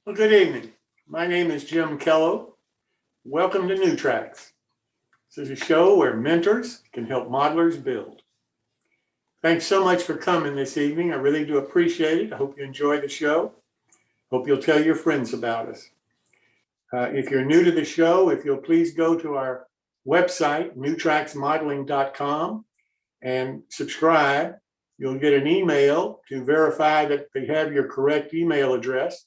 Well, good evening. My name is Jim Kello. Welcome to NixTrainz. This is a show where mentors can help modelers build. Thanks so much for coming this evening. I really do appreciate it. I hope you enjoy the show. Hope you'll tell your friends about us. If you're new to the show, if you'll please go to our website, newtracksmodeling.com, and subscribe. You'll get an email to verify that they have your correct email address.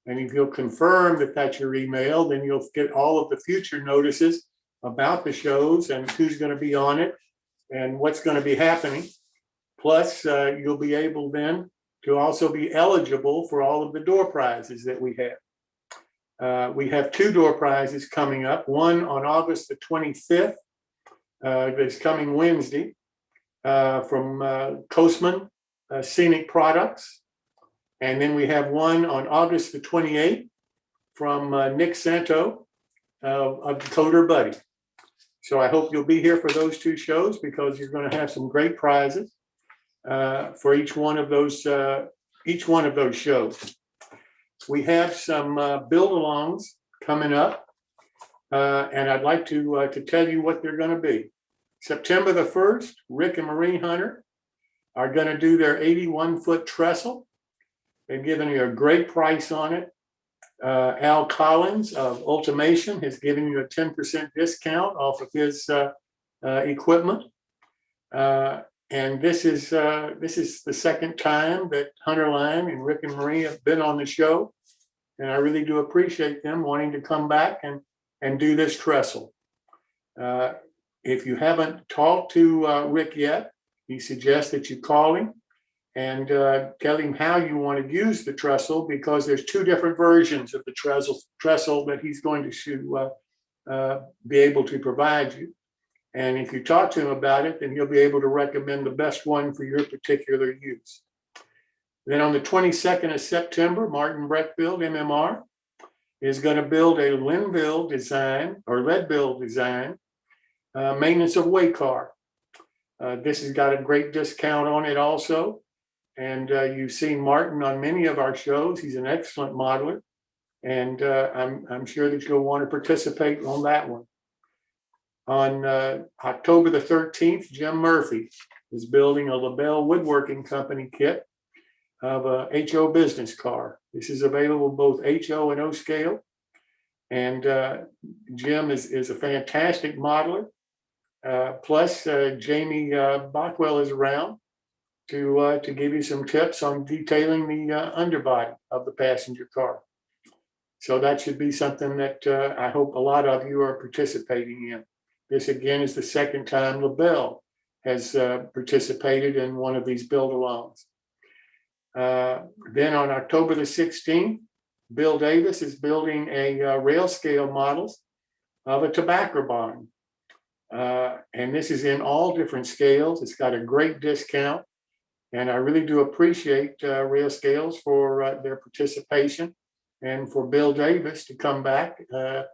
And if you'll confirm that that's your email, then you'll get all of the future notices about the shows and who's going to be on it and what's going to be happening. Plus, you'll be able then to also be eligible for all of the door prizes that we have. We have two door prizes coming up, one on August the 25th, that's coming Wednesday, from Coastmans Scenic Products. And then we have one on August the 28th from Nick Santo of Coder Buddy. So I hope you'll be here for those two shows because you're going to have some great prizes for each one of those shows. We have some build-alongs coming up, and I'd like to tell you what they're going to be. September the 1st, Rick and Marie Hunter are going to do their 81-foot trestle. They've given you a great price on it. Al Collins of Ultimation has given you a 10% discount off of his equipment. And this is the second time that Hunter Line and Rick and Marie have been on the show. And I really do appreciate them wanting to come back and do this trestle. If you haven't talked to Rick yet, he suggests that you call him and tell him how you want to use the trestle, because there's two different versions of the trestle that he's going to be able to provide you. And if you talk to him about it, then he'll be able to recommend the best one for your particular use. Then on the 22nd of September, Martin Breckfield, MMR, is going to build a Leadville design, maintenance of way car. This has got a great discount on it also. And you've seen Martin on many of our shows. He's an excellent modeler. And I'm sure that you'll want to participate on that one. On October the 13th, Jim Murphy is building a LaBelle Woodworking Company kit of a HO business car. This is available both HO and O scale. And Jim is a fantastic modeler. Plus, Jamie Bockwell is around to give you some tips on detailing the underbody of the passenger car. So that should be something that I hope a lot of you are participating in. This again is the second time LaBelle has participated in one of these build-alongs. Then on October the 16th, Bill Davis is building a rail scale models of a tobacco barn. And this is in all different scales. It's got a great discount. And I really do appreciate Rail Scales for their participation and for Bill Davis to come back to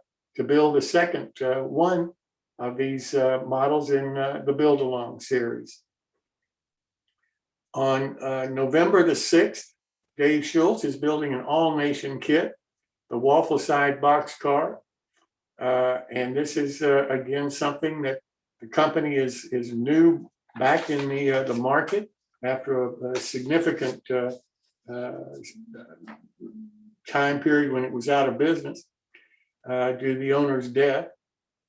build a second one of these models in the Build Along series. On November the 6th, Dave Schultz is building an all-nation kit, the Waffle Side boxcar. And this is, again, something that the company is new back in the market after a significant time period when it was out of business due to the owner's death.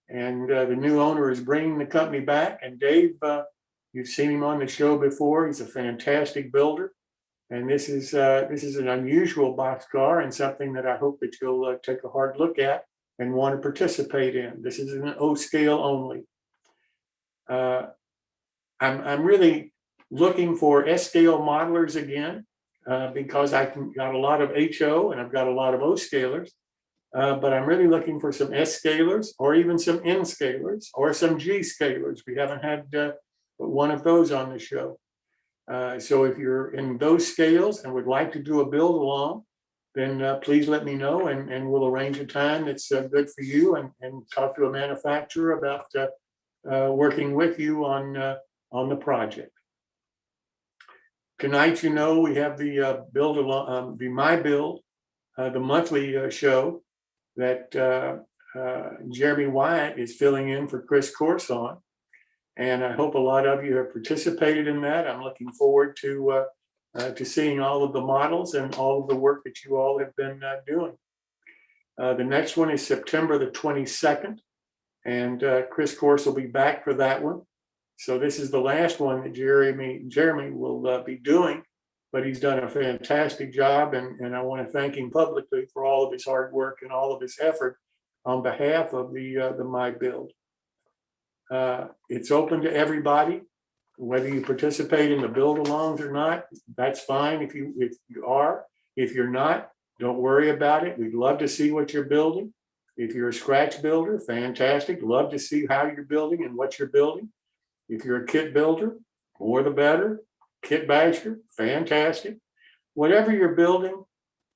And the new owner is bringing the company back. And Dave, you've seen him on the show before. He's a fantastic builder. And this is an unusual boxcar and something that I hope that you'll take a hard look at and want to participate in. This is an O scale only. I'm really looking for S scale modelers again because I've got a lot of HO and I've got a lot of O scalers. But I'm really looking for some S scalers or even some N scalers or some G scalers. We haven't had one of those on the show. So if you're in those scales and would like to do a build along, then please let me know and we'll arrange a time that's good for you and talk to a manufacturer about working with you on the project. Tonight, we have the build along, the My Build the monthly show that Jeremy Wyant is filling in for Chris Corson. And I hope a lot of you have participated in that. I'm looking forward to seeing all of the models and all of the work that you all have been doing. The next one is September the 22nd, and Chris Course will be back for that one. So this is the last one that Jeremy will be doing, but he's done a fantastic job, and I want to thank him publicly for all of his hard work and all of his effort on behalf of the My Build. It's open to everybody, whether you participate in the build-alongs or not. That's fine if you are. If you're not, don't worry about it. We'd love to see what you're building. If you're a scratch builder, fantastic. Love to see how you're building and what you're building. If you're a kit builder, more the better. Kit basher, fantastic. Whatever you're building,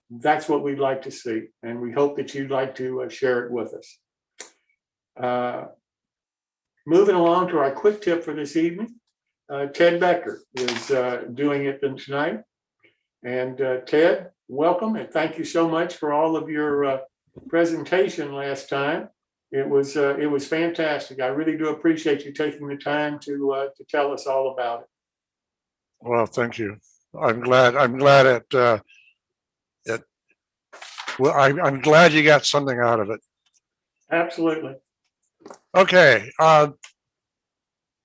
that's what we'd like to see. And we hope that you'd like to share it with us. Moving along to our quick tip for this evening. Ted Becker is doing it tonight. And Ted, welcome, and thank you so much for all of your presentation last time. It was fantastic. I really do appreciate you taking the time to tell us all about it. Well, thank you. I'm glad I'm glad you got something out of it. Absolutely. Okay.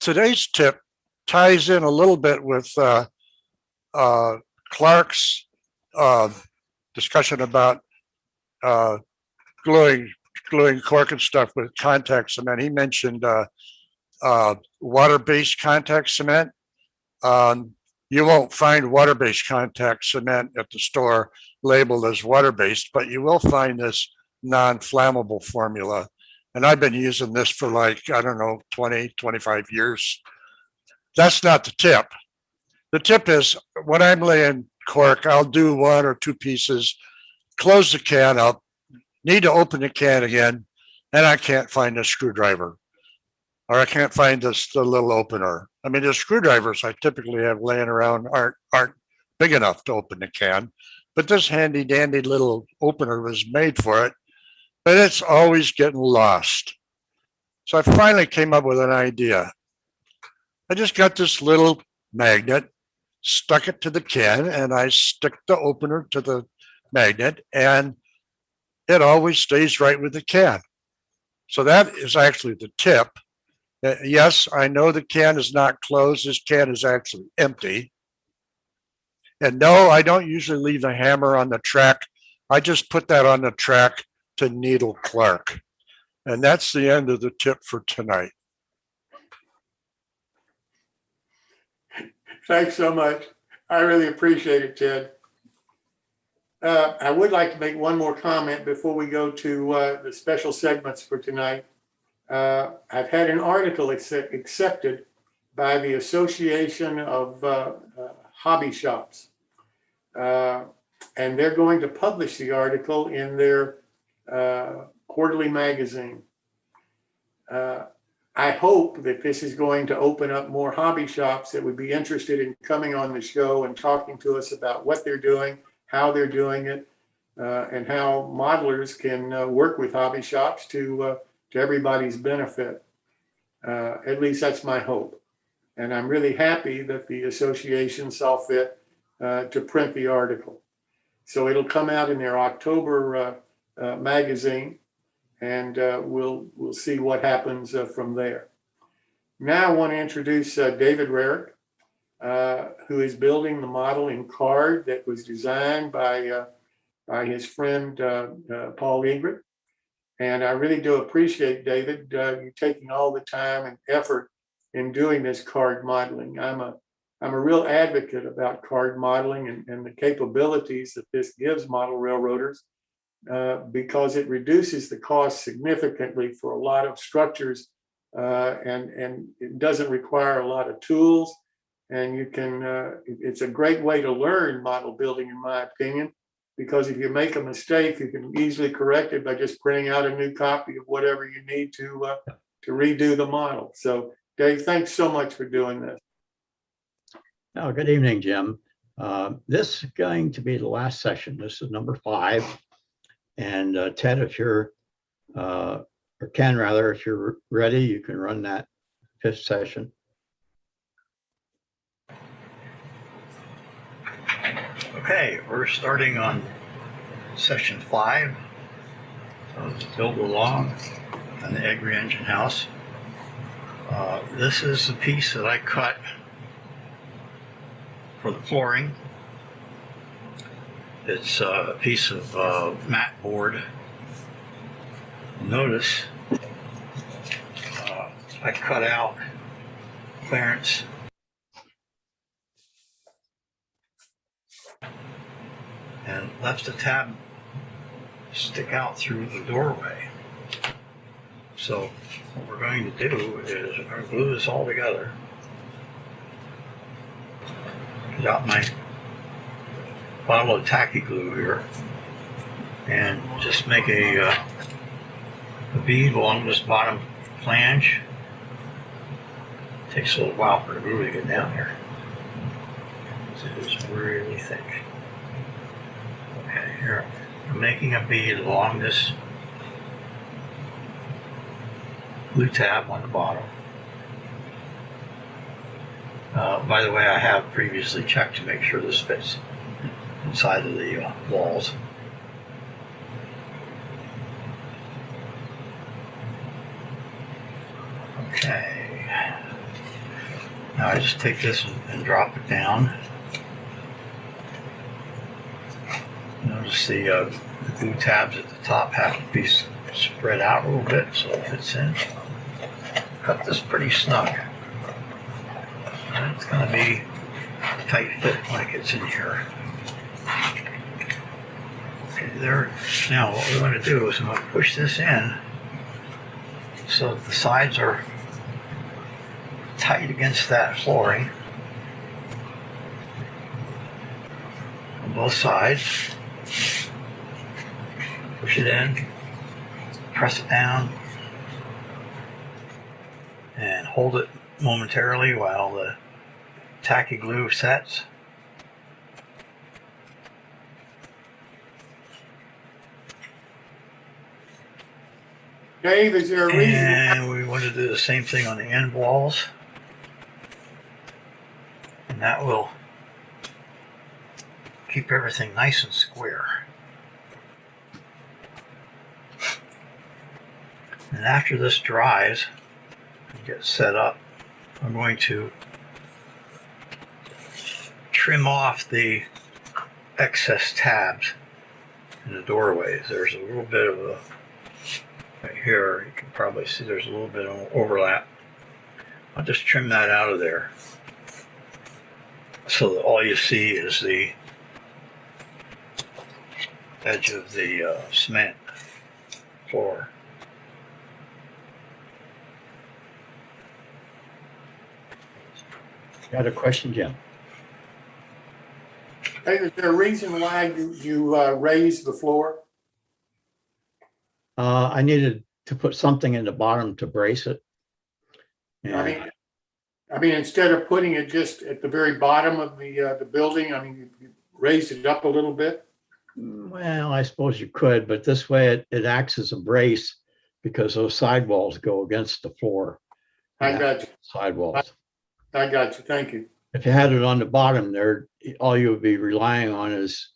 Today's tip ties in a little bit with Clark's discussion about gluing cork and stuff with contact cement. He mentioned water-based contact cement. You won't find water-based contact cement at the store labeled as water-based, but you will find this non-flammable formula. And I've been using this for like, I don't know, 20, 25 years. That's not the tip. The tip is when I'm laying cork, I'll do 1 or 2 pieces, close the can up, need to open the can again, and I can't find a screwdriver, or I can't find the little opener. I mean, the screwdrivers I typically have laying around aren't big enough to open the can, but this handy dandy little opener was made for it, but it's always getting lost. So I finally came up with an idea. I just got this little magnet, stuck it to the can, and I stick the opener to the magnet, and it always stays right with the can. So that is actually the tip. Yes, I know the can is not closed. This can is actually empty. And no, I don't usually leave the hammer on the track. I just put that on the track to needle Clark. And that's the end of the tip for tonight. Thanks so much. I really appreciate it, Ted. I would like to make one more comment before we go to the special segments for tonight. I've had an article accepted by the Association of Hobby Shops. And they're going to publish the article in their quarterly magazine. I hope that this is going to open up more hobby shops that would be interested in coming on the show and talking to us about what they're doing, how they're doing it, and how modelers can work with hobby shops to everybody's benefit. At least that's my hope. And I'm really happy that the association saw fit to print the article. So it'll come out in their October magazine, and we'll see what happens from there. Now I want to introduce David Rarig, who is building the model in card that was designed by his friend Paul Egret. And I really do appreciate, David, you taking all the time and effort in doing this card modeling. I'm a real advocate about card modeling and the capabilities that this gives model railroaders, because it reduces the cost significantly for a lot of structures, and it doesn't require a lot of tools. And you can, it's a great way to learn model building, in my opinion, because if you make a mistake, you can easily correct it by just printing out a new copy of whatever you need to redo the model. So Dave, thanks so much for doing this. Oh, good evening, Jim. This is going to be the last session. This is number 5. And Ted, if you're, or Ken rather, if you're ready, you can run that 5th session. Okay, we're starting on session 5 of Build Along on the Agri Engine House. This is the piece that I cut for the flooring. It's a piece of mat board. Notice I cut out clearance and left the tab stick out through the doorway. So what we're going to do is we're going to glue this all together. Got my bottle of tacky glue here and just make a bead along this bottom flange. Takes a little while for the glue to get down here. It is really thick. Okay, here I'm making a bead along this glue tab on the bottom. By the way, I have previously checked to make sure this fits inside of the walls. Okay. Now I just take this and drop it down. Notice the glue tabs at the top have to be spread out a little bit so it fits in. Cut this pretty snug. It's going to be a tight fit when it gets in here. Okay, there. Now what we're going to do is I'm going to push this in so that the sides are tight against that flooring on both sides. Push it in, press it down, and hold it momentarily while the tacky glue sets. Dave, is there a reason? And we want to do the same thing on the end walls. And that will keep everything nice and square. And after this dries and gets set up, I'm going to trim off the excess tabs in the doorways. There's a little bit of a, right here, you can probably see there's a little bit of overlap. I'll just trim that out of there so that all you see is the edge of the cement floor. Got a question, Jim? Dave, is there a reason why you raised the floor? I needed to put something in the bottom to brace it. And I mean, instead of putting it just at the very bottom of the building, I mean, you raised it up a little bit. well, I suppose you could, but this way it acts as a brace because those sidewalls go against the floor. I got you. Sidewalls. I got you. Thank you. If you had it on the bottom there, all you would be relying on is,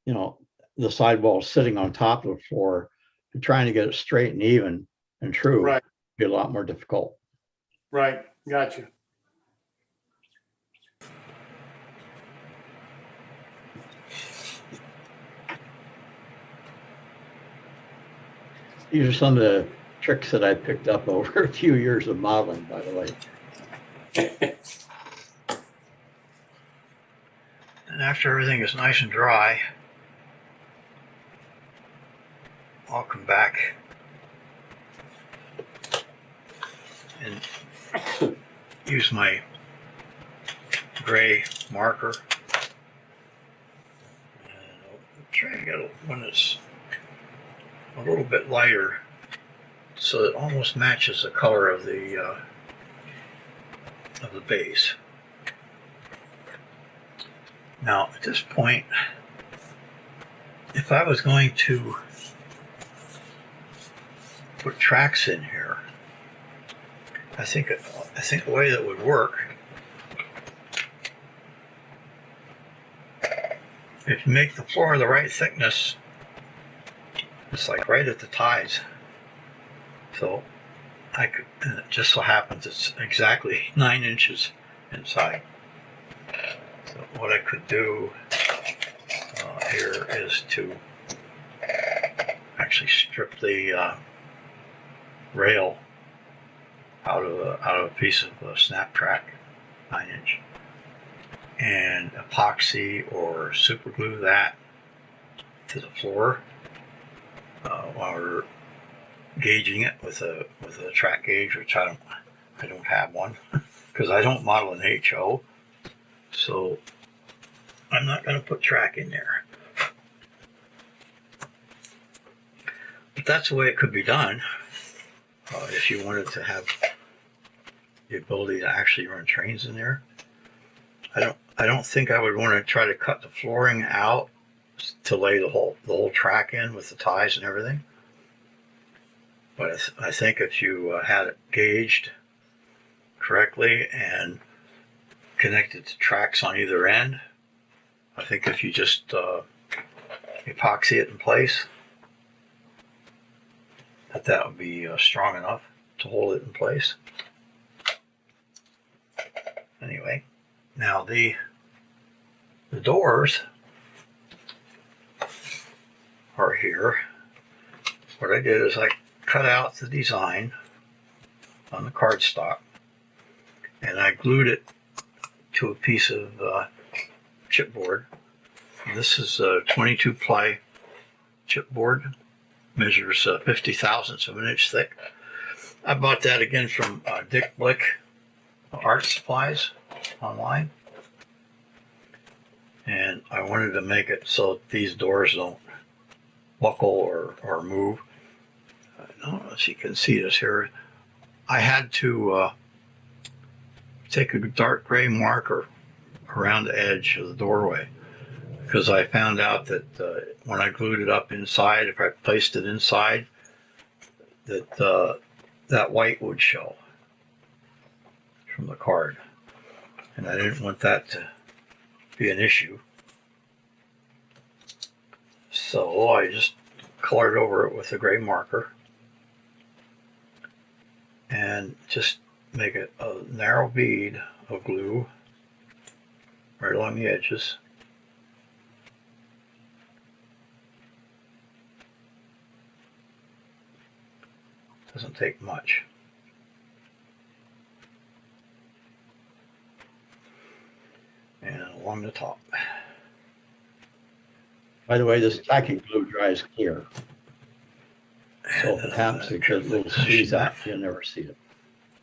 you know, the sidewall sitting on top of the floor and trying to get it straight and even and true. Right. Be a lot more difficult. Right. Got you. These are some of the tricks that I picked up over a few years of modeling, by the way. And after everything is nice and dry, I'll come back and use my gray marker. And I'll try to get one that's a little bit lighter so it almost matches the color of the base. Now at this point if I was going to put tracks in here, I think the way that would work, if you make the floor the right thickness, it's like right at the ties. So I could, and it just so happens it's exactly 9 inches inside. So what I could do here is to actually strip the rail out of a piece of snap track, 9 inch, and epoxy or super glue that to the floor while we're gauging it with a track gauge, which I don't have one because I don't model an HO, so I'm not going to put track in there. But that's the way it could be done if you wanted to have the ability to actually run trains in there. I don't think I would want to try to cut the flooring out to lay the whole track in with the ties and everything. But I think if you had it gauged correctly and connected to tracks on either end, I think if you just epoxy it in place, that would be strong enough to hold it in place. Anyway, now the doors are here. What I did is I cut out the design on the cardstock and I glued it to a piece of chipboard. This is a 22 ply chipboard, measures 50 thousandths of an inch thick. I bought that again from Dick Blick Art Supplies online, and I wanted to make it so these doors don't buckle or move. I don't know if you can see this here. I had to take a dark gray marker around the edge of the doorway because I found out that when I glued it up inside, if I placed it inside, that that white would show from the card, and I didn't want that to be an issue. So I just colored over it with a gray marker and just make it a narrow bead of glue right along the edges. Doesn't take much. And along the top. By the way, this tacking glue dries clear. So if it happens to get a little squeeze out, you'll never see it.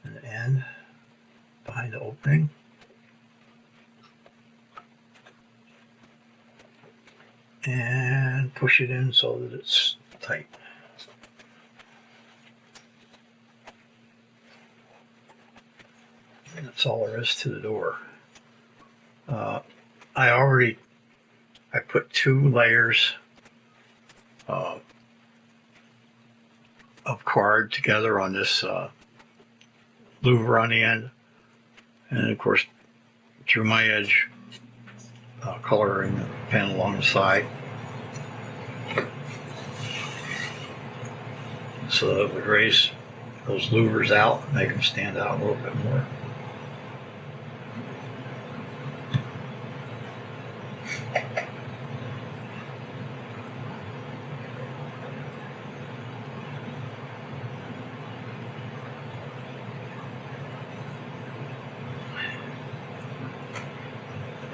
And the end behind the opening. And push it in so that it's tight. And that's all there is to the door. I put 2 layers of card together on this louver on the end, and of course drew my edge coloring the pen along the side so that it would raise those louvers out, make them stand out a little bit more.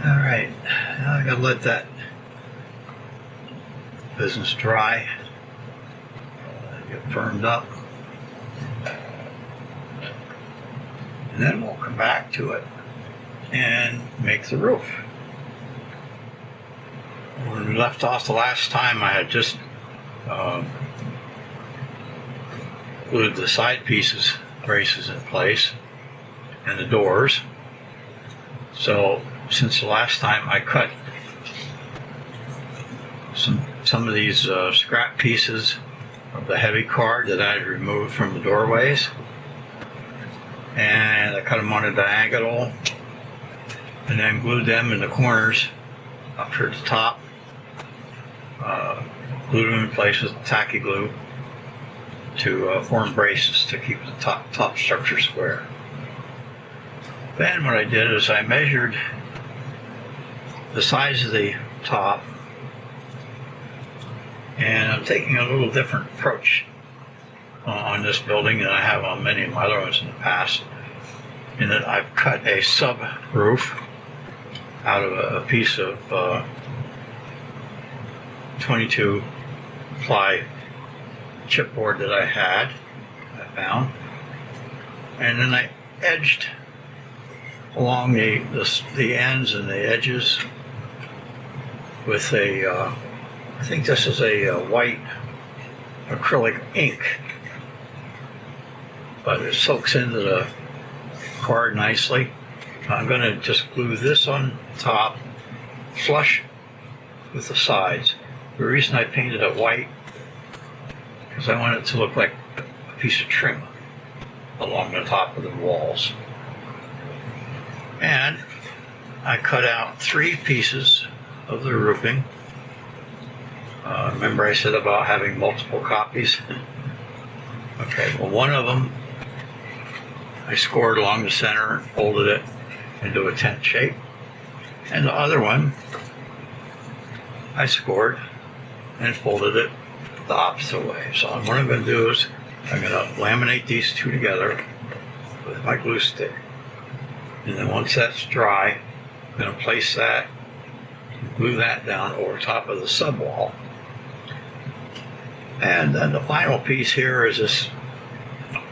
All right, now I gotta let that business dry, get firmed up, and then we'll come back to it and make the roof. When we left off the last time, I had just glued the side pieces, braces in place, and the doors. So since the last time, I cut some some of these scrap pieces of the heavy card that I had removed from the doorways, and I cut them on a diagonal and then glued them in the corners up to the top. Glued them in place with tacky glue to form braces to keep the top structure square. Then what I did is I measured the size of the top, and I'm taking a little different approach on this building than I have on many of my other ones in the past, in that I've cut a sub roof out of a piece of 22 ply chipboard that I found, and then I edged along the ends and the edges with a I think this is a white acrylic ink, but it soaks into the card nicely. I'm going to just glue this on top flush with the sides. The reason I painted it white because I want it to look like a piece of trim along the top of the walls. And I cut out 3 pieces of the roofing. Remember I said about having multiple copies? Okay, well, one of them I scored along the center and folded it into a tent shape. And the other one I scored and folded it the opposite way. So what I'm going to do is I'm going to laminate these two together with my glue stick. And then once that's dry, I'm going to place that, glue that down over top of the subwall. And then the final piece here is this.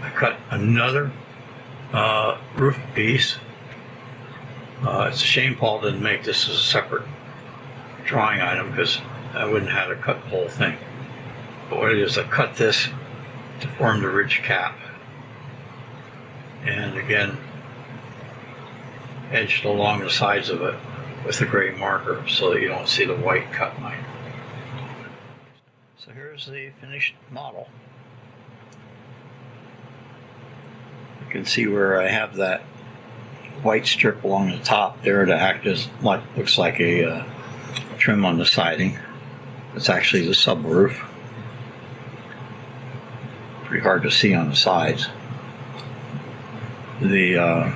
I cut another roof piece. It's a shame Paul didn't make this as a separate drawing item because I wouldn't have to cut the whole thing. But what it is, I cut this to form the ridge cap. And again, edged along the sides of it with a gray marker so that you don't see the white cut line. So here's the finished model. You can see where I have that white strip along the top there to act as what looks like a trim on the siding. It's actually the subroof. Pretty hard to see on the sides. The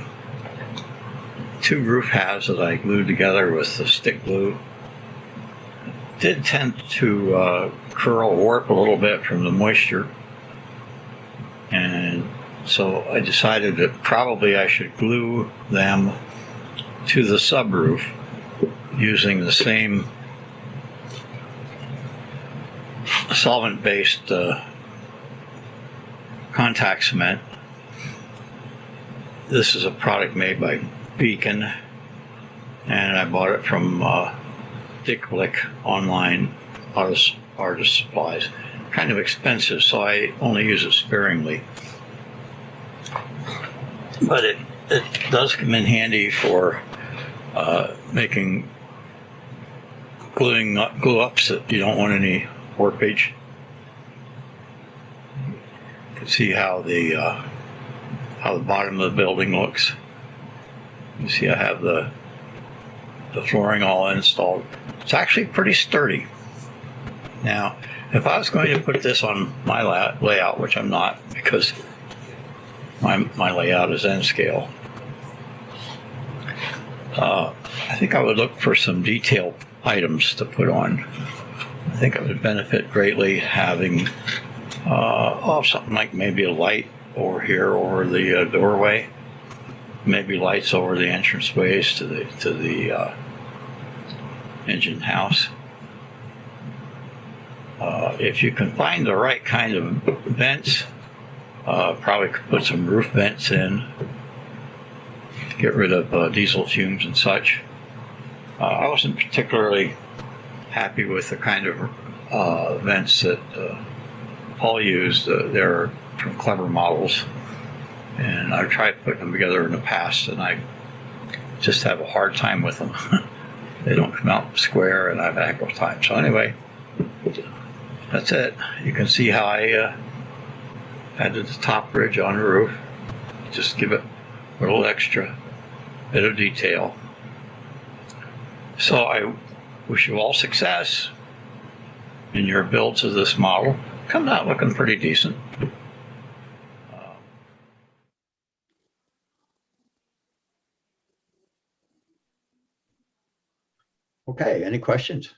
2 roof halves that I glued together with the stick glue did tend to curl, warp a little bit from the moisture, and so I decided that probably I should glue them to the subroof using the same solvent-based contact cement. This is a product made by Beacon, and I bought it from Dick Blick online artist supplies. Kind of expensive, so I only use it sparingly. But it does come in handy for making glue ups that you don't want any warpage. You can see how the bottom of the building looks. You see I have the flooring all installed. It's actually pretty sturdy. Now, if I was going to put this on my layout, which I'm not because my layout is N scale, I think I would look for some detail items to put on. I think it would benefit greatly having something like maybe a light over here over the doorway, maybe lights over the entranceways to the engine house. If you can find the right kind of vents, probably could put some roof vents in to get rid of diesel fumes and such. I wasn't particularly happy with the kind of vents that Paul used. They're from Clever Models, and I've tried putting them together in the past, and I just have a hard time with them. They don't come out square, and I've had a heck of a time. So anyway, that's it. You can see how I added the top ridge on the roof. Just give it a little extra bit of detail. So I wish you all success in your builds of this model. Comes out looking pretty decent. Okay, any questions?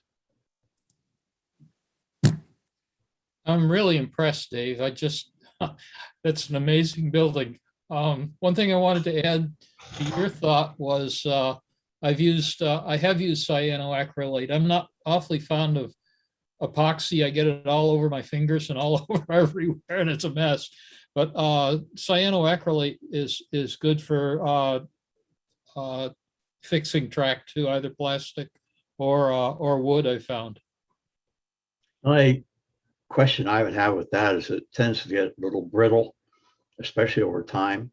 I'm really impressed, Dave. That's an amazing building. One thing I wanted to add to your thought was, I have used cyanoacrylate. I'm not awfully fond of epoxy. I get it all over my fingers and all over everywhere, and it's a mess. But cyanoacrylate is good for fixing track to either plastic or wood, I found. My question I would have with that is it tends to get a little brittle, especially over time.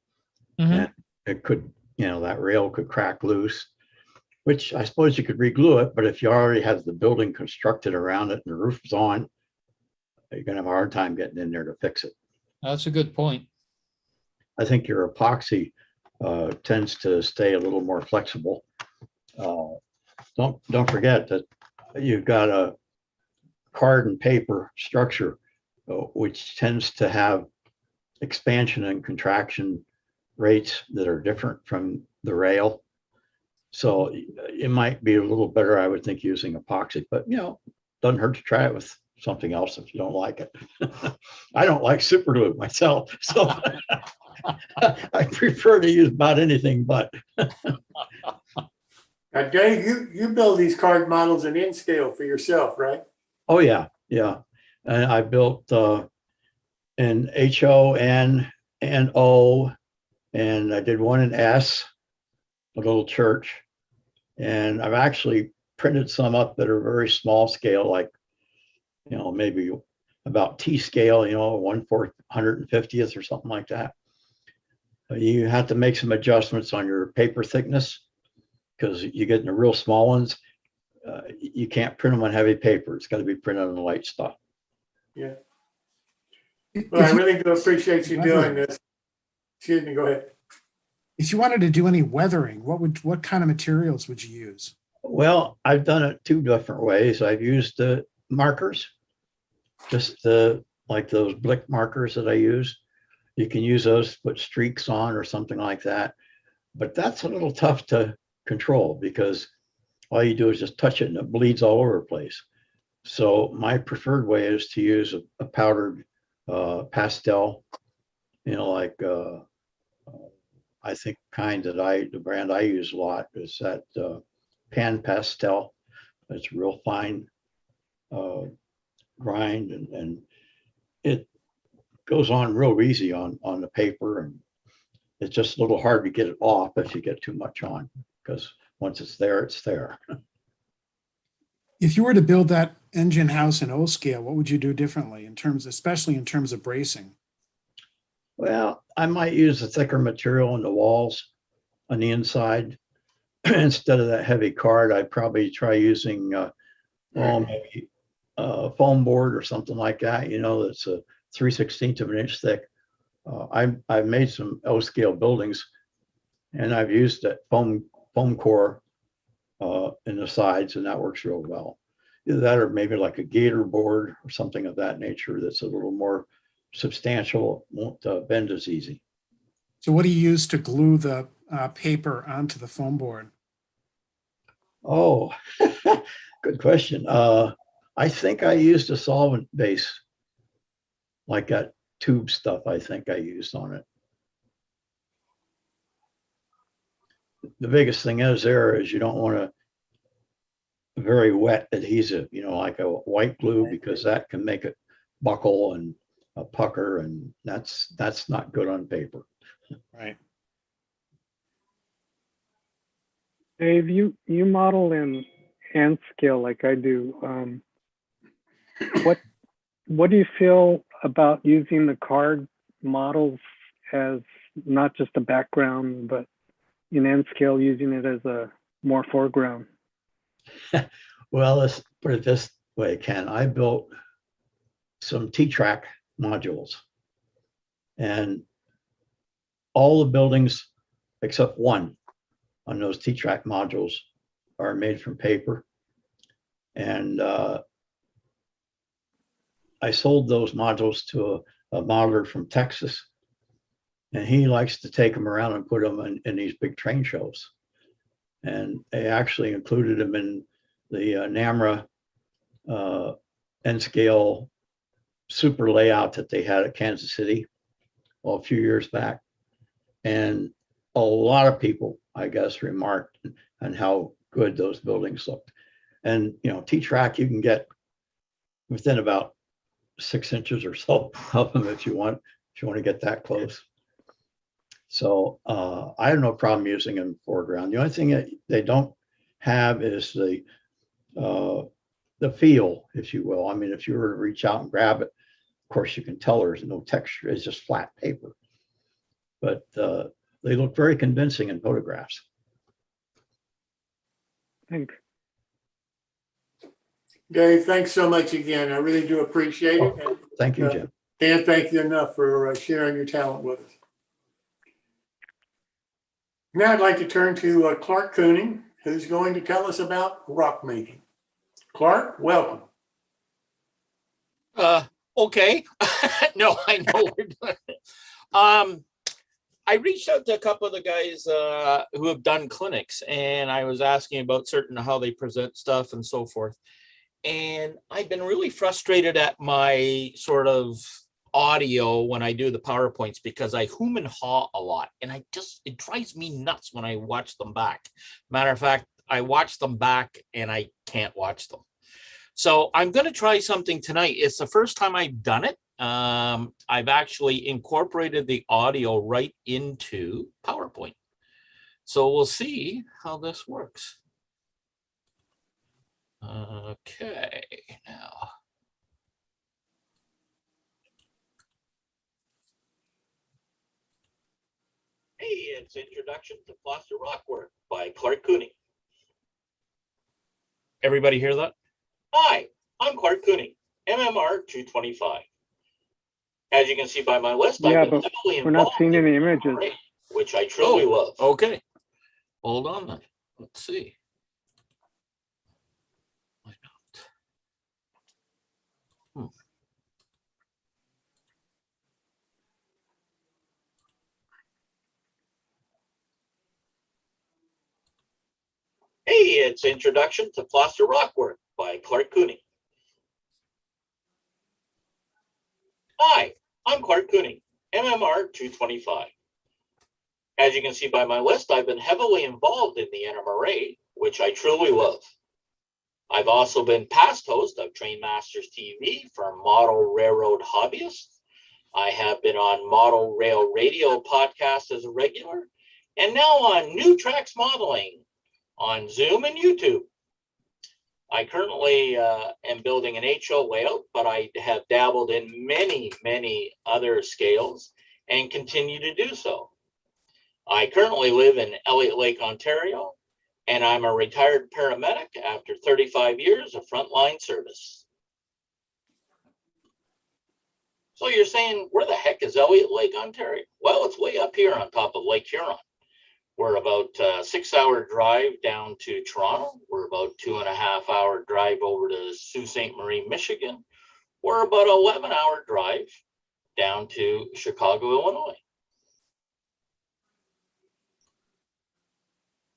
Mhm. And it could, that rail could crack loose, which I suppose you could re-glue it, but if you already have the building constructed around it and the roof is on, you're gonna have a hard time getting in there to fix it. That's a good point. I think your epoxy tends to stay a little more flexible. Don't forget that you've got a card and paper structure, which tends to have expansion and contraction rates that are different from the rail. So it might be a little better, I would think, using epoxy, but doesn't hurt to try it with something else if you don't like it. I don't like super glue myself, so I prefer to use about anything but. Now, Dave, you build these card models in N-scale for yourself, right? Oh, yeah. And I built in HO, and O, and I did one in S, a little church. And I've actually printed some up that are very small scale, like, maybe about T scale, 1/450th or something like that. You have to make some adjustments on your paper thickness because you get in the real small ones. You can't print them on heavy paper. It's got to be printed on the light stuff. Yeah. Well, I really do appreciate you doing this. Excuse me, go ahead. If you wanted to do any weathering, what kind of materials would you use? Well, I've done it two different ways. I've used the markers, just like those Blick markers that I use. You can use those to put streaks on or something like that. But that's a little tough to control because all you do is just touch it and it bleeds all over the place. So my preferred way is to use a powdered pastel, I think the brand I use a lot is that pan pastel. It's real fine grind and it goes on real easy on the paper, and it's just a little hard to get it off if you get too much on, because once it's there, it's there. If you were to build that engine house in O scale, what would you do differently especially in terms of bracing? Well, I might use a thicker material in the walls on the inside. Instead of that heavy card, I'd probably try using maybe a foam board or something like that, that's a 3/16 of an inch thick. I've made some O scale buildings and I've used that foam core in the sides, and that works real well. Either that or maybe like a gator board or something of that nature that's a little more substantial, won't bend as easy. So what do you use to glue the paper onto the foam board? Oh, good question. I think I used a solvent base, like that tube stuff I think I used on it. The biggest thing is you don't want a very wet adhesive, like a white glue, because that can make it buckle and pucker, and that's not good on paper. Right. Dave, you model in hand scale like I do. What do you feel about using the card models as not just a background, but in N scale, using it as a more foreground? Well, let's put it this way, Ken. I built some T-track modules. And all the buildings except one on those T-track modules are made from paper. And I sold those modules to a modeler from Texas, and he likes to take them around and put them in these big train shows. And they actually included them in the NAMRA N-scale super layout that they had at Kansas City a few years back. And a lot of people, I guess, remarked on how good those buildings looked. And, you know, T-track you can get within about 6 inches or so of them if you want to get that close. So I have no problem using them in foreground. The only thing that they don't have is the feel, if you will. I mean, if you were to reach out and grab it, of course you can tell there's no texture, it's just flat paper. But they look very convincing in photographs. Thanks. Dave, thanks so much again. I really do appreciate it. And Thank you, Jim. can't thank you enough for sharing your talent with us. Now I'd like to turn to Clark Kooning, who's going to tell us about rock making. Clark, welcome. Okay. No, I know we're doing it. I reached out to a couple of the guys who have done clinics, and I was asking about certain how they present stuff and so forth. And I've been really frustrated at my sort of audio when I do the PowerPoints because I hum and haw a lot, and it drives me nuts when I watch them back. Matter of fact, I watch them back and I can't watch them. So I'm going to try something tonight. It's the first time I've done it. I've actually incorporated the audio right into PowerPoint. So we'll see how this works. Okay, now. Hey, it's Introduction to Plaster Rockwork by Clark Kooning. Everybody hear that? Hi, I'm Clark Kooning, MMR 225. As you can see by my list, Yeah, I've been but heavily we're not involved seeing in any the images. array, which I truly love. Okay, hold on then. Let's see. Why not? Hey, it's Introduction to Plaster Rockwork by Clark Kooning. Hi, I'm Clark Kooning, MMR 225. As you can see by my list, I've been heavily involved in the NMRA, which I truly love. I've also been past host of Train Masters TV for Model Railroad Hobbyists. I have been on Model Rail Radio podcast as a regular, and now on NixTrainz Modeling on Zoom and YouTube. I currently am building an HO layout, but I have dabbled in many other scales and continue to do so. I currently live in Elliott Lake, Ontario, and I'm a retired paramedic after 35 years of frontline service. So you're saying, where the heck is Elliott Lake, Ontario? Well, it's way up here on top of Lake Huron. We're about a 6-hour drive down to Toronto. We're about 2.5-hour drive over to Sault Ste. Marie, Michigan. We're about 11-hour drive down to Chicago, Illinois.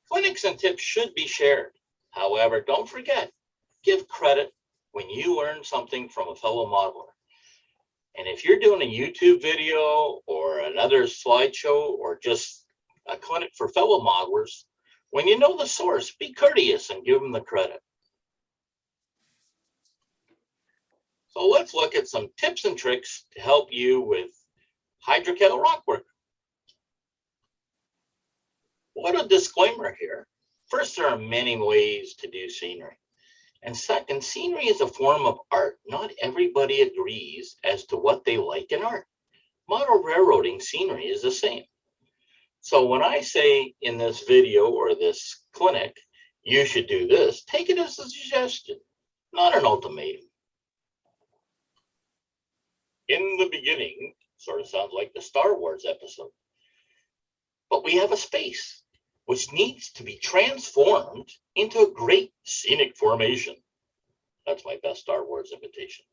Clinics and tips should be shared. However, don't forget, give credit when you learn something from a fellow modeler. And if you're doing a YouTube video or another slideshow or just a clinic for fellow modelers, when you know the source, be courteous and give them the credit. So let's look at some tips and tricks to help you with hydrokel rockwork. What a disclaimer here. First, there are many ways to do scenery. And second, scenery is a form of art. Not everybody agrees as to what they like in art. Model railroading scenery is the same. So when I say in this video or this clinic, you should do this, take it as a suggestion, not an ultimatum. the beginning, sort of sounds like the Star Wars episode. But we have a space which needs to be transformed into a great scenic formation. That's my best Star Wars imitation.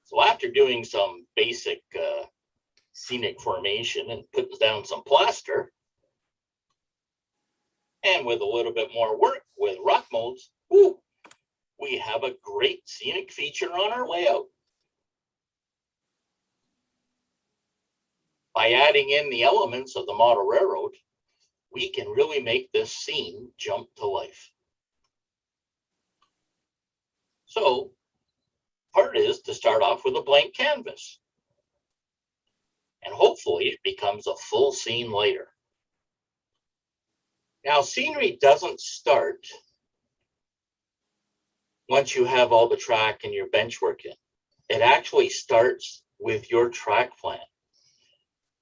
So after doing some basic scenic formation and putting down some plaster, and with a little bit more work with rock molds, woo, we have a great scenic feature on our layout. By adding in the elements of the model railroad, we can really make this scene jump to life. So, part is to start off with a blank canvas. And hopefully it becomes a full scene later. Now, scenery doesn't start once you have all the track and your bench work in. It actually starts with your track plan.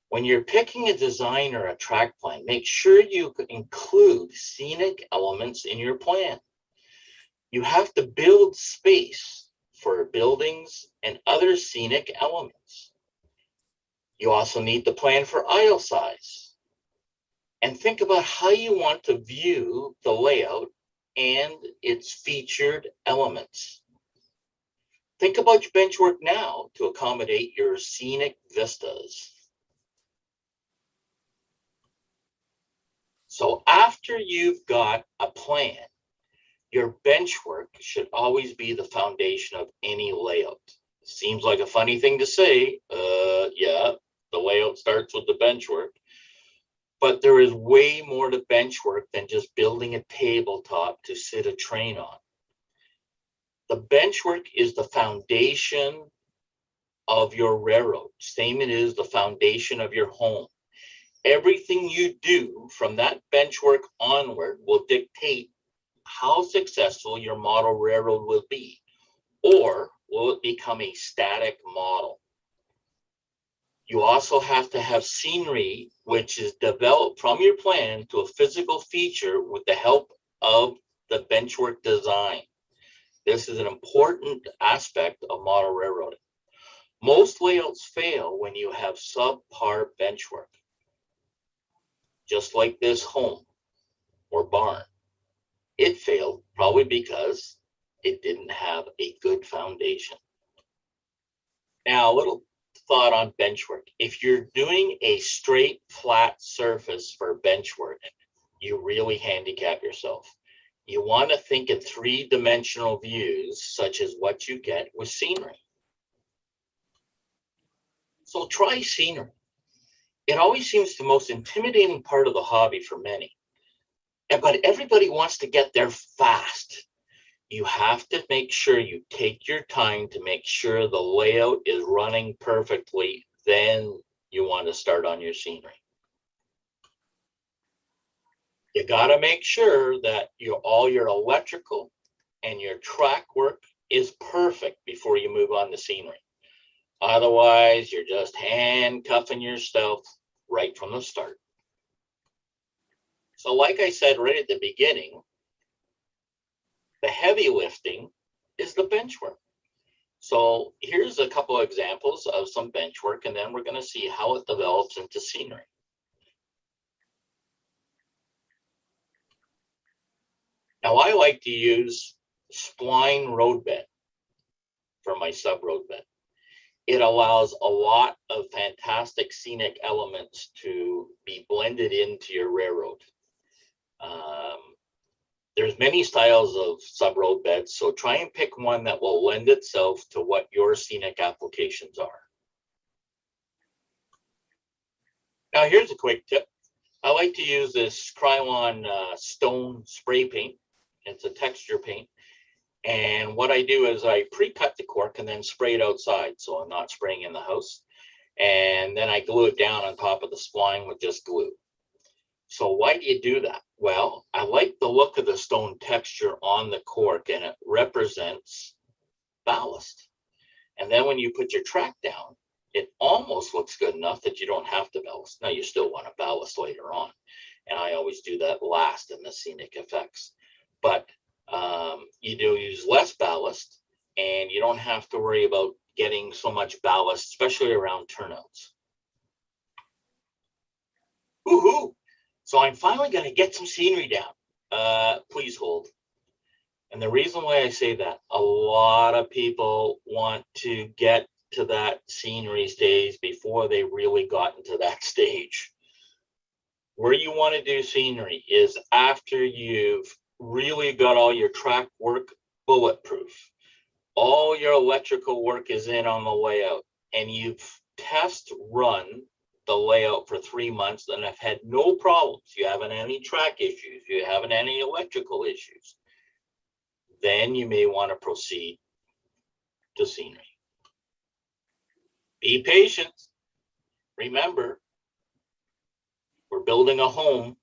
When you're picking a design or a track plan, make sure you include scenic elements in your plan. You have to build space for buildings and other scenic elements. You also need to plan for aisle size. And think about how you want to view the layout and its featured elements. Think about your bench work now to accommodate your scenic vistas. So after you've got a plan, your bench work should always be the foundation of any layout. Seems like a funny thing to say. Yeah, the layout starts with the bench work. But there is way more to bench work than just building a tabletop to sit a train on. The bench work is the foundation of your railroad. Same it is the foundation of your home. Everything you do from that bench work onward will dictate how successful your model railroad will be, or will it become a static model? You also have to have scenery, which is developed from your plan to a physical feature with the help of the benchwork design. This is an important aspect of model railroading. Most layouts fail when you have subpar benchwork, just like this home or barn. It failed probably because it didn't have a good foundation. Now, a little thought on bench work. If you're doing a straight flat surface for bench work, you really handicap yourself. You want to think in three-dimensional views, such as what you get with scenery. So try scenery. It always seems the most intimidating part of the hobby for many. But everybody wants to get there fast. You have to make sure you take your time to make sure the layout is running perfectly. Then you want to start on your scenery. You got to make sure that all your electrical and your track work is perfect before you move on to scenery. Otherwise, you're just handcuffing yourself right from the start. So like I said right at the beginning, the heavy lifting is the bench work. So here's a couple of examples of some bench work, and then we're going to see how it develops into scenery. Now I like to use spline roadbed for my sub roadbed. It allows a lot of fantastic scenic elements to be blended into your railroad. There's many styles of sub-road beds, so try and pick one that will lend itself to what your scenic applications are. Now here's a quick tip. I like to use this Krylon stone spray paint. It's a texture paint. And what I do is I pre-cut the cork and then spray it outside, so I'm not spraying in the house. And then I glue it down on top of the spline with just glue. So why do you do that? Well, I like the look of the stone texture on the cork, and it represents ballast. And then when you put your track down, it almost looks good enough that you don't have to ballast. Now you still want to ballast later on. And I always do that last in the scenic effects. But You do use less ballast, and you don't have to worry about getting so much ballast, especially around turnouts. Woohoo! So I'm finally going to get some scenery down. Please hold. And the reason why I say that, a lot of people want to get to that scenery stage before they really got into that stage. Where you want to do scenery is after you've really got all your track work bulletproof. All your electrical work is in on the layout, and you've test run the layout for 3 months and have had no problems. You haven't had any track issues. You haven't had any electrical issues. Then you may want to proceed to scenery. Be patient. Remember, we're building a home,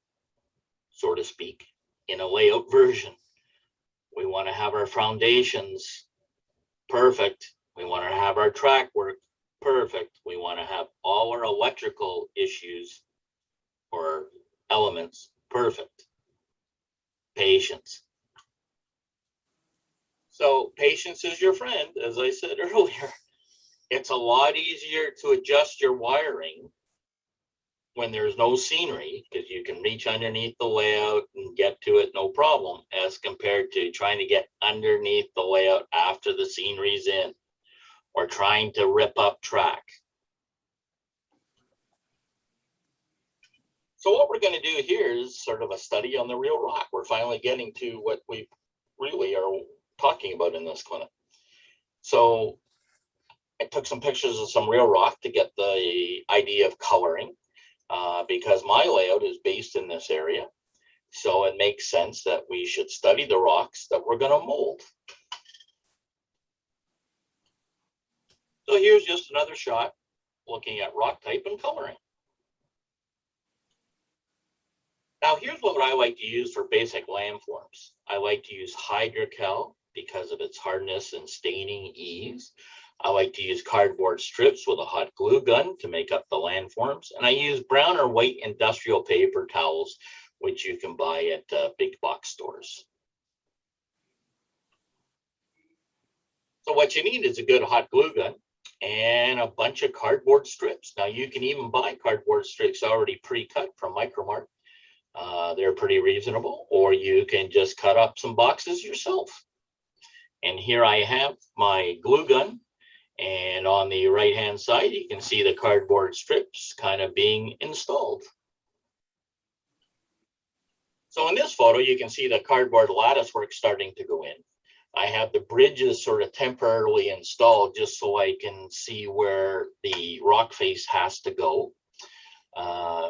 so to speak, in a layout version. We want to have our foundations perfect. We want to have our track work perfect. We want to have all our electrical issues or elements perfect. Patience. So patience is your friend, as I said earlier. It's a lot easier to adjust your wiring when there's no scenery, because you can reach underneath the layout and get to it no problem, as compared to trying to get underneath the layout after the scenery's in, or trying to rip up track. So what we're going to do here is sort of a study on the real rock. We're finally getting to what we really are talking about in this clinic. So I took some pictures of some real rock to get the idea of coloring, because my layout is based in this area. So it makes sense that we should study the rocks that we're going to mold. So here's just another shot looking at rock type and coloring. Now here's what I like to use for basic landforms. I like to use hydrocal because of its hardness and staining ease. I like to use cardboard strips with a hot glue gun to make up the landforms. And I use brown or white industrial paper towels, which you can buy at big box stores. So what you need is a good hot glue gun and a bunch of cardboard strips. Now you can even buy cardboard strips already pre-cut from Micromart. They're pretty reasonable, or you can just cut up some boxes yourself. And here I have my glue gun. And on the right-hand side, you can see the cardboard strips kind of being installed. So in this photo, you can see the cardboard lattice work starting to go in. I have the bridges sort of temporarily installed just so I can see where the rock face has to go,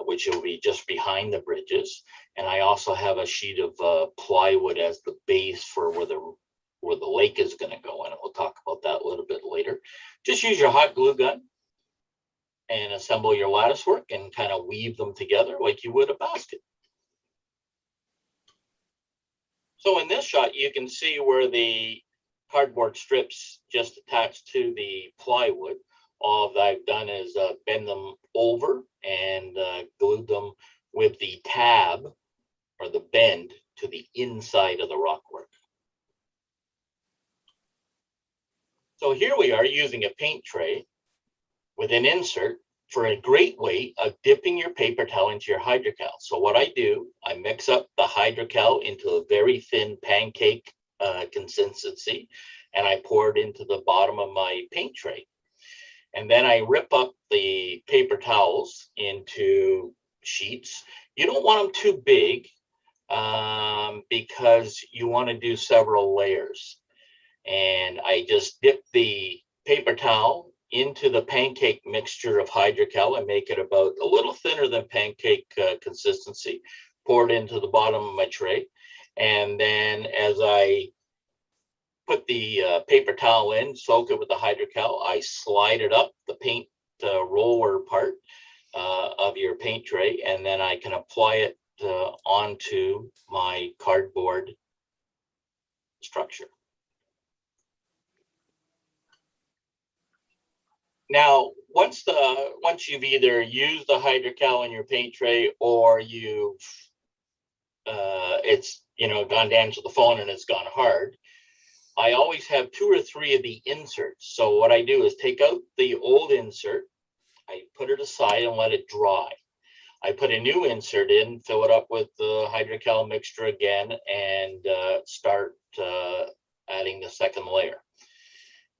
which will be just behind the bridges. And I also have a sheet of plywood as the base for where the lake is going to go, and we'll talk about that a little bit later. Just use your hot glue gun and assemble your lattice work and kind of weave them together like you would a basket. So in this shot, you can see where the cardboard strips just attached to the plywood. All that I've done is bend them over and glued them with the tab or the bend to the inside of the rock work. So here we are using a paint tray with an insert for a great way of dipping your paper towel into your hydrocal. So what I do, I mix up the hydrocal into a very thin pancake consistency, and I pour it into the bottom of my paint tray. And then I rip up the paper towels into sheets. You don't want them too big because you want to do several layers. And I just dip the paper towel into the pancake mixture of hydrocal and make it about a little thinner than pancake consistency, pour it into the bottom of my tray. And then as I put the paper towel in, soak it with the hydrocal, I slide it up the paint roller part of your paint tray, and then I can apply it onto my cardboard structure. Now, once you've either used the hydrocal in your paint tray or it's gone down to the phone and it's gone hard. I always have 2 or 3 of the inserts. So what I do is take out the old insert, I put it aside and let it dry. I put a new insert in, fill it up with the hydrocal mixture again, and start adding the second layer.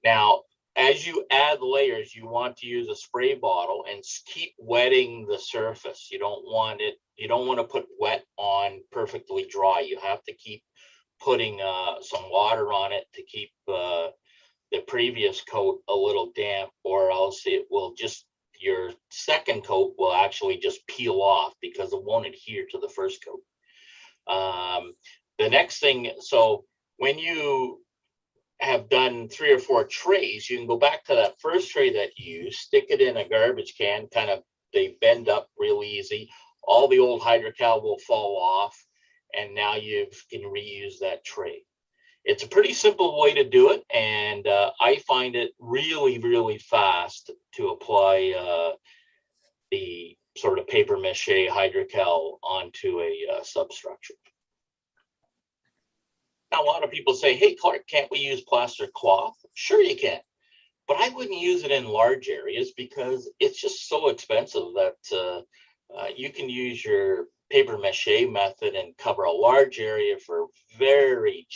Now, as you add layers, you want to use a spray bottle and keep wetting the surface. You don't want to put wet on perfectly dry. You have to keep putting some water on it to keep the previous coat a little damp, or else it will your second coat will actually just peel off because it won't adhere to the first coat. The next thing, so when you have done 3 or 4 trays, you can go back to that first tray that you used, stick it in a garbage can, they bend up real easy. All the old hydrocal will fall off, and now you can reuse that tray. It's a pretty simple way to do it, and I find it really, really fast to apply the sort of paper mache hydrocal onto a substructure. Now, a lot of people say, hey, Clark, can't we use plaster cloth? Sure you can, but I wouldn't use it in large areas because it's just so expensive that you can use your paper mache method and cover a large area for very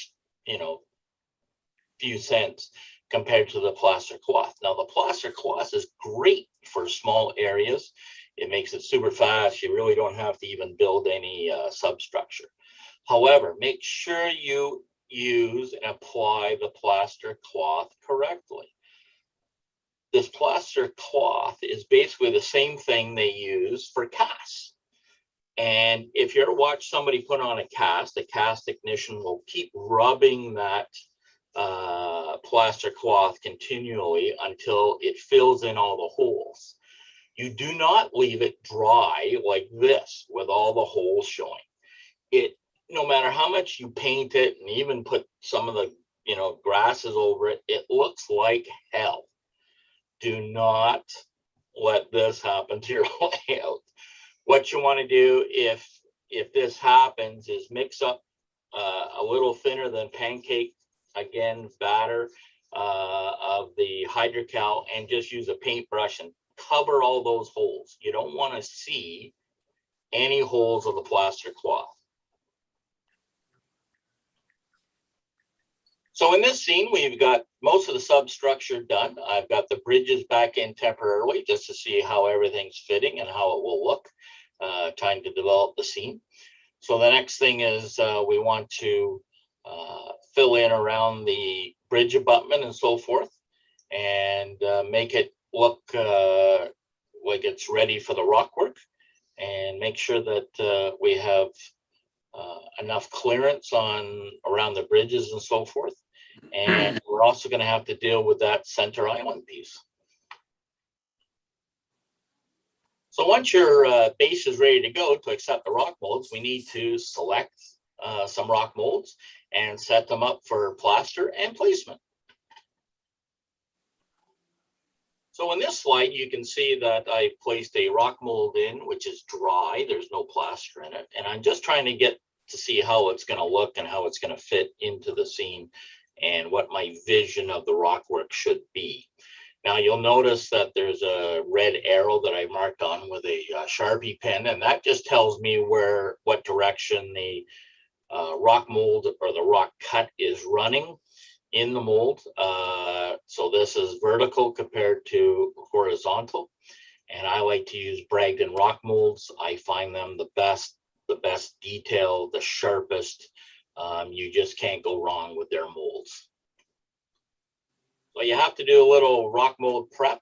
few cents compared to the plaster cloth. Now, the plaster cloth is great for small areas. It makes it super fast. You really don't have to even build any substructure. However, make sure you use and apply the plaster cloth correctly. This plaster cloth is basically the same thing they use for casts. And if you ever watch somebody put on a cast technician will keep rubbing that plaster cloth continually until it fills in all the holes. You do not leave it dry like this with all the holes showing. No matter how much you paint it and even put some of the grasses over it, it looks like hell. Do not let this happen to your layout. What you want to do if this happens is mix up a little thinner than pancake, again, batter of the hydrocal, and just use a paintbrush and cover all those holes. You don't want to see any holes of the plaster cloth. So in this scene, we've got most of the substructure done. I've got the bridges back in temporarily just to see how everything's fitting and how it will look. Time to develop the scene. So the next thing is we want to fill in around the bridge abutment and so forth, and make it look like it's ready for the rock work, and make sure that we have enough clearance around the bridges and so forth. And we're also going to have to deal with that center island piece. So once your base is ready to go to accept the rock molds, we need to select some rock molds and set them up for plaster and placement. So in this slide, you can see that I placed a rock mold in, which is dry. There's no plaster in it. And I'm just trying to get to see how it's going to look and how it's going to fit into the scene and what my vision of the rock work should be. Now you'll notice that there's a red arrow that I marked on with a Sharpie pen, and that just tells me what direction the rock mold or the rock cut is running in the mold. So this is vertical compared to horizontal, and I like to use Bragdon rock molds. I find them the best detail, the sharpest. You just can't go wrong with their molds. So you have to do a little rock mold prep.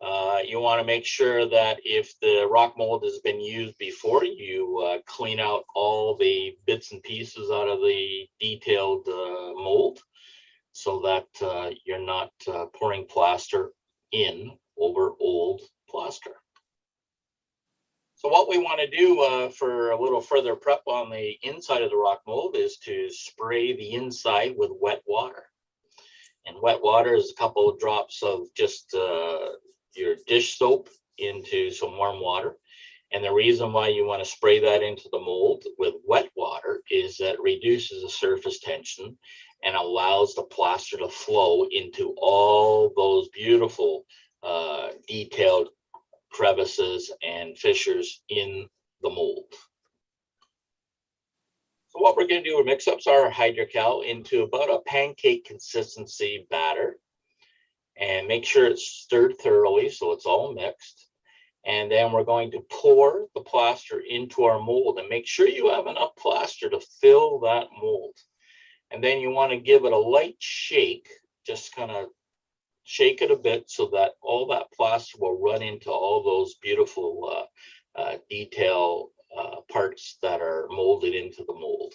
You want to make sure that if the rock mold has been used before, you clean out all the bits and pieces out of the detailed mold, so that you're not pouring plaster in over old plaster. So what we want to do for a little further prep on the inside of the rock mold is to spray the inside with wet water. And wet water is a couple of drops of just your dish soap into some warm water. And the reason why you want to spray that into the mold with wet water is that it reduces the surface tension and allows the plaster to flow into all those beautiful detailed crevices and fissures in the mold. So what we're going to do, we mix up our hydrocal into about a pancake consistency batter and make sure it's stirred thoroughly so it's all mixed. And then we're going to pour the plaster into our mold and make sure you have enough plaster to fill that mold. And then you want to give it a light shake, just kind of shake it a bit so that all that plaster will run into all those beautiful detail parts that are molded into the mold.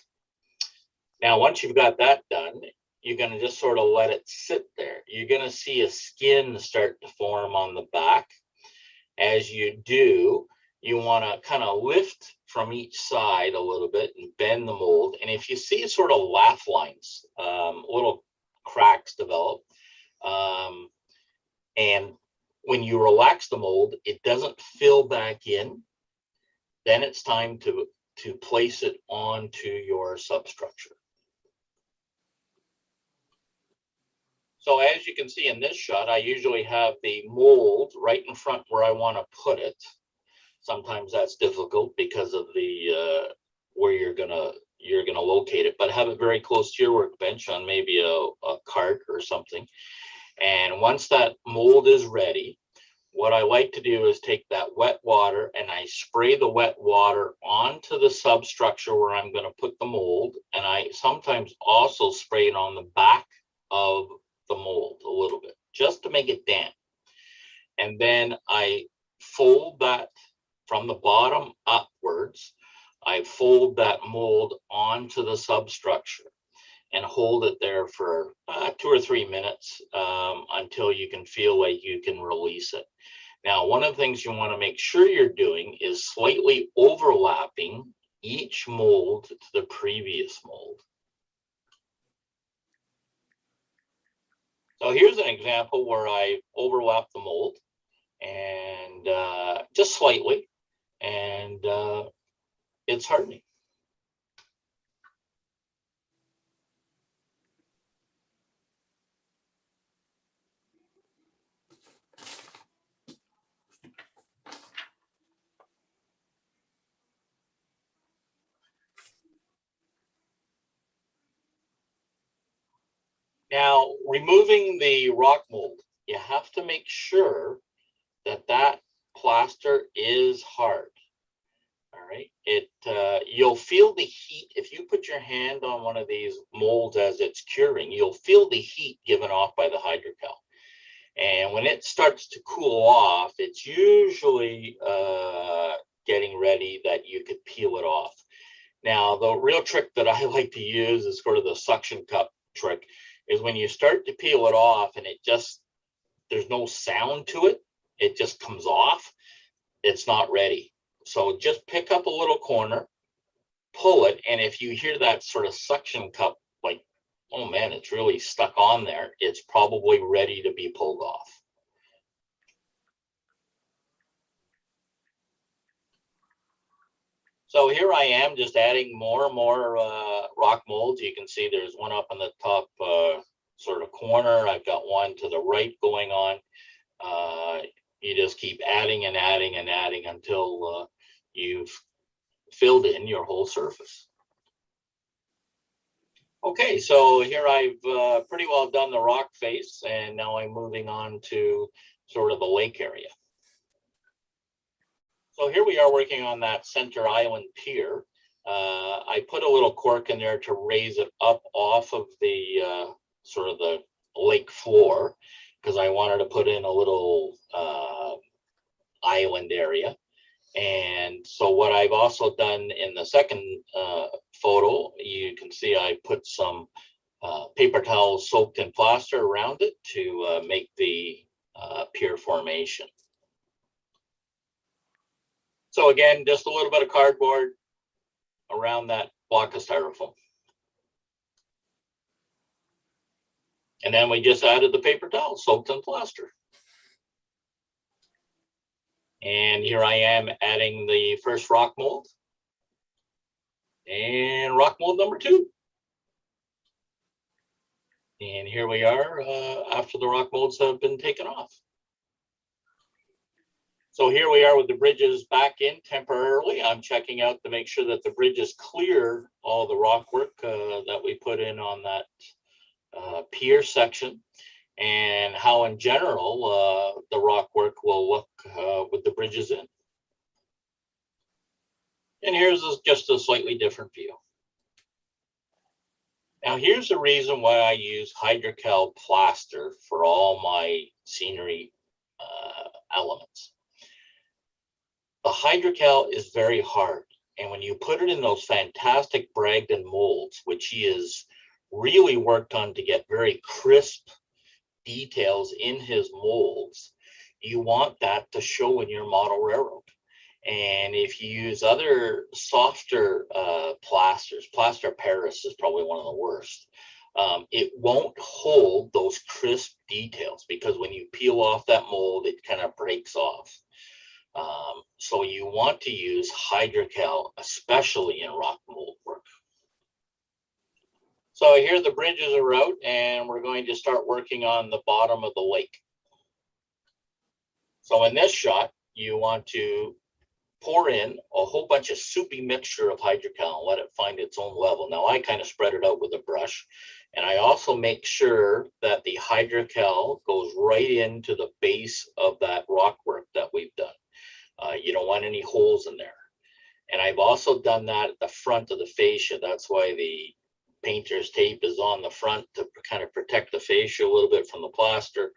Now, once you've got that done, you're going to just sort of let it sit there. You're going to see a skin start to form on the back. As you do, you want to kind of lift from each side a little bit and bend the mold. And if you see sort of laugh lines, little cracks develop, and when you relax the mold, it doesn't fill back in, then it's time to place it onto your substructure. So as you can see in this shot, I usually have the mold right in front where I want to put it. Sometimes that's difficult because of the where you're gonna locate it, but have it very close to your workbench on maybe a cart or something. And once that mold is ready, what I like to do is take that wet water and I spray the wet water onto the substructure where I'm going to put the mold. And I sometimes also spray it on the back of the mold a little bit, just to make it damp. And then I fold that from the bottom upwards. I fold that mold onto the substructure and hold it there for 2 or 3 minutes until you can feel like you can release it. Now, one of the things you want to make sure you're doing is slightly overlapping each mold to the previous mold. So here's an example where I overlap the mold and just slightly, and it's hardening. Now, removing the rock mold, you have to make sure that that plaster is hard. All right, you'll feel the heat if you put your hand on one of these molds as it's curing. You'll feel the heat given off by the hydrocal, and when it starts to cool off, it's usually getting ready that you could peel it off. Now, the real trick that I like to use is sort of the suction cup trick. Is when you start to peel it off and there's no sound to it, it just comes off, it's not ready. So just pick up a little corner, pull it, and if you hear that sort of suction cup, like, oh man, it's really stuck on there, it's probably ready to be pulled off. So here I am just adding more and more rock molds. You can see there's one up on the top sort of corner. I've got one to the right going on. You just keep adding and adding and adding until you've filled in your whole surface. Okay, so here I've pretty well done the rock face, and now I'm moving on to sort of the lake area. So here we are working on that center island pier. I put a little cork in there to raise it up off of the sort of the lake floor because I wanted to put in a little island area. And so what I've also done in the second photo, you can see I put some paper towels soaked in plaster around it to make the pier formation. So again, just a little bit of cardboard around that block of styrofoam. And then we just added the paper towel soaked in plaster. And here I am adding the first rock mold. And rock mold number 2. And here we are after the rock molds have been taken off. So here we are with the bridges back in temporarily. I'm checking out to make sure that the bridges clear all the rock work that we put in on that pier section, and how in general the rock work will look with the bridges in. And here's just a slightly different view. Now here's the reason why I use hydrocal plaster for all my scenery elements. The hydrocal is very hard, and when you put it in those fantastic Bragdon molds, which he has really worked on to get very crisp details in his molds, you want that to show in your model railroad. And if you use other softer plasters, plaster Paris is probably one of the worst. It won't hold those crisp details, because when you peel off that mold, it kind of breaks off. So you want to use hydrocal, especially in rock mold work. So here the bridges are out, and we're going to start working on the bottom of the lake. So in this shot, you want to pour in a whole bunch of soupy mixture of hydrocal and let it find its own level. Now I kind of spread it out with a brush, and I also make sure that the hydrocal goes right into the base of that rock work that we've done. You don't want any holes in there. And I've also done that at the front of the fascia. That's why the painter's tape is on the front to kind of protect the fascia a little bit from the plaster.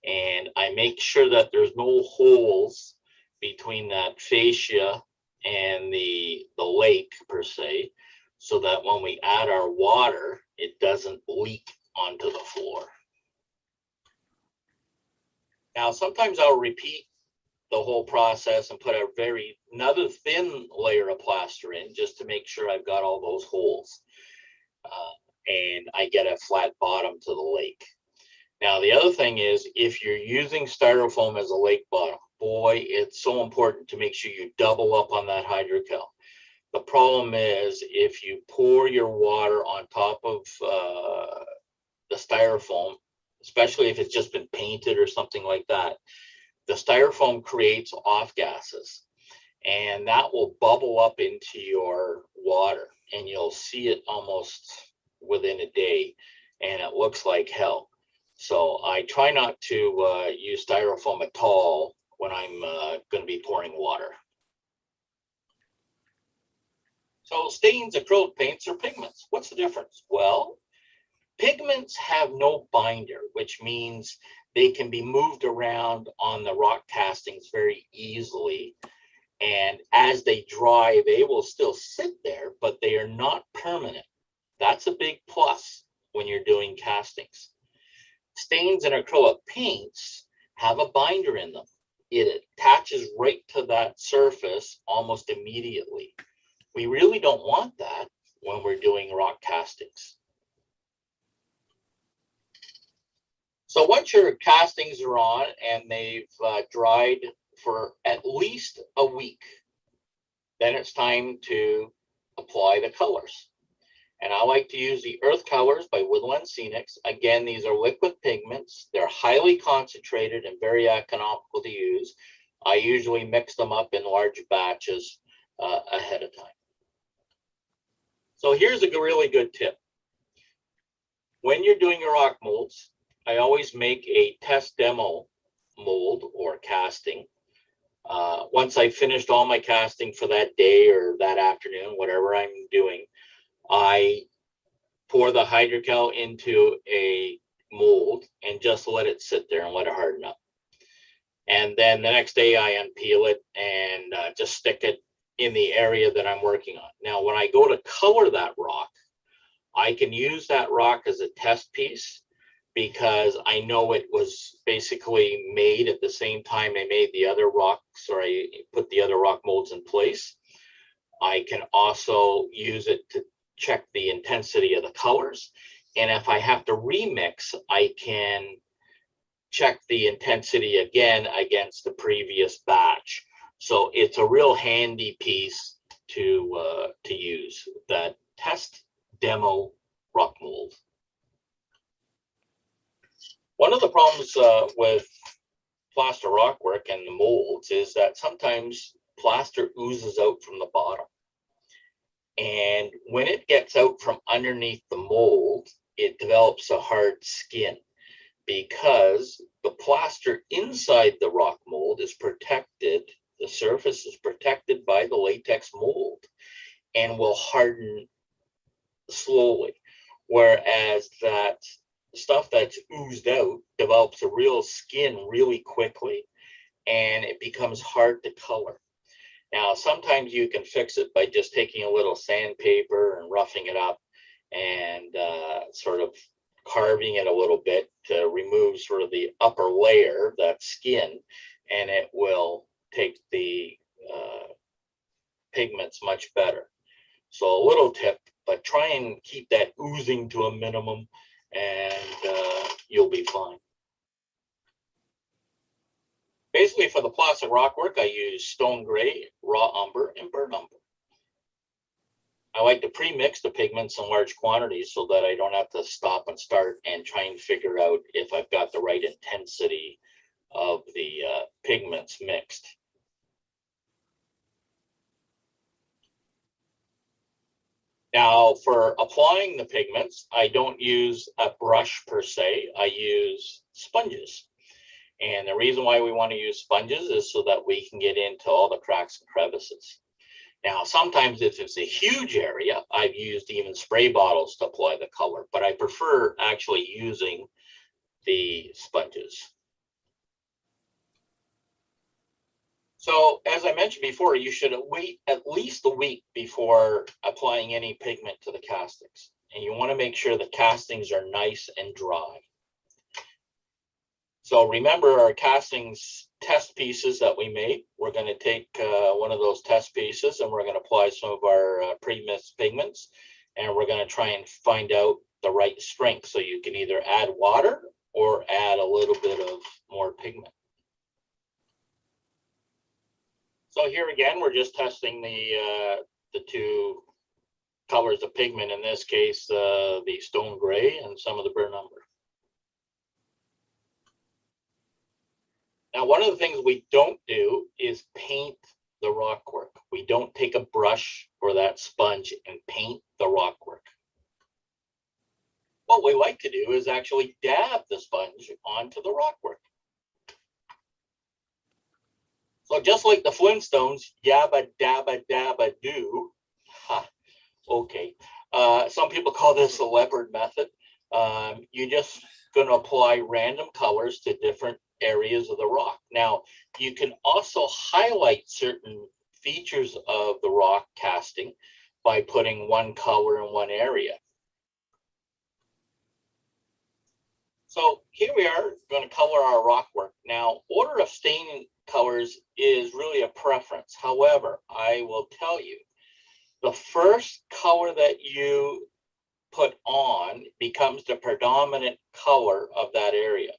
And I make sure that there's no holes between that fascia and the lake per se, so that when we add our water, it doesn't leak onto the floor. Now, sometimes I'll repeat the whole process and put another thin layer of plaster in, just to make sure I've got all those holes. And I get a flat bottom to the lake. Now, the other thing is, if you're using styrofoam as a lake bottom, boy, it's so important to make sure you double up on that hydrocal. The problem is, if you pour your water on top of the styrofoam, especially if it's just been painted or something like that, the styrofoam creates off gases, and that will bubble up into your water, and you'll see it almost within a day, and it looks like hell. So I try not to use styrofoam at all when I'm going to be pouring water. So stains, acrylic paints, or pigments, what's the difference? Well, pigments have no binder, which means they can be moved around on the rock castings very easily. And as they dry, they will still sit there, but they are not permanent. That's a big plus when you're doing castings. Stains and acrylic paints have a binder in them. It attaches right to that surface almost immediately. We really don't want that when we're doing rock castings. So once your castings are on and they've dried for at least a week, then it's time to apply the colors. And I like to use the Earth Colors by Woodland Scenics. Again, these are liquid pigments. They're highly concentrated and very economical to use. I usually mix them up in large batches ahead of time. So here's a really good tip. When you're doing your rock molds, I always make a test demo mold or casting. Once I've finished all my casting for that day or that afternoon, whatever I'm doing, I pour the hydrocal into a mold and just let it sit there and let it harden up. And then the next day I unpeel it and just stick it in the area that I'm working on. Now, when I go to color that rock, I can use that rock as a test piece, because I know it was basically made at the same time I made the other rocks, or I put the other rock molds in place. I can also use it to check the intensity of the colors. And if I have to remix, I can check the intensity again against the previous batch. So it's a real handy piece to use, that test demo rock mold. One of the problems with plaster rock work and the molds is that sometimes plaster oozes out from the bottom. And when it gets out from underneath the mold, it develops a hard skin because the plaster inside the rock mold is protected. The surface is protected by the latex mold and will harden slowly. Whereas that stuff that's oozed out develops a real skin really quickly and it becomes hard to color. Now, sometimes you can fix it by just taking a little sandpaper and roughing it up and sort of carving it a little bit to remove sort of the upper layer, that skin, and it will take the pigments much better. So a little tip, but try and keep that oozing to a minimum and you'll be fine. Basically, for the plastic rock work, I use stone gray, raw umber, and burnt umber. I like to pre-mix the pigments in large quantities so that I don't have to stop and start and try and figure out if I've got the right intensity of the pigments mixed. Now, for applying the pigments, I don't use a brush per se. I use sponges. And the reason why we want to use sponges is so that we can get into all the cracks and crevices. Now, sometimes if it's a huge area, I've used even spray bottles to apply the color, but I prefer actually using the sponges. So as I mentioned before, you should wait at least a week before applying any pigment to the castings. And you want to make sure the castings are nice and dry. So remember our castings test pieces that we made. We're going to take one of those test pieces and we're going to apply some of our pre-mixed pigments. And we're going to try and find out the right strength. So you can either add water or add a little bit of more pigment. So here again, we're just testing the two colors of pigment. In this case, the stone gray and some of the burnt umber. Now, one of the things we don't do is paint the rock work. We don't take a brush or that sponge and paint the rock work. What we like to do is actually dab the sponge onto the rock work. So just like the Flintstones, yabba dabba dabba do. Ha, okay. Some people call this the leopard method. You're just going to apply random colors to different areas of the rock. Now, you can also highlight certain features of the rock casting by putting one color in one area. So here we are going to color our rock work. Now, order of staining colors is really a preference. However, I will tell you, the first color that you put on becomes the predominant color of that area.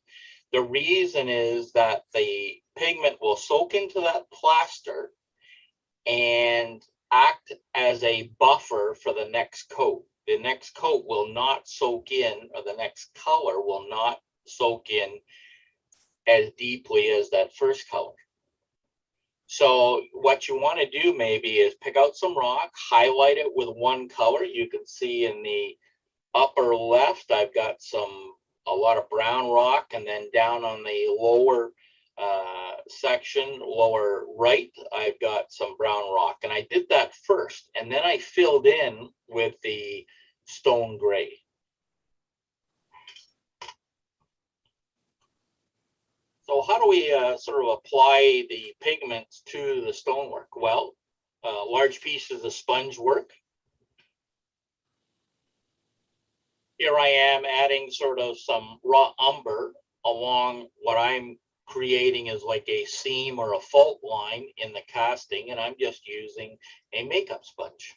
The reason is that the pigment will soak into that plaster and act as a buffer for the next coat. The next coat will not soak in, or the next color will not soak in as deeply as that first color. So what you want to do maybe is pick out some rock, highlight it with one color. You can see in the upper left, I've got a lot of brown rock, and then down on the lower section, lower right, I've got some brown rock. And I did that first, and then I filled in with the stone gray. So how do we sort of apply the pigments to the stonework? Well, large pieces of sponge work. Here I am adding sort of some raw umber along what I'm creating as like a seam or a fault line in the casting, and I'm just using a makeup sponge.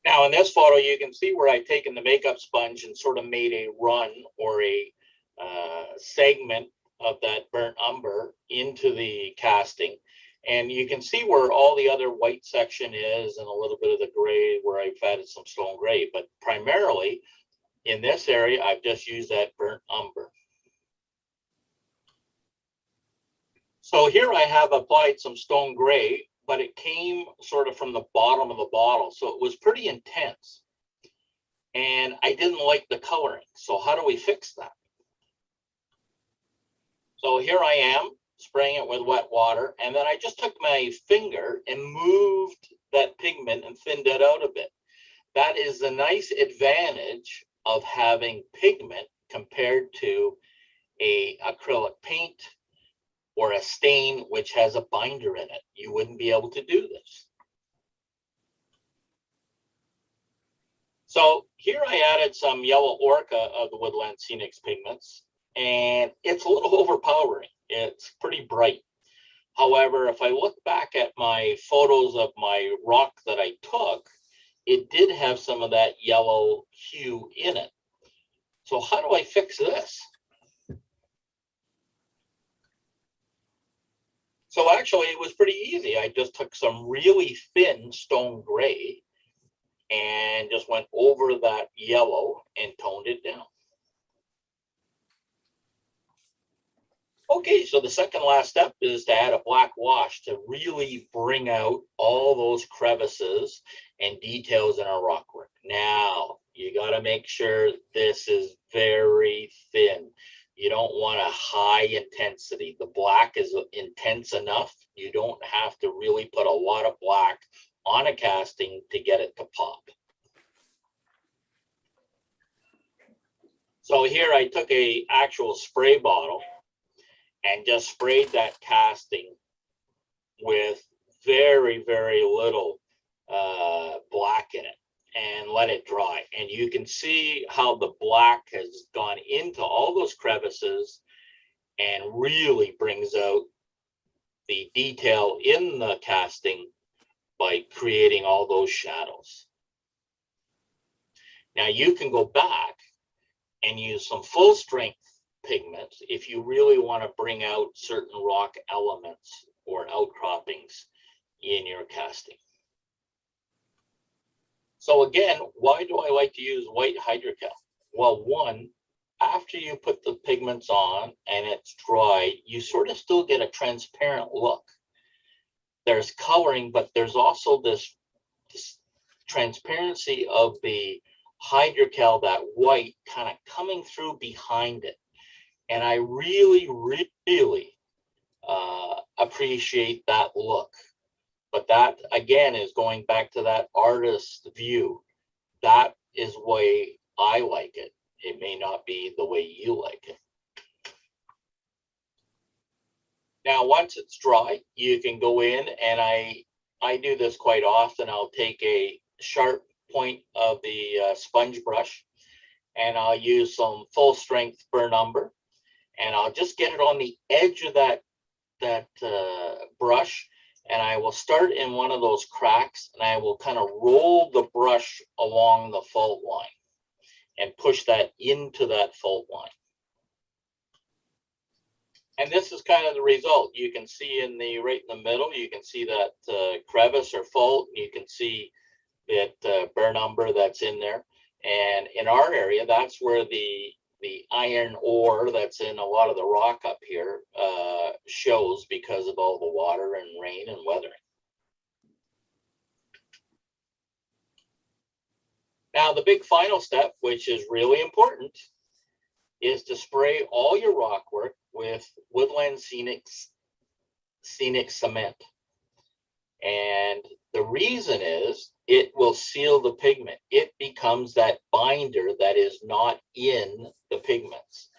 Now in this photo, you can see where I've taken the makeup sponge and sort of made a run or a segment of that burnt umber into the casting. And you can see where all the other white section is and a little bit of the gray where I've added some stone gray. But primarily in this area, I've just used that burnt umber. So here I have applied some stone gray, but it came sort of from the bottom of the bottle. So it was pretty intense. And I didn't like the coloring. So how do we fix that? So here I am spraying it with wet water. And then I just took my finger and moved that pigment and thinned it out a bit. That is the nice advantage of having pigment compared to a acrylic paint or a stain which has a binder in it. You wouldn't be able to do this. So here I added some yellow orca of the Woodland Scenics pigments, and it's a little overpowering. It's pretty bright. However, if I look back at my photos of my rock that I took, it did have some of that yellow hue in it. So how do I fix this? So actually it was pretty easy. I just took some really thin stone gray and just went over that yellow and toned it down. Okay, so the second last step is to add a black wash to really bring out all those crevices and details in our rock work. Now, you got to make sure this is very thin. You don't want a high intensity. The black is intense enough. You don't have to really put a lot of black on a casting to get it to pop. So here I took a actual spray bottle and just sprayed that casting with very, very little black in it and let it dry. And you can see how the black has gone into all those crevices and really brings out the detail in the casting by creating all those shadows. Now you can go back and use some full strength pigments if you really want to bring out certain rock elements or outcroppings in your casting. So again, why do I like to use white hydrocal? Well, one, after you put the pigments on and it's dry, you sort of still get a transparent look. There's coloring, but there's also this transparency of the hydrocal, that white kind of coming through behind it. And I really, really appreciate that look. But that, again, is going back to that artist view. That is the way I like it. It may not be the way you like it. Now, once it's dry, you can go in, and I do this quite often. I'll take a sharp point of the sponge brush, and I'll use some full strength burnt umber, and I'll just get it on the edge of that brush, and I will start in one of those cracks, and I will kind of roll the brush along the fault line and push that into that fault line. And this is kind of the result. You can see right in the middle, you can see that crevice or fault. You can see that burnt umber that's in there. And in our area, that's where the iron ore that's in a lot of the rock up here shows because of all the water and rain and weathering. Now, the big final step, which is really important, is to spray all your rock work with Woodland Scenic cement. And the reason is it will seal the pigment. It becomes that binder that is not in the pigments,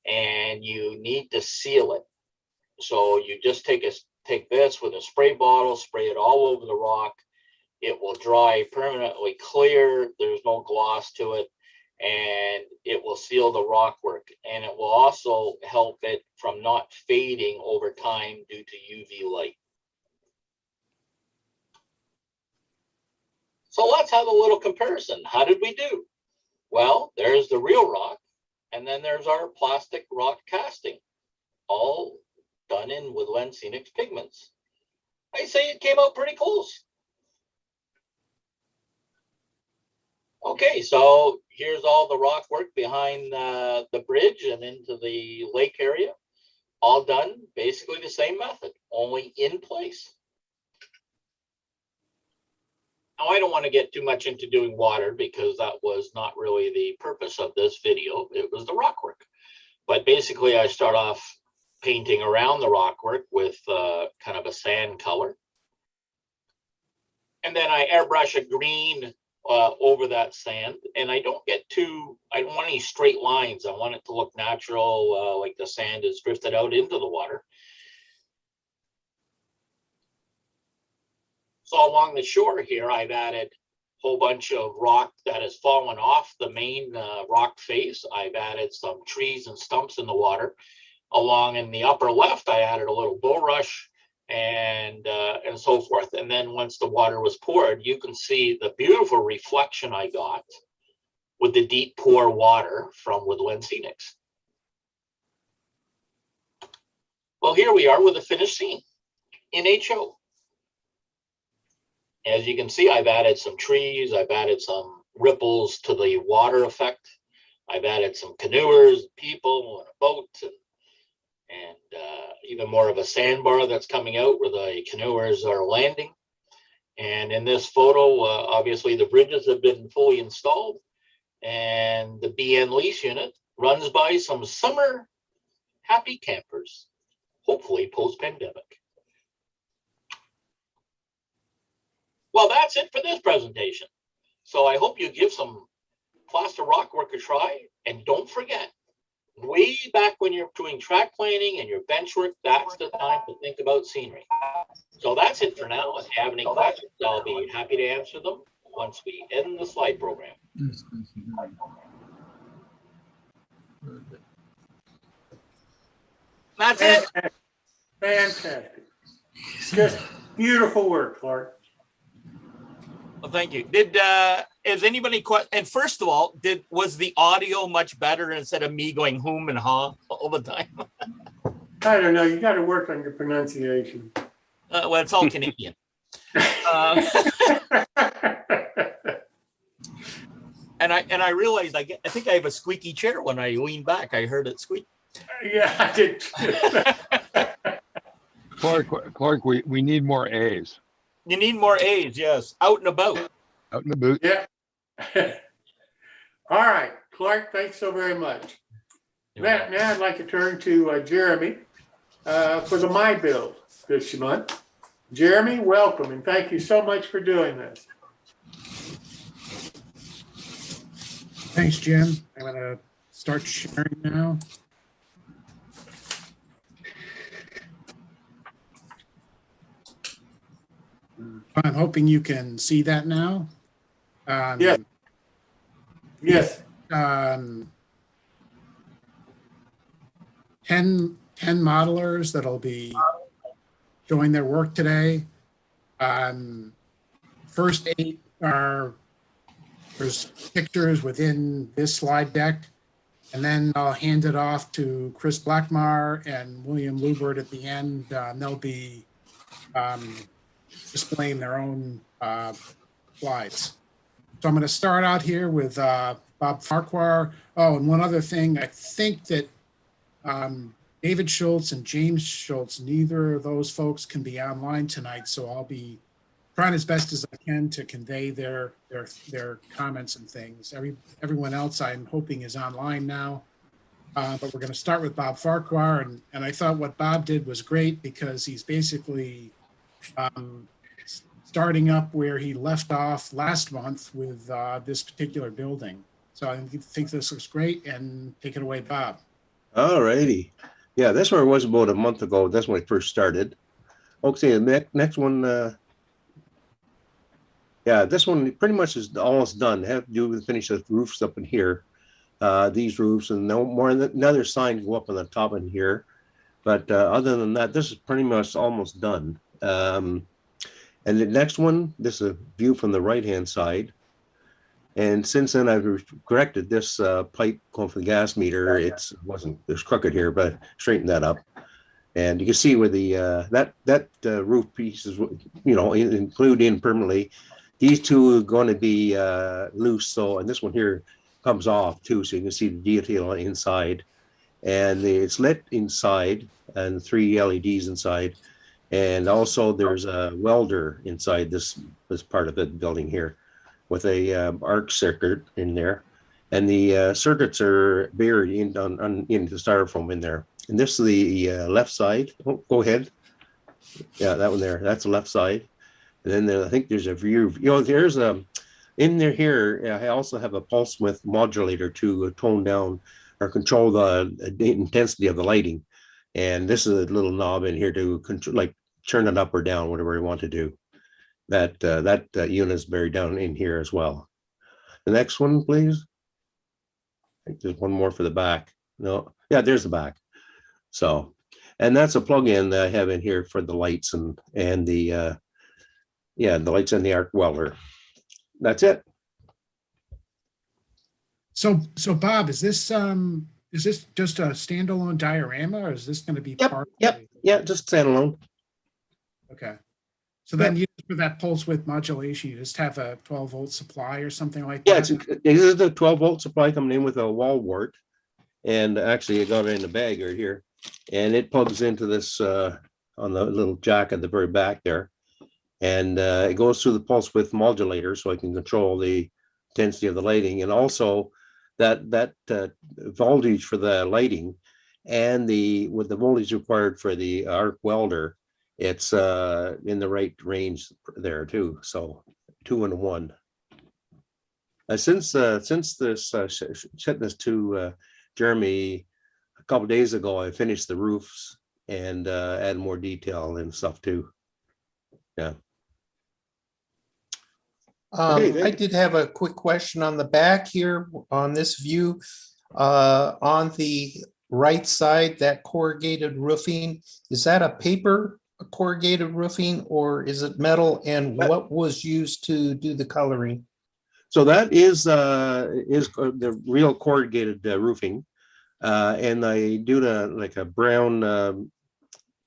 and you need to seal it. So you just take this with a spray bottle, spray it all over the rock. It will dry permanently clear. There's no gloss to it, and it will seal the rock work. And it will also help it from not fading over time due to UV light. So let's have a little comparison. How did we do? Well, there's the real rock, and then there's our plastic rock casting, all done in Woodland Scenic pigments. I say it came out pretty close. Okay, so here's all the rock work behind the bridge and into the lake area. All done basically the same method, only in place. Now, I don't want to get too much into doing water because that was not really the purpose of this video. It was the rock work. But basically, I start off painting around the rock work with kind of a sand color. And then I airbrush a green over that sand. And I don't want any straight lines. I want it to look natural, like the sand is drifted out into the water. So along the shore here, I've added a whole bunch of rock that has fallen off the main rock face. I've added some trees and stumps in the water. Along in the upper left, I added a little bulrush and so forth. And then once the water was poured, you can see the beautiful reflection I got with the deep pour water from Woodland Scenics. Well, here we are with a finished scene in HO. As you can see, I've added some trees, I've added some ripples to the water effect. I've added some canoers, people, and a boat, and even more of a sandbar that's coming out where the canoers are landing. And in this photo, obviously the bridges have been fully installed, and the BN lease unit runs by some summer happy campers, hopefully post-pandemic. Well, that's it for this presentation. So I hope you give some plaster rock work a try. And don't forget, way back when you're doing track planning and your bench work, that's the time to think about scenery. So that's it for now. If you have any questions, I'll be happy to answer them once we end the slide program. That's it. Fantastic. Just beautiful work, Clark. Well, thank you. Is anybody and first of all, was the audio much better instead of me going whom and ha all the time? I don't know. You got to work on your pronunciation. Well, it's all Canadian. And I realized I think I have a squeaky chair when I lean back. I heard it squeak. Yeah, I did. Clark, we need more A's. You need more A's, yes. Out and about. Out in the boot. Yeah. All right, Clark, thanks so very much. Now I'd like to turn to Jeremy for the My Build this month. Jeremy, welcome, and thank you so much for doing this. Thanks, Jim. I'm going to start sharing now. I'm hoping you can see that now. Yes. Yes. 10 modelers that'll be showing their work today. First 8 there's pictures within this slide deck, and then I'll hand it off to Chris Blackmar and William Lubert at the end. They'll be displaying their own slides. So I'm going to start out here with Bob Farquhar. Oh, and one other thing, I think that David Schultz and James Schultz, neither of those folks can be online tonight, so I'll be trying as best as I can to convey their comments and things. Everyone else I'm hoping is online now, but we're going to start with Bob Farquhar, and I thought what Bob did was great because he's basically starting up where he left off last month with this particular building. So I think this looks great, and take it away, Bob. All righty. Yeah, this one was about a month ago. That's when I first started. Okay, the next one. Yeah, this one pretty much is almost done. I have to do with finish the roofs up in here. These roofs, and no more. Another sign go up on the top in here. But other than that, this is pretty much almost done. And the next one, this is a view from the right-hand side. And since then, I've corrected this pipe going from the gas meter. There's crooked here, but straightened that up. And you can see where the that roof piece is, included in permanently. These two are going to be loose. So, and this one here comes off too, so you can see the detail inside. And it's lit inside, and 3 LEDs inside. And also, there's a welder inside this part of the building here, with a arc circuit in there, and the circuits are buried into styrofoam in there. And this is the left side. Oh, go ahead. Yeah, that one there. That's the left side. And then I think there's a view. There's in there here. I also have a pulse width modulator to tone down or control the intensity of the lighting. And this is a little knob in here to control, like turn it up or down, whatever you want to do. That unit is buried down in here as well. The next one, please. I think there's one more for the back. No, yeah, there's the back. So, and that's a plug-in that I have in here for the lights and the the lights and the arc welder. That's it. So Bob, is this just a standalone diorama, or is this going to be part? Yeah, just standalone. Okay. So then you, for that pulse width modulation, you just have a 12-volt supply or something like Yeah, that? it is a 12-volt supply coming in with a wall wart. And actually, I got it in the bag right here. And it plugs into this on the little jack at the very back there. And it goes through the pulse width modulator, so I can control the intensity of the lighting. And also that voltage for the lighting and with the voltage required for the arc welder, it's in the right range there too. So 2 in 1. Since this sent this to Jeremy a couple days ago, I finished the roofs and add more detail and stuff too. Yeah. Okay, I did have a quick question on the back here on this view. On the right side, that corrugated roofing, is that a paper corrugated roofing or is it metal, and what was used to do the coloring? So that is the real corrugated roofing, and I do like a brown.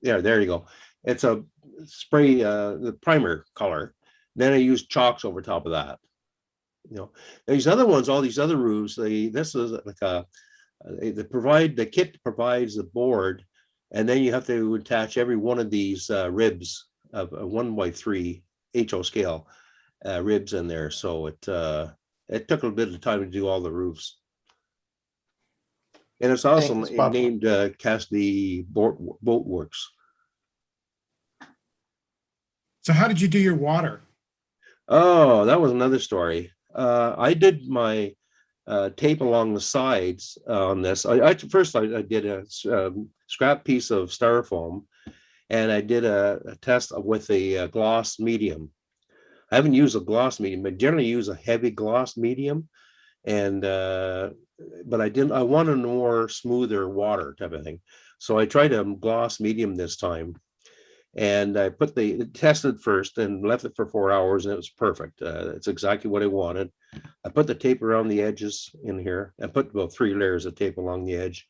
Yeah, there you go. It's a spray, the primer color. Then I use chalks over top of that. These other ones, all these other roofs, this is like the kit provides the board, and then you have to attach every one of these ribs of a 1x3 HO scale ribs in there. So it took a bit of time to do all the roofs. And it's also named Cassidy Boat Works. So how did you do your water? Oh, that was another story. I did my tape along the sides on this. First I did a scrap piece of styrofoam, and I did a test with a gloss medium. I haven't used a gloss medium, but generally use a heavy gloss medium. And but I wanted more smoother water type of thing. So I tried a gloss medium this time. And I tested first and left it for 4 hours, and it was perfect. It's exactly what I wanted. I put the tape around the edges in here. I put about 3 layers of tape along the edge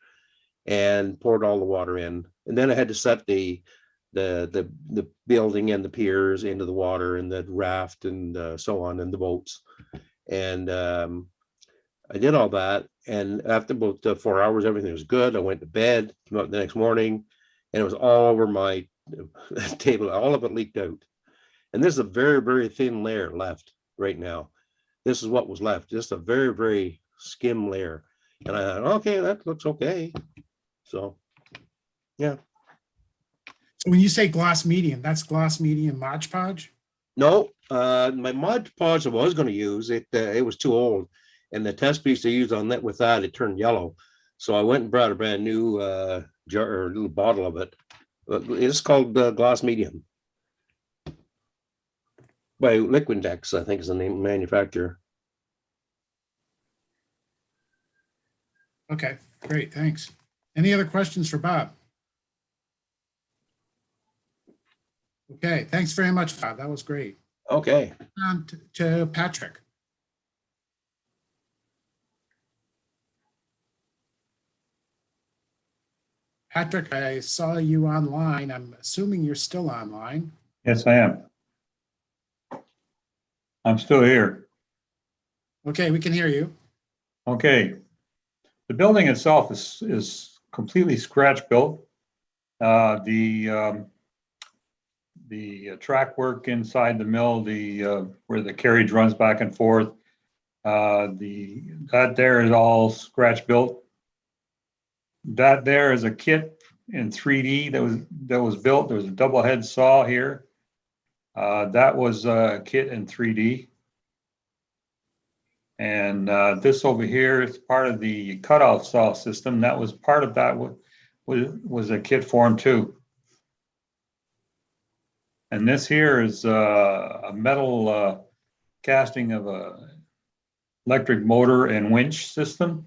and poured all the water in. And then I had to set the building and the piers into the water and the raft and so on, and the boats. And I did all that. And after about 4 hours, everything was good. I went to bed, came out the next morning, and it was all over my table. All of it leaked out. And there's a very, very thin layer left right now. This is what was left, just a very, very skim layer. And I thought, okay, that looks okay. So, yeah. So when you say gloss medium, that's gloss medium Mod Podge? No, my Mod Podge I was going to use, it was too old. And the test piece I used on that with that, it turned yellow. So I went and brought a brand new jar or little bottle of it. It's called gloss medium by Liquindex, I think is the name of the manufacturer. Okay, great, thanks. Any other questions for Bob? Okay, thanks very much, Todd. That was great. Okay. To Patrick. Patrick, I saw you online. I'm assuming you're still online. Yes, I am. I'm still here. Okay, we can hear you. Okay. The building itself is completely scratch built. The track work inside the mill, where the carriage runs back and forth, that there is all scratch built. That there is a kit in 3D that was built. There was a double head saw here. That was a kit in 3D. And this over here is part of the cutoff saw system. That was part of that was a kit form too. And this here is a metal casting of a electric motor and winch system,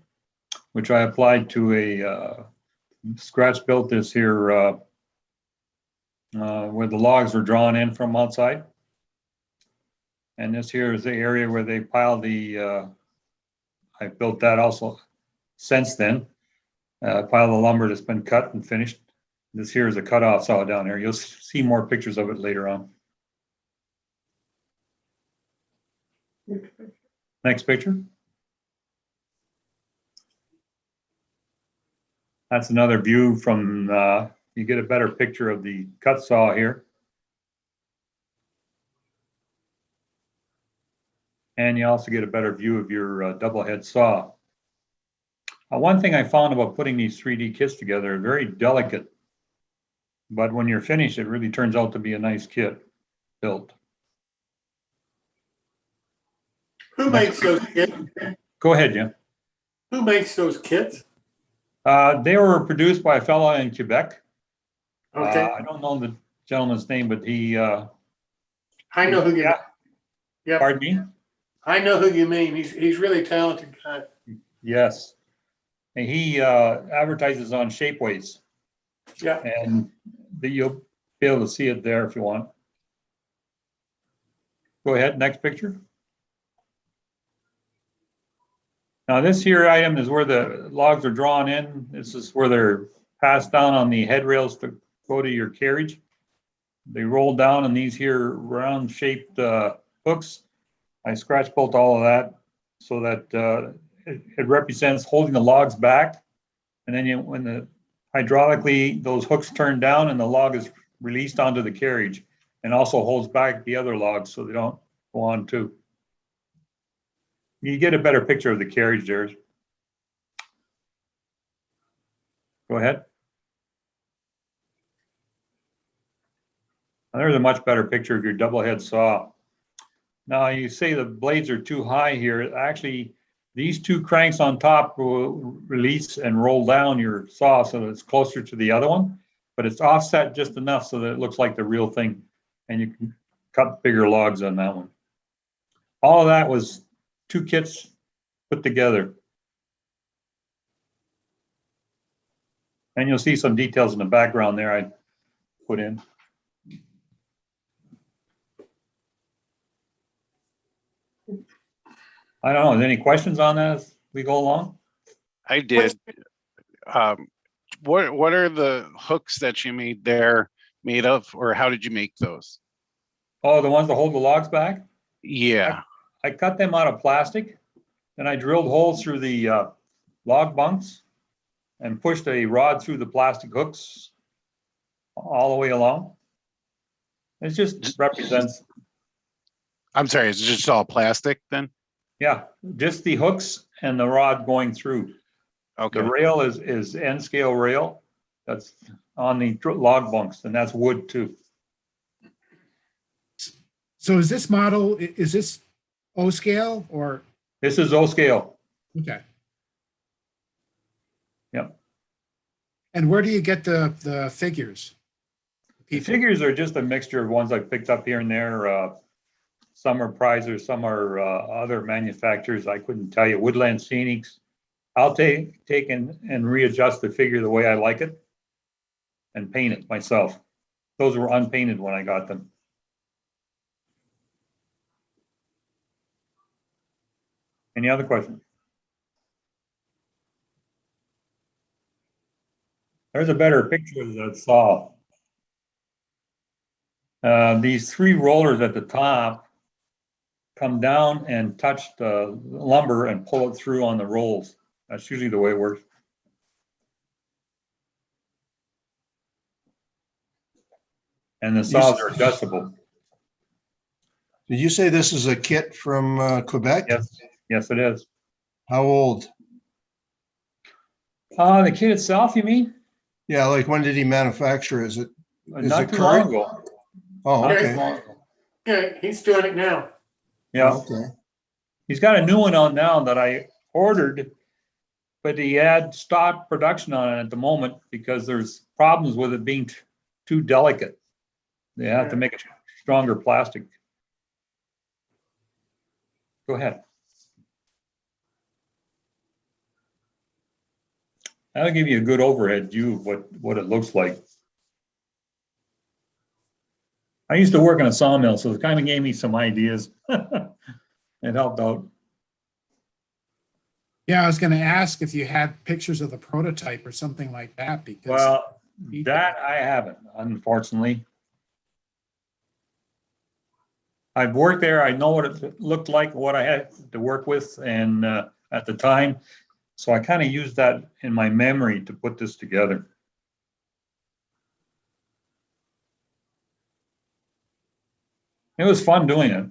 which I applied to a scratch built this here where the logs were drawn in from outside. And this here is the area where they pile I built that also since then. Pile of lumber that's been cut and finished. This here is a cutoff saw down here. You'll see more pictures of it later on. Next picture. That's another view from, you get a better picture of the cut saw here. And you also get a better view of your double head saw. One thing I found about putting these 3D kits together, very delicate, but when you're finished, it really turns out to be a nice kit built. Who makes those kits? Go ahead, Jim. Who makes those kits? They were produced by a fellow in Quebec. Okay, I don't know the gentleman's name, but he. I know who you. Yeah. Yeah, Pardon me? I know who you mean. He's really talented guy. Yes. And he advertises on Shapeways. Yeah. And you'll be able to see it there if you want. Go ahead, next picture. Now this here item is where the logs are drawn in. This is where they're passed down on the headrails to go to your carriage. They roll down in these here round shaped hooks. I scratch built all of that so that it represents holding the logs back. And then when hydraulically those hooks turn down and the log is released onto the carriage, and also holds back the other logs so they don't go on too. You get a better picture of the carriage there. Go ahead. Now, there's a much better picture of your double head saw. Now you say the blades are too high here. Actually, these two cranks on top will release and roll down your saw so that it's closer to the other one, but it's offset just enough so that it looks like the real thing, and you can cut bigger logs on that one. All of that was two kits put together. And you'll see some details in the background there I put in. I don't know, is any questions on that as we go along? I did. What are the hooks that you made there made of, or how did you make those? Oh, the ones that hold the logs back? Yeah. I cut them out of plastic, and I drilled holes through the log bunks and pushed a rod through the plastic hooks all the way along. It just represents. I'm sorry, is it just all plastic then? Yeah, just the hooks and the rod going through. Okay. The rail is N scale rail. That's on the log bunks, and that's wood too. So is this model, is this O scale or? This is O scale. Okay. Yep. And where do you get the figures? The figures are just a mixture of ones I picked up here and there. Some are prizers, some are other manufacturers. I couldn't tell you. Woodland Scenics. I'll take and readjust the figure the way I like it and paint it myself. Those were unpainted when I got them. Any other questions? There's a better picture that I saw. These 3 rollers at the top come down and touch the lumber and pull it through on the rolls. That's usually the way it works. And the saws are adjustable. Did you say this is a kit from Quebec? Yes, it is. How old? The kit itself, you mean? Yeah, like when did he manufacture? Is it Not too long ago. Oh, Not too okay. long ago. Yeah, he's doing it now. Yeah. Okay. He's got a new one out now that I ordered, but he had stopped production on it at the moment because there's problems with it being too delicate. They have to make it stronger plastic. Go ahead. That'll give you a good overhead view of what it looks like. I used to work in a sawmill, so it kind of gave me some ideas. It helped out. Yeah, I was going to ask if you had pictures of the prototype or something like that, because Well, that I haven't, unfortunately. I've worked there. I know what it looked like, what I had to work with, and at the time. So I kind of used that in my memory to put this together. It was fun doing it.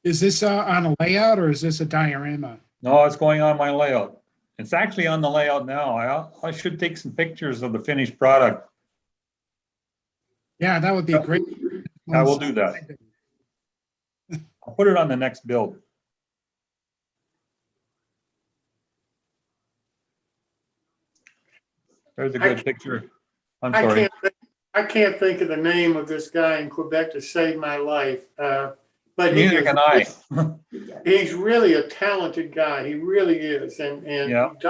is this on a layout or is this a diorama? No, it's going on my layout. It's actually on the layout now. I should take some pictures of the finished product. Yeah, that would be great. I will do that. I'll put it on the next build. There's a good picture. I'm sorry. I can't think of the name of this guy in Quebec to save my life. But Neither can I. He's really a talented guy. He really is. And Yeah. he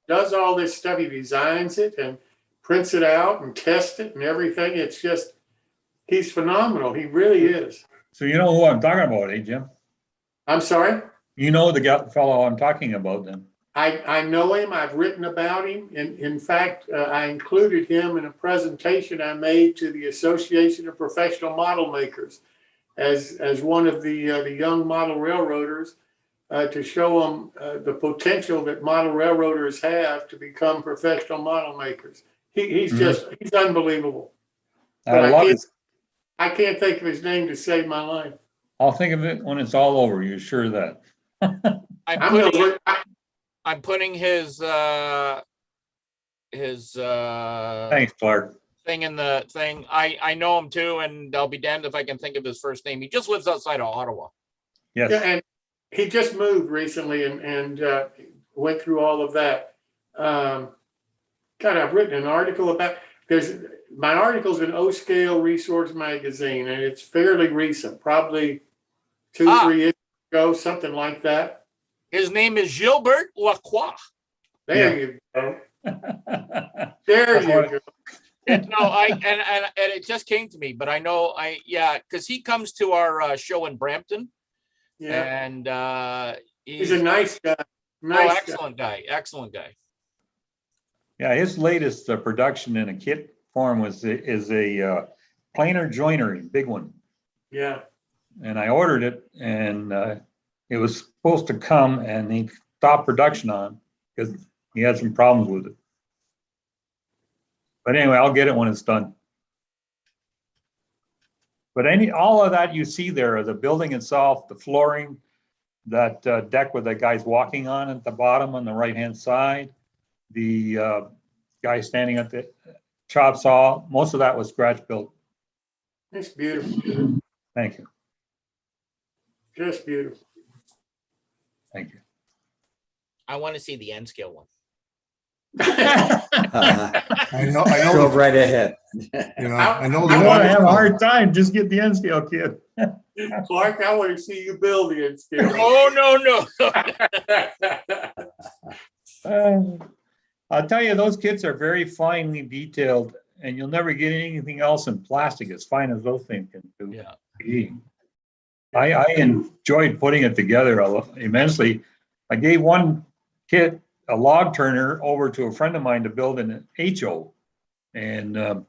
does all this stuff. He designs it and prints it out and tests it and everything. It's just, he's phenomenal. He really is. So you know who I'm talking about, eh, Jim? I'm sorry? You know the fellow I'm talking about then. I know him. I've written about him. And in fact, I included him in a presentation I made to the Association of Professional Model Makers as one of the young model railroaders to show them the potential that model railroaders have to become professional model makers. He's he's unbelievable. I can't think of his name to save my life. I'll think of it when it's all over. You sure of that? I'm putting his Thanks, Clark. thing in the thing. I know him too, and I'll be damned if I can think of his first name. He just lives outside of Ottawa. Yes. Yeah, and he just moved recently and went through all of that. God, I've written an article about my article's in O Scale Resource Magazine, and it's fairly recent, probably 2-3 years ago, something like that. His name is Gilbert Lacroix. There you go. There you go. And it just came to me, but I know because he comes to our show in Brampton. Yeah. And he's a nice guy. Excellent guy. Yeah, his latest production in a kit form is a planer joinery, big one. Yeah. And I ordered it, and it was supposed to come, and he stopped production on because he had some problems with it. But anyway, I'll get it when it's done. But all of that you see there, the building itself, the flooring, that deck with the guys walking on at the bottom on the right-hand side, the guy standing at the chop saw, most of that was scratch built. It's beautiful. Thank you. Just beautiful. Thank you. I want to see the N scale one. I know. Go right ahead. I know. I want to have a hard time. Just get the N scale, kid. Clark, I want to see you build the N scale. Oh no. I'll tell you, those kits are very finely detailed, and you'll never get anything else in plastic as fine as those things can do. Yeah. I enjoyed putting it together immensely. I gave one kit, a log turner, over to a friend of mine to build an HO. And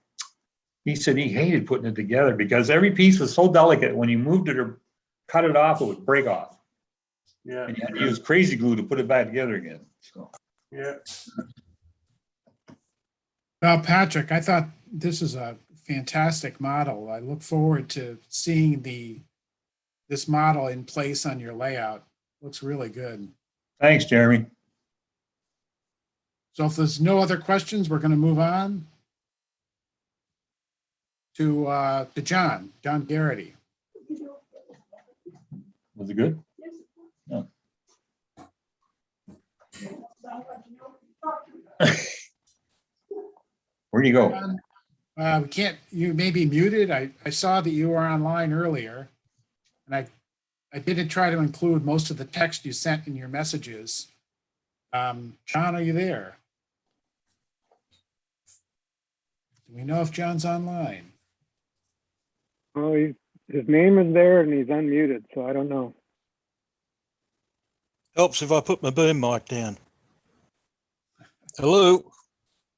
he said he hated putting it together because every piece was so delicate. When you moved it or cut it off, it would break off. Yeah. And you had to use crazy glue to put it back together again. So. Yeah. Well, Patrick, I thought this is a fantastic model. I look forward to seeing this model in place on your layout. Looks really good. Thanks, Jeremy. So if there's no other questions, we're going to move on to John Garrity. Was it good? No. Where'd you go? We can't, you may be muted. I saw that you were online earlier, and I didn't try to include most of the text you sent in your messages. John, are you there? Do we know if John's online? Oh, his name is there and he's unmuted, so I don't know. Helps if I put my boom mic down. Hello.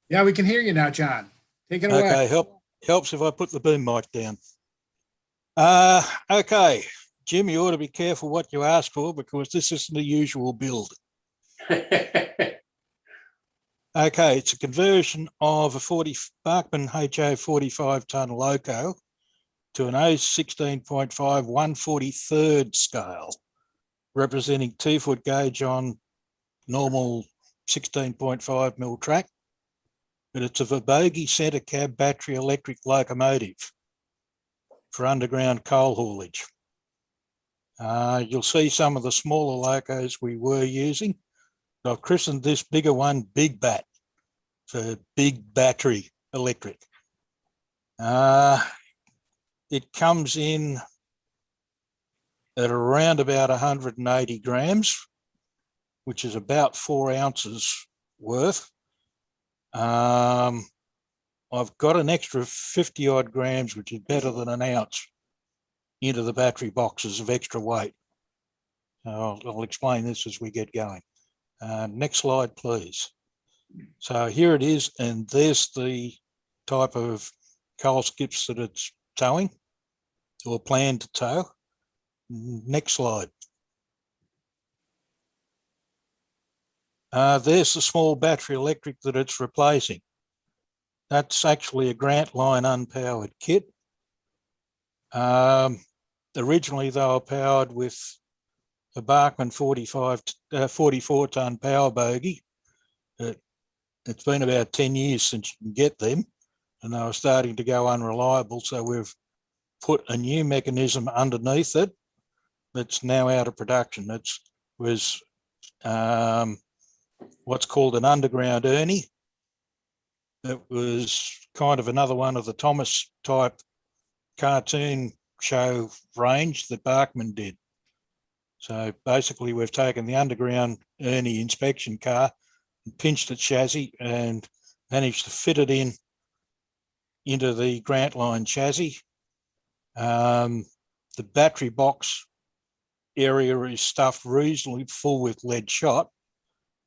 Yeah, we can hear you now, John. Take it away. Okay, helps if I put the boom mic down. Okay, Jim, you ought to be careful what you ask for because this isn't a usual build. Okay, it's a conversion of a Bachmann HO 45 ton loco to an O16.5 1/43 scale, representing 2-foot gauge on normal 16.5 mil track. But it's of a bogie centre cab battery electric locomotive for underground coal haulage. You'll see some of the smaller locos we were using. I've christened this bigger one Big Bat for big battery electric. It comes in at around about 180 grams, which is about 4 ounces worth. I've got an extra 50 odd grams, which is better than an ounce, into the battery boxes of extra weight. I'll explain this as we get going. Next slide, please. So here it is, and there's the type of coal skips that it's towing or planned to tow. Next slide. There's the small battery electric that it's replacing. That's actually a Grant Line unpowered kit. Originally, they were powered with a Bachmann 44 ton power bogie. It's been about 10 years since you can get them, and they were starting to go unreliable. So we've put a new mechanism underneath it that's now out of production. It was what's called an underground Ernie. It was kind of another one of the Thomas type cartoon show range that Bachmann did. So basically we've taken the underground Ernie inspection car and pinched its chassis and managed to fit it into the Grant Line chassis. The battery box area is stuffed reasonably full with lead shot,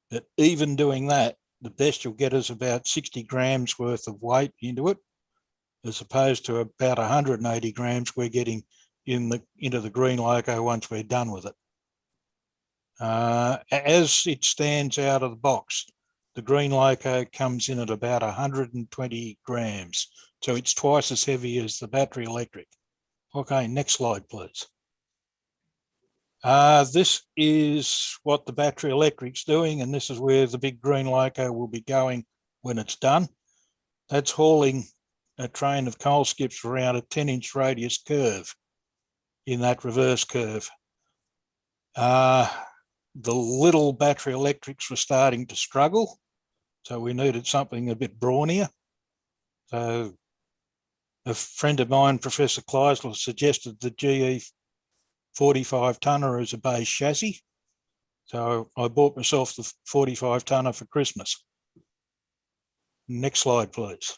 but even doing that, the best you'll get is about 60 grams worth of weight into it, as opposed to about 180 grams we're getting into the green loco once we're done with it. As it stands out of the box, the green loco comes in at about 120 grams. So it's twice as heavy as the battery electric. Okay, next slide, please. This is what the battery electric's doing, and this is where the big green loco will be going when it's done. That's hauling a train of coal skips around a 10-inch radius curve in that reverse curve. The little battery electrics were starting to struggle, so we needed something a bit brawnier. So a friend of mine, Professor Kleisler, suggested the GE 45 tonner as a base chassis. So I bought myself the 45 tonner for Christmas. Next slide, please.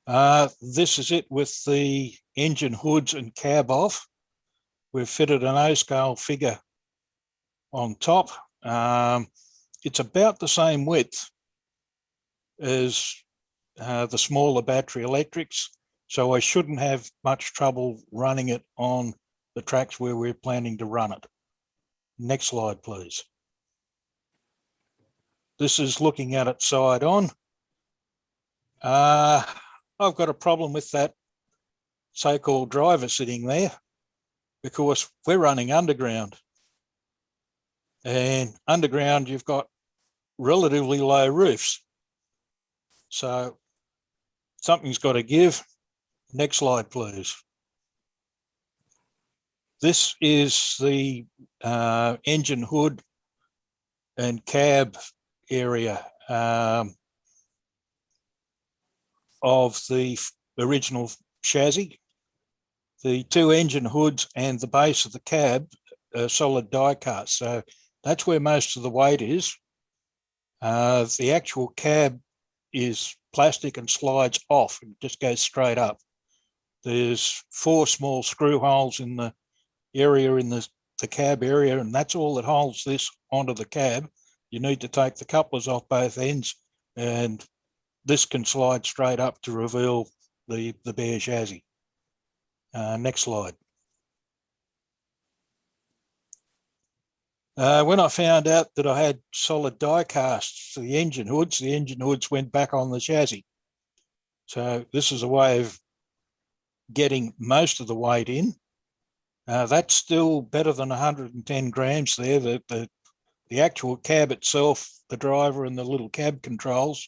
This is it with the engine hoods and cab off. We've fitted an O-scale figure on top. It's about the same width as the smaller battery electrics, so I shouldn't have much trouble running it on the tracks where we're planning to run it. Next slide, please. This is looking at it side on. I've got a problem with that so-called driver sitting there because we're running underground. And underground, you've got relatively low roofs. So something's got to give. Next slide, please. This is the engine hood and cab area of the original chassis. The two engine hoods and the base of the cab are solid die cast. So that's where most of the weight is. The actual cab is plastic and slides off and just goes straight up. There's 4 small screw holes in the area in the cab area, and that's all that holds this onto the cab. You need to take the couplers off both ends, and this can slide straight up to reveal the bare chassis. Next slide. When I found out that I had solid die casts for the engine hoods went back on the chassis. So this is a way of getting most of the weight in. That's still better than 110 grams there. The actual cab itself, the driver and the little cab controls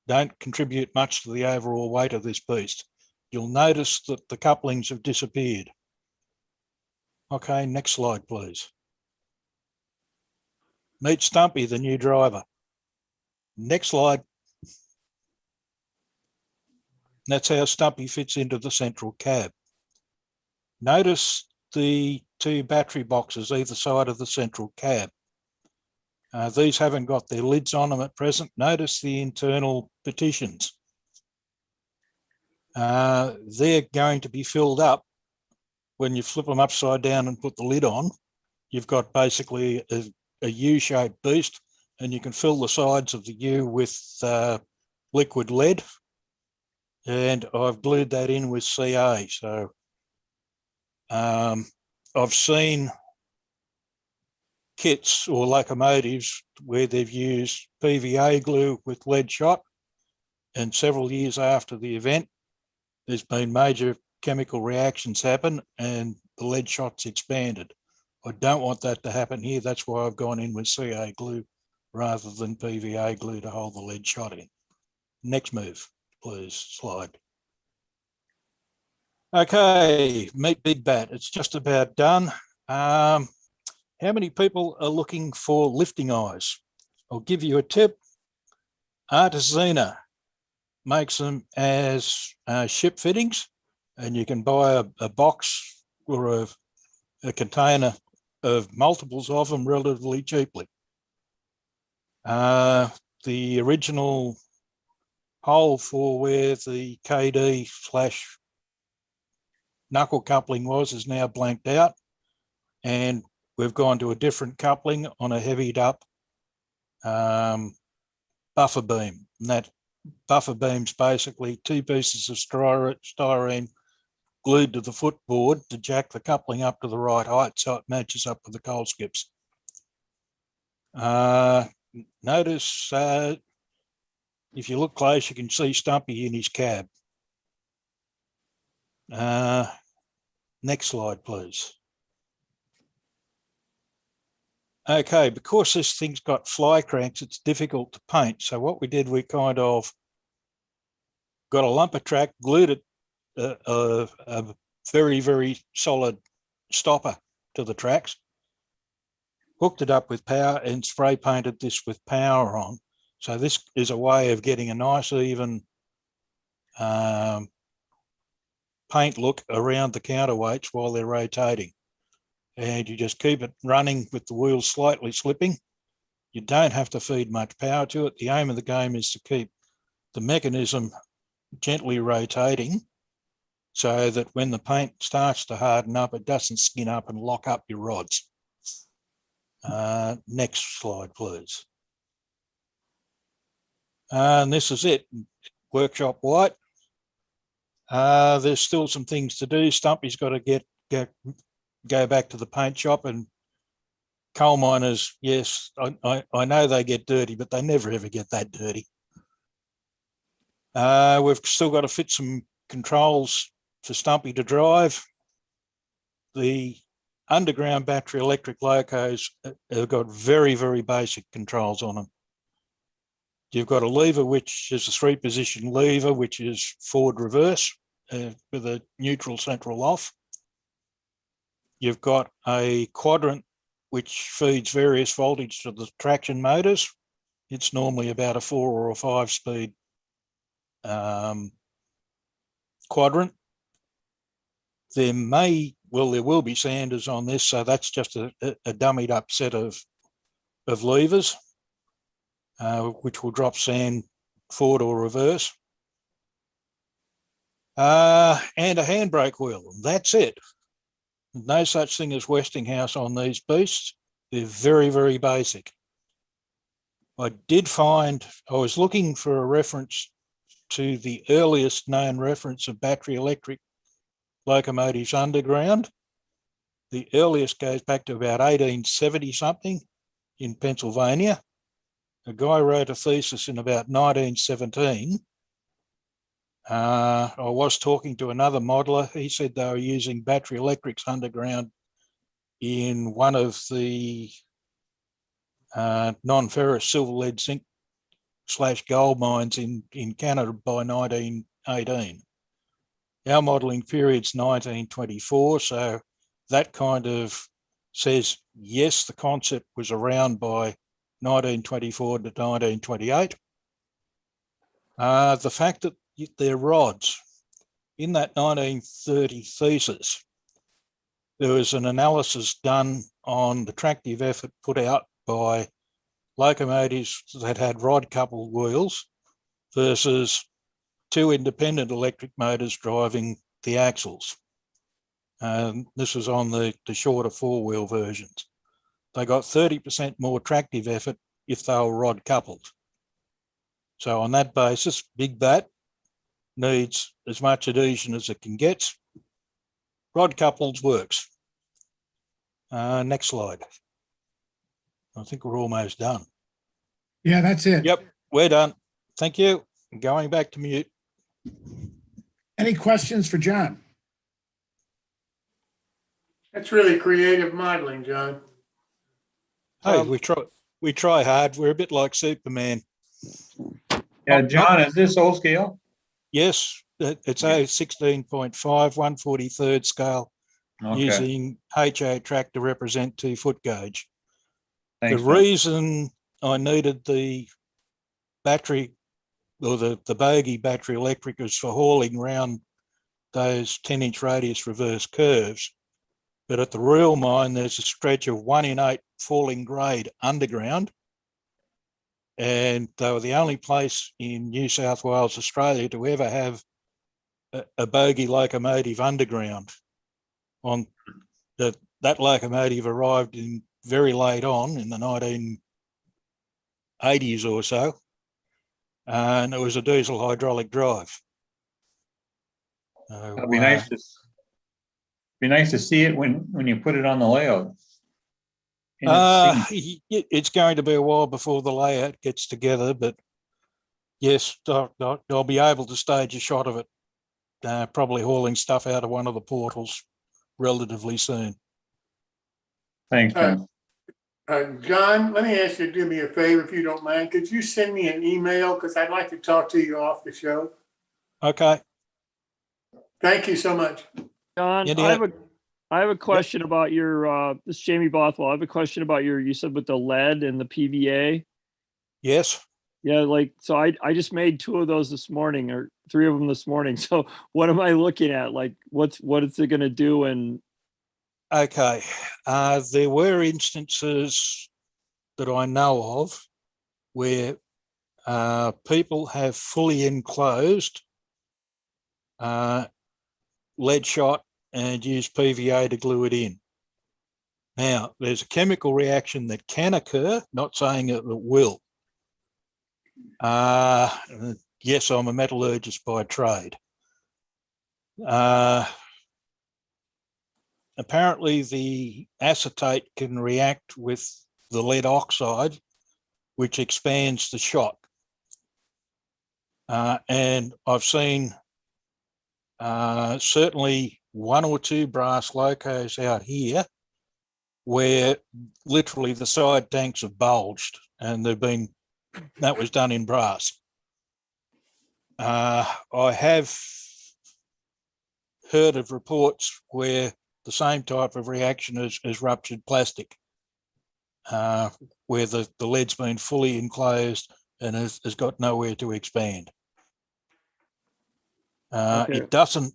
don't contribute much to the overall weight of this beast. You'll notice that the couplings have disappeared. Okay, next slide, please. Meet Stumpy, the new driver. Next slide. That's how Stumpy fits into the central cab. Notice the 2 battery boxes either side of the central cab. These haven't got their lids on them at present. Notice the internal partitions. They're going to be filled up when you flip them upside down and put the lid on. You've got basically a U-shaped beast, and you can fill the sides of the U with liquid lead. And I've glued that in with CA. So I've seen kits or locomotives where they've used PVA glue with lead shot, and several years after the event, there's been major chemical reactions happen and the lead shot's expanded. I don't want that to happen here. That's why I've gone in with CA glue rather than PVA glue to hold the lead shot in. Next move, please, slide. Okay, meet Big Bat. It's just about done. How many people are looking for lifting eyes? I'll give you a tip. Artesina makes them as ship fittings, and you can buy a box or a container of multiples of them relatively cheaply. The original hole for where the KD / knuckle coupling was is now blanked out, and we've gone to a different coupling on a heavied up buffer beam. And that buffer beam's basically 2 pieces of styrene glued to the footboard to jack the coupling up to the right height so it matches up with the coal skips. Notice if you look close, you can see Stumpy in his cab. Next slide, please. Okay, because this thing's got fly cranks, it's difficult to paint. So what we did, we kind of got a lumper track, glued it a very, very solid stopper to the tracks, hooked it up with power and spray painted this with power on. So this is a way of getting a nice even paint look around the counterweights while they're rotating. And you just keep it running with the wheels slightly slipping. You don't have to feed much power to it. The aim of the game is to keep the mechanism gently rotating so that when the paint starts to harden up, it doesn't skin up and lock up your rods. Next slide, please. And this is it, workshop white. There's still some things to do. Stumpy's got to go back to the paint shop, and coal miners, yes, I know they get dirty, but they never ever get that dirty. We've still got to fit some controls for Stumpy to drive. The underground battery electric locos have got very, very basic controls on them. You've got a lever, which is a 3-position lever, which is forward reverse with a neutral central off. You've got a quadrant which feeds various voltage to the traction motors. It's normally about a 4 or a 5-speed quadrant. There will be sanders on this, so that's just a dummied up set of levers, which will drop sand forward or reverse. And a handbrake wheel, that's it. No such thing as Westinghouse on these beasts. They're very, very basic. I did find, I was looking for a reference to the earliest known reference of battery electric locomotives underground. The earliest goes back to about 1870 something in Pennsylvania. A guy wrote a thesis in about 1917. I was talking to another modeler. He said they were using battery electrics underground in one of the non-ferrous silver lead zinc / gold mines in Canada by 1918. Our modelling period's 1924, so that kind of says, yes, the concept was around by 1924 to 1928. The fact that they're rods, in that 1930 thesis, there was an analysis done on the tractive effort put out by locomotives that had rod-coupled wheels versus 2 independent electric motors driving the axles. This was on the shorter 4-wheel versions. They got 30% more tractive effort if they were rod-coupled. So on that basis, Big Bat needs as much adhesion as it can get. Rod-coupled works. Next slide. I think we're almost done. Yeah, that's it. Yep, we're done. Thank you. Going back to mute. Any questions for John? That's really creative modeling, John. Hey, we try hard. We're a bit like Superman. Yeah, John, is this old scale? Yes, it's a 16.5, 1/43 scale, Okay. using HA track to represent 2-foot gauge. Thanks, The man. reason I needed the battery or the bogie battery electric was for hauling around those 10-inch radius reverse curves. But at the real mine, there's a stretch of 1 in 8 falling grade underground. And they were the only place in New South Wales, Australia, to ever have a bogie locomotive underground. On that locomotive arrived in very late on in the 1980s or so, and it was a diesel hydraulic drive. It'd be nice to see it when you put it on the layout. It's going to be a while before the layout gets together, but yes, I'll be able to stage a shot of it, probably hauling stuff out of one of the portals relatively soon. Thanks, John. John, let me ask you to do me a favor if you don't mind. Could you send me an email? Because I'd like to talk to you off the show. Okay. Thank you so much. John, I have a question about your, this is Jamie Bothwell. I have a question about you said with the lead and the PVA. Yes. Yeah, so I just made 2 of those this morning, or 3 of them this morning. So what am I looking at? Like, what is it going to do? And okay, there were instances that I know of where people have fully enclosed lead shot and use PVA to glue it in. Now, there's a chemical reaction that can occur, not saying it will. Yes, I'm a metallurgist by trade. Apparently, the acetate can react with the lead oxide, which expands the shot. And I've seen certainly one or two brass locos out here where literally the side tanks have bulged, and that was done in brass. I have heard of reports where the same type of reaction is ruptured plastic, where the lead's been fully enclosed and has got nowhere to expand. Okay. It doesn't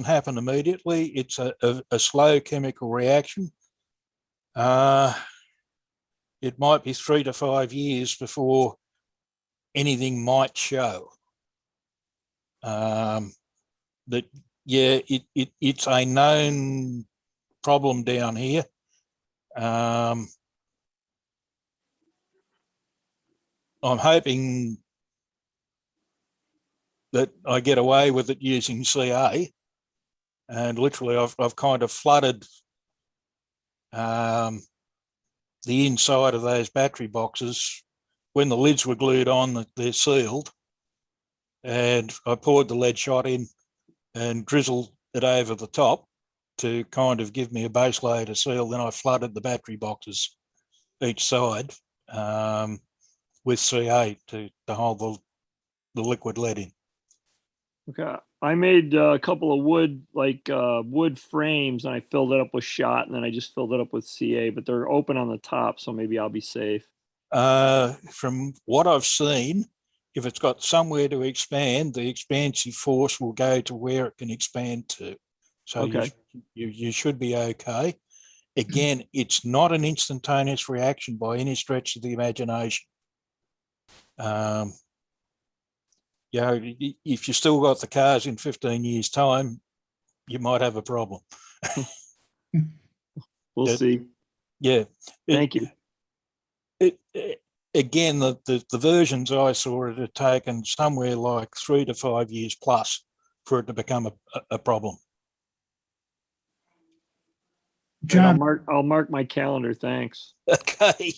happen immediately. It's a slow chemical reaction. It might be 3 to 5 years before anything might show. That yeah, it's a known problem down here. I'm hoping that I get away with it using CA, and literally I've kind of flooded the inside of those battery boxes. When the lids were glued on, they're sealed, and I poured the lead shot in and drizzled it over the top to kind of give me a base layer to seal. Then I flooded the battery boxes each side with CA to hold the liquid lead in. Okay. I made a couple of wood frames, and I filled it up with shot, and then I just filled it up with CA, but they're open on the top, so maybe I'll be safe. From what I've seen, if it's got somewhere to expand, the expansive force will go to where it can expand to. So Okay. you should be okay. Again, it's not an instantaneous reaction by any stretch of the imagination. If you still got the cars in 15 years' time, you might have a problem. We'll see. Yeah. Thank you. Again, the versions I saw it had taken somewhere like 3 to 5 years plus for it to become a problem. John, I'll mark my calendar. Thanks. Okay.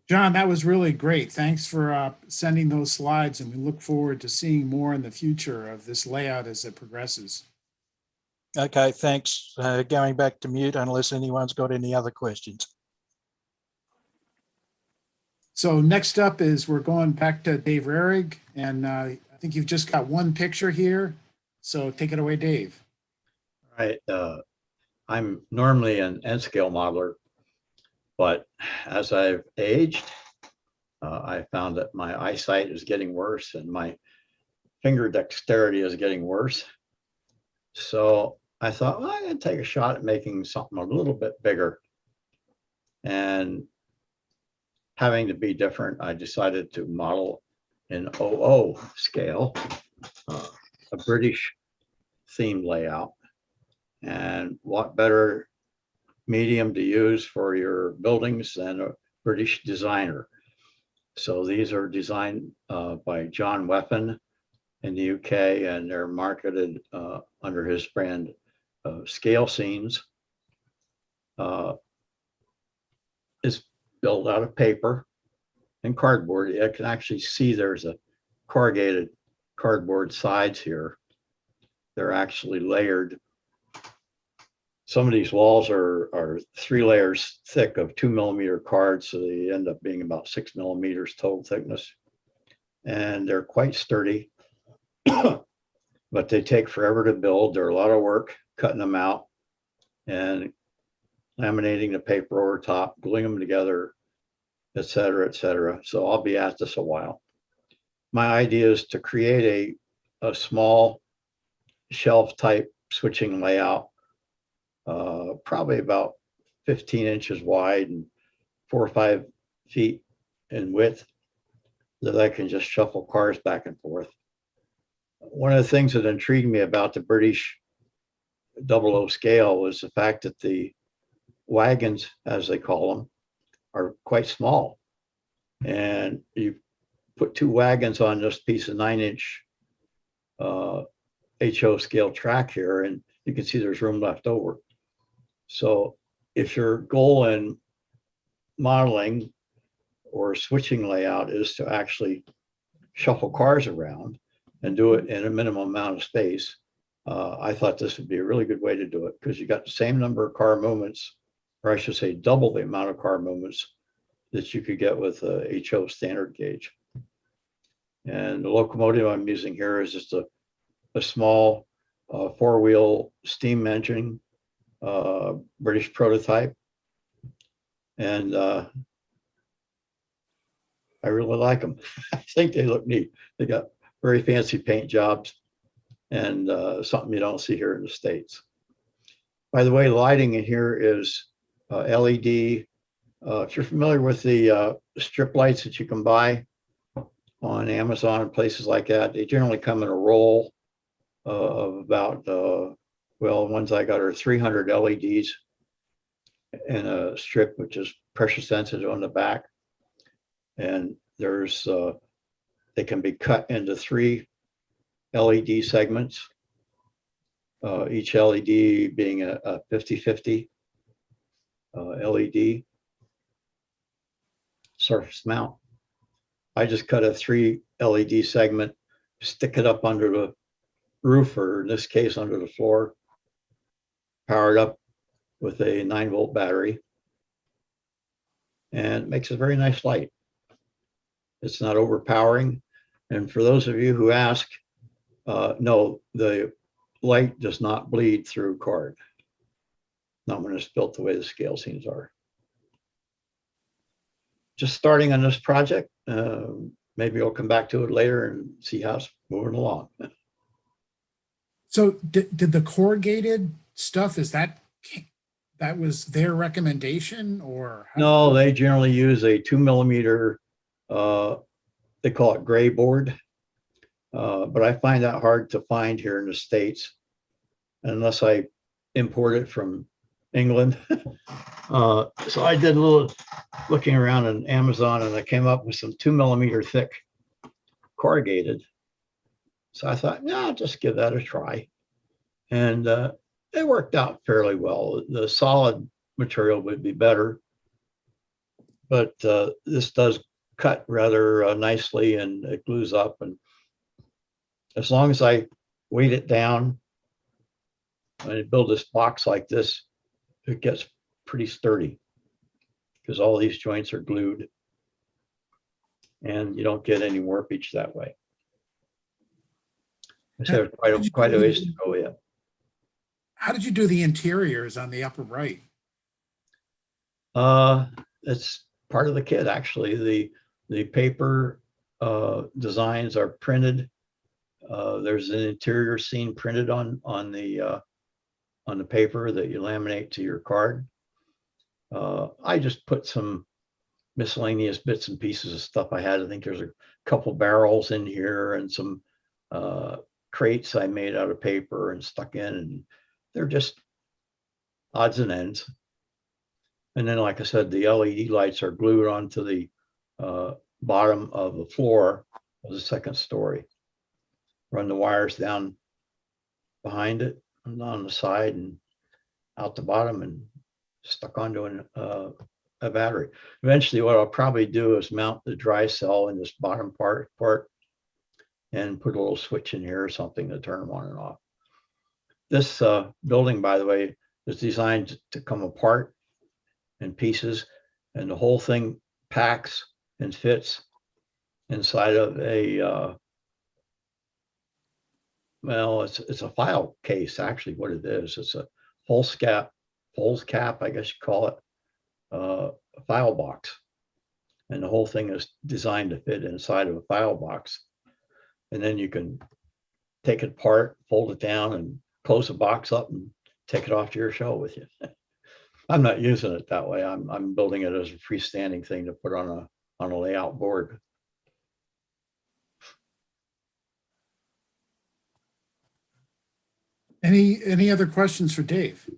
John, that was really great. Thanks for sending those slides, and we look forward to seeing more in the future of this layout as it progresses. Okay, thanks. Going back to mute unless anyone's got any other questions. So next up is we're going back to Dave Rarig, and I think you've just got one picture here. So take it away, Dave. All right. I'm normally an N-scale modeler, but as I've aged, I found that my eyesight is getting worse and my finger dexterity is getting worse. So I thought, well, I'm going to take a shot at making something a little bit bigger. And having to be different, I decided to model in 00 scale, a British theme layout. And what better medium to use for your buildings than a British designer? So these are designed by John Weapon in the UK, and they're marketed under his brand Scale Scenes. It's built out of paper and cardboard. You can actually see there's a corrugated cardboard sides here. They're actually layered. Some of these walls are 3 layers thick of 2 millimeter cards, so they end up being about 6 millimeters total thickness. And they're quite sturdy, but they take forever to build. They're a lot of work cutting them out and laminating the paper over top, gluing them together, et cetera, et cetera. So I'll be at this a while. My idea is to create a small shelf type switching layout, probably about 15 inches wide and 4 or 5 feet in width, that I can just shuffle cars back and forth. one of the things that intrigued me about the British 00 scale was the fact that the wagons, as they call them, are quite small. And you put 2 wagons on this piece of 9-inch HO scale track here, and you can see there's room left over. So if your goal in modeling or switching layout is to actually shuffle cars around and do it in a minimum amount of space, I thought this would be a really good way to do it, because you got the same number of car movements, or I should say double the amount of car movements that you could get with a HO standard gauge. And the locomotive I'm using here is just a small 4-wheel steam engine, British prototype. And I really like them. I think they look neat. They got very fancy paint jobs and something you don't see here in the States. By the way, lighting in here is LED. If you're familiar with the strip lights that you can buy on Amazon and places like that, they generally come in a roll of about, well, ones I got are 300 LEDs in a strip, which is pressure sensitive on the back. And there's, they can be cut into 3 LED segments, each LED being a 50-50 LED surface mount. I just cut a 3 LED segment, stick it up under the roof, or in this case under the floor, powered up with a 9-volt battery, and it makes a very nice light. It's not overpowering. And for those of you who ask, no, the light does not bleed through card, not when it's built the way the scale scenes are. Just starting on this project. Maybe I'll come back to it later and see how it's moving along. So did the corrugated stuff, is that was their recommendation, or? No, they generally use a 2mm, they call it gray board. But I find that hard to find here in the States unless I import it from England. So I did a little looking around on Amazon, and I came up with some 2mm thick corrugated. So I thought, no, I'll just give that a try. And it worked out fairly well. The solid material would be better, but this does cut rather nicely, and it glues up. And as long as I weight it down and build this box like this, it gets pretty sturdy, because all these joints are glued and you don't get any warpage that way. So quite a ways to go yet. How did you do the interiors on the upper right? It's part of the kit, actually. The paper designs are printed. There's an interior scene printed on the paper that you laminate to your card. I just put some miscellaneous bits and pieces of stuff I had. I think there's a couple barrels in here and some crates I made out of paper and stuck in, and they're just odds and ends. And then, like I said, the LED lights are glued onto the bottom of the floor of the second story. Run the wires down behind it and on the side and out the bottom, and stuck onto a battery. Eventually, what I'll probably do is mount the dry cell in this bottom part and put a little switch in here or something to turn them on and off. This building, by the way, is designed to come apart in pieces, and the whole thing packs and fits inside of a well, it's a file case, actually. What it is, it's a false cap, I guess you call it, a file box, and the whole thing is designed to fit inside of a file box. And then you can take it apart, fold it down, and close the box up and take it off to your show with you. I'm not using it that way. I'm building it as a freestanding thing to put on a layout board. Any other questions for Dave?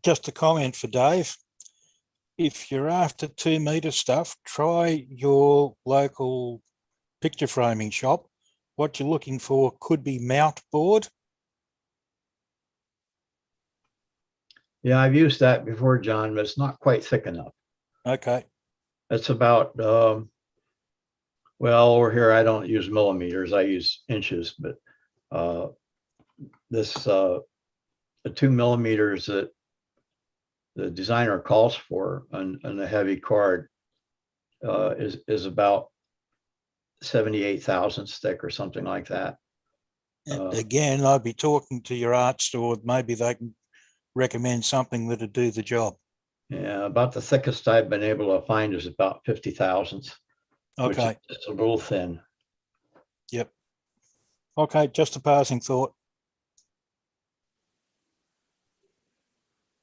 Just a comment for Dave. If you're after 2-meter stuff, try your local picture framing shop. What you're looking for could be mount board. Yeah, I've used that before, John, but it's not quite thick enough. Okay. It's about, well, over here, I don't use millimeters, I use inches, but the 2 millimeters that the designer calls for on a heavy card is about 78 thousandths thick or something like that. Again, I'd be talking to your art store. Maybe they can recommend something that'll do the job. Yeah, about the thickest I've been able to find is about 50 thousandths. Okay. Which is just a little thin. Yep. Okay, just a passing thought.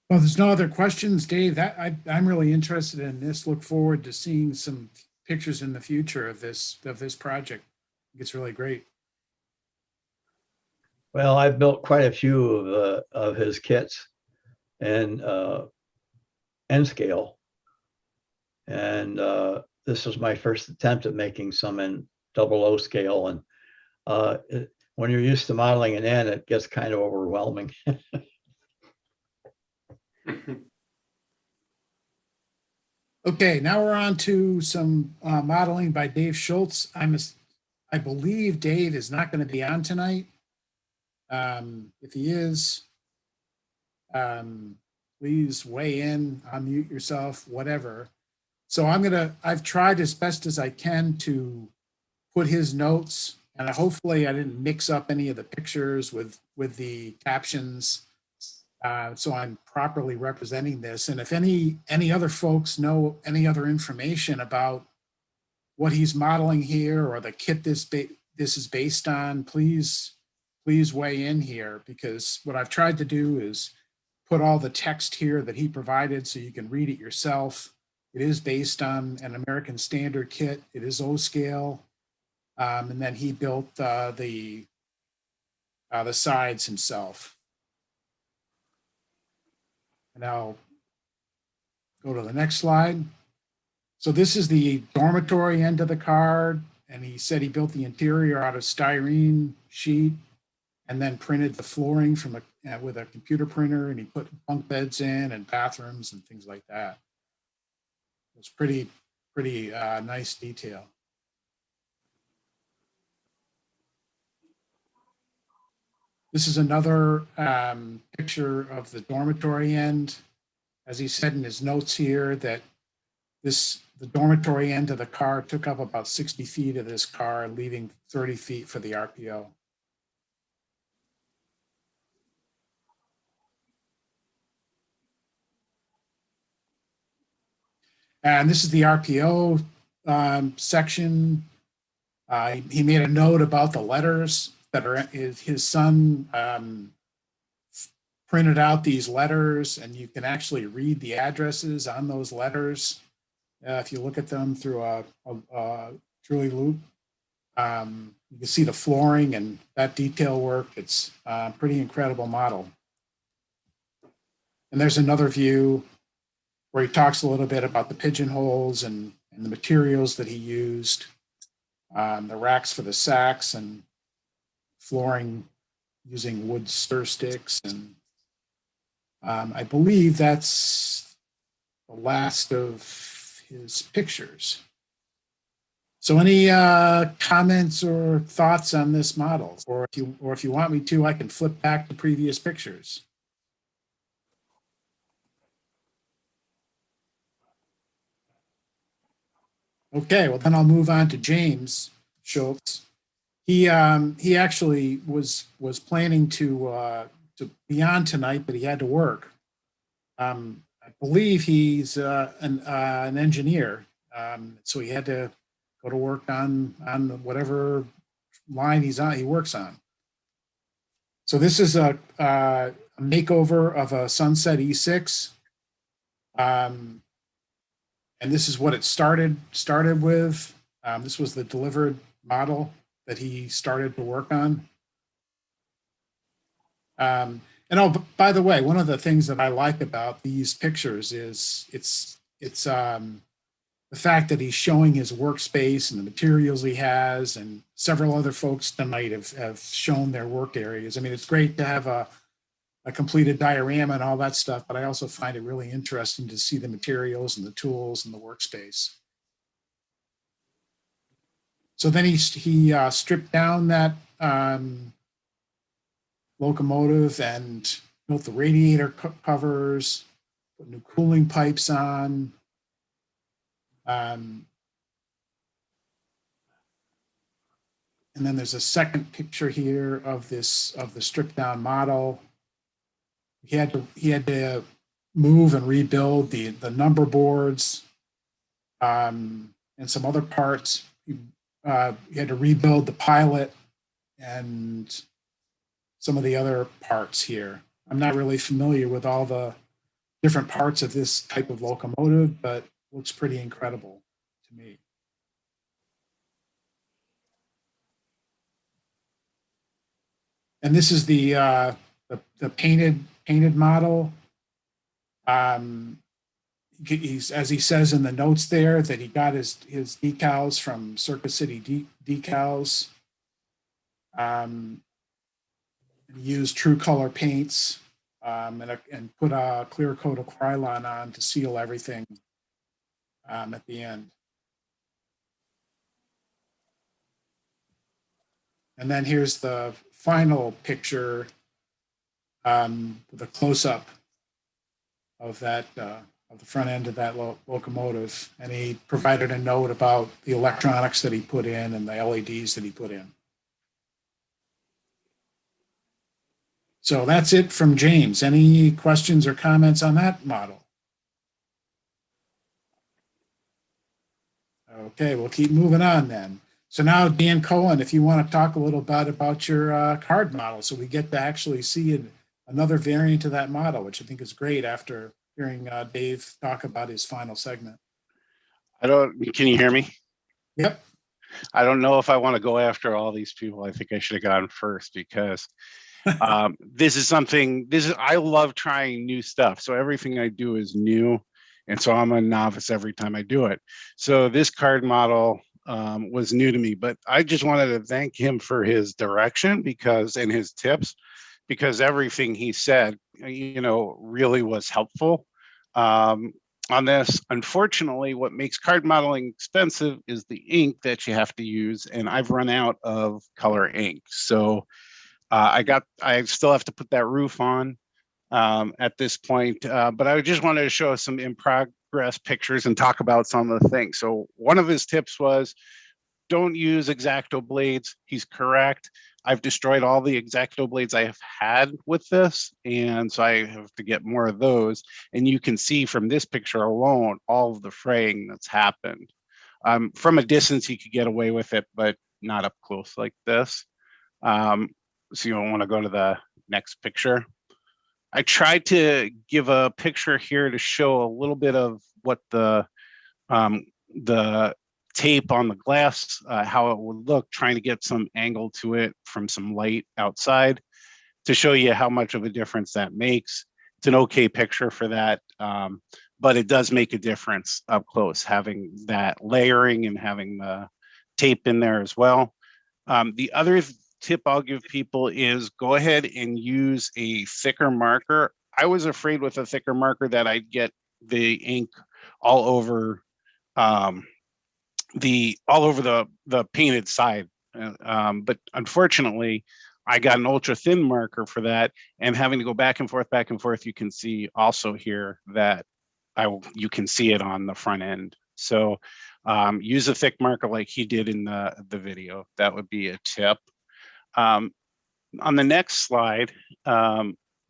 Well, there's no other questions, Dave. I'm really interested in this. Look forward to seeing some pictures in the future of this project. I think it's really great. Well, I've built quite a few of his kits and N scale, and this was my first attempt at making some in 00 scale. And when you're used to modeling an N, it gets kind of overwhelming. Okay, now we're on to some modeling by Dave Schultz. I believe Dave is not going to be on tonight. If he is, please weigh in, unmute yourself, whatever. So I've tried as best as I can to put his notes, and hopefully I didn't mix up any of the pictures with the captions. So I'm properly representing this. And if any other folks know any other information about what he's modeling here or the kit this is based on, please weigh in here, because what I've tried to do is put all the text here that he provided so you can read it yourself. It is based on an American Standard kit. It is O scale. And then he built the sides himself. And I'll go to the next slide. So this is the dormitory end of the card. And he said he built the interior out of styrene sheet and then printed the flooring from with a computer printer, and he put bunk beds in and bathrooms and things like that. It's pretty nice detail. This is another picture of the dormitory end. As he said in his notes here, that the dormitory end of the car took up about 60 feet of this car, leaving 30 feet for the RPO. And this is the RPO section. He made a note about the letters that are his son printed out these letters, and you can actually read the addresses on those letters if you look at them through a Truly Loop. You can see the flooring and that detail work. It's a pretty incredible model. And there's another view where he talks a little bit about the pigeonholes and the materials that he used, the racks for the sacks, and flooring using wood stir sticks. And I believe that's the last of his pictures. So any comments or thoughts on this model? Or if you want me to, I can flip back to previous pictures. Okay, well then I'll move on to James Schultz. He actually was planning to be on tonight, but he had to work. I believe he's an engineer, so he had to go to work on whatever line he works on. So this is a makeover of a Sunset E6. And this is what it started with. This was the delivered model. that he started to work on. And oh, by the way, one of the things that I like about these pictures is it's the fact that he's showing his workspace and the materials he has, and several other folks tonight have shown their work areas. I mean, it's great to have a completed diorama and all that stuff, but I also find it really interesting to see the materials and the tools and the workspace. So then he stripped down that locomotive and built the radiator covers, put new cooling pipes on. And then there's a second picture here of the stripped down model. He had to move and rebuild the number boards and some other parts. He had to rebuild the pilot and some of the other parts here. I'm not really familiar with all the different parts of this type of locomotive, but looks pretty incredible to me. And this is the painted model. He's, as he says in the notes there, that he got his decals from Circus City Decals. He used True Color paints and put a clear coat of Krylon on to seal everything at the end. And then here's the final picture with a close-up of that of the front end of that locomotive, and he provided a note about the electronics that he put in and the LEDs that he put in. So that's it from James. Any questions or comments on that model? Okay, we'll keep moving on then. So now, Dan Cohen, if you want to talk a little bit about your card model, so we get to actually see another variant of that model, which I think is great after hearing Dave talk about his final segment. Can you hear me? Yep. I don't know if I want to go after all these people. I think I should have gone first because I love trying new stuff. So everything I do is new. And so I'm a novice every time I do it. So this card model was new to me, but I just wanted to thank him for his direction and his tips, because everything he said, really was helpful on this. Unfortunately, what makes card modeling expensive is the ink that you have to use. And I've run out of color ink. So I still have to put that roof on at this point, but I just wanted to show some in progress pictures and talk about some of the things. So one of his tips was, don't use X-Acto blades. He's correct. I've destroyed all the X-Acto blades I have had with this, and so I have to get more of those. And you can see from this picture alone all of the fraying that's happened. From a distance, he could get away with it, but not up close like this. So you want to go to the next picture. I tried to give a picture here to show a little bit of what the tape on the glass, how it would look, trying to get some angle to it from some light outside to show you how much of a difference that makes. It's an okay picture for that, but it does make a difference up close, having that layering and having the tape in there as well. The other tip I'll give people is go ahead and use a thicker marker. I was afraid with a thicker marker that I'd get the ink all over the painted side, but unfortunately I got an ultra thin marker for that, and having to go back and forth, you can see also here that you can see it on the front end. So use a thick marker like he did in the video. That would be a tip. On the next slide,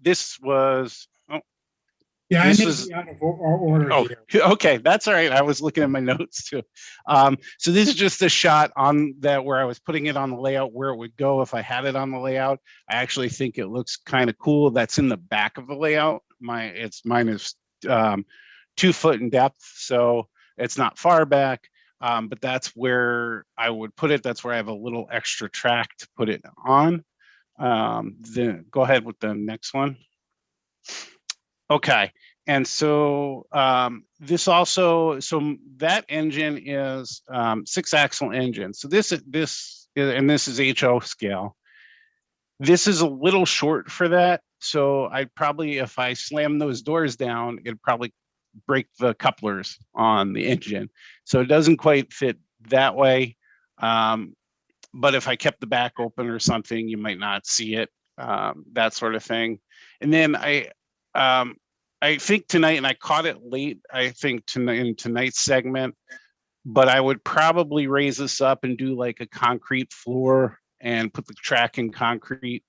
this was, yeah, I may be out of order here. Okay, that's all right. I was looking at my notes too. So this is just a shot on that where I was putting it on the layout where it would go if I had it on the layout. I actually think it looks kind of cool. That's in the back of the layout. Mine is 2 foot in depth, so it's not far back. but that's where I would put it. That's where I have a little extra track to put it on. Then go ahead with the next one. Okay, and so this also, so that engine is 6-axle engine. So this is HO scale. This is a little short for that. So I'd probably, if I slam those doors down, it'd probably break the couplers on the engine. So it doesn't quite fit that way. But if I kept the back open or something, you might not see it, that sort of thing. And then I think tonight, and I caught it late, I think in tonight's segment, but I would probably raise this up and do like a concrete floor and put the track in concrete.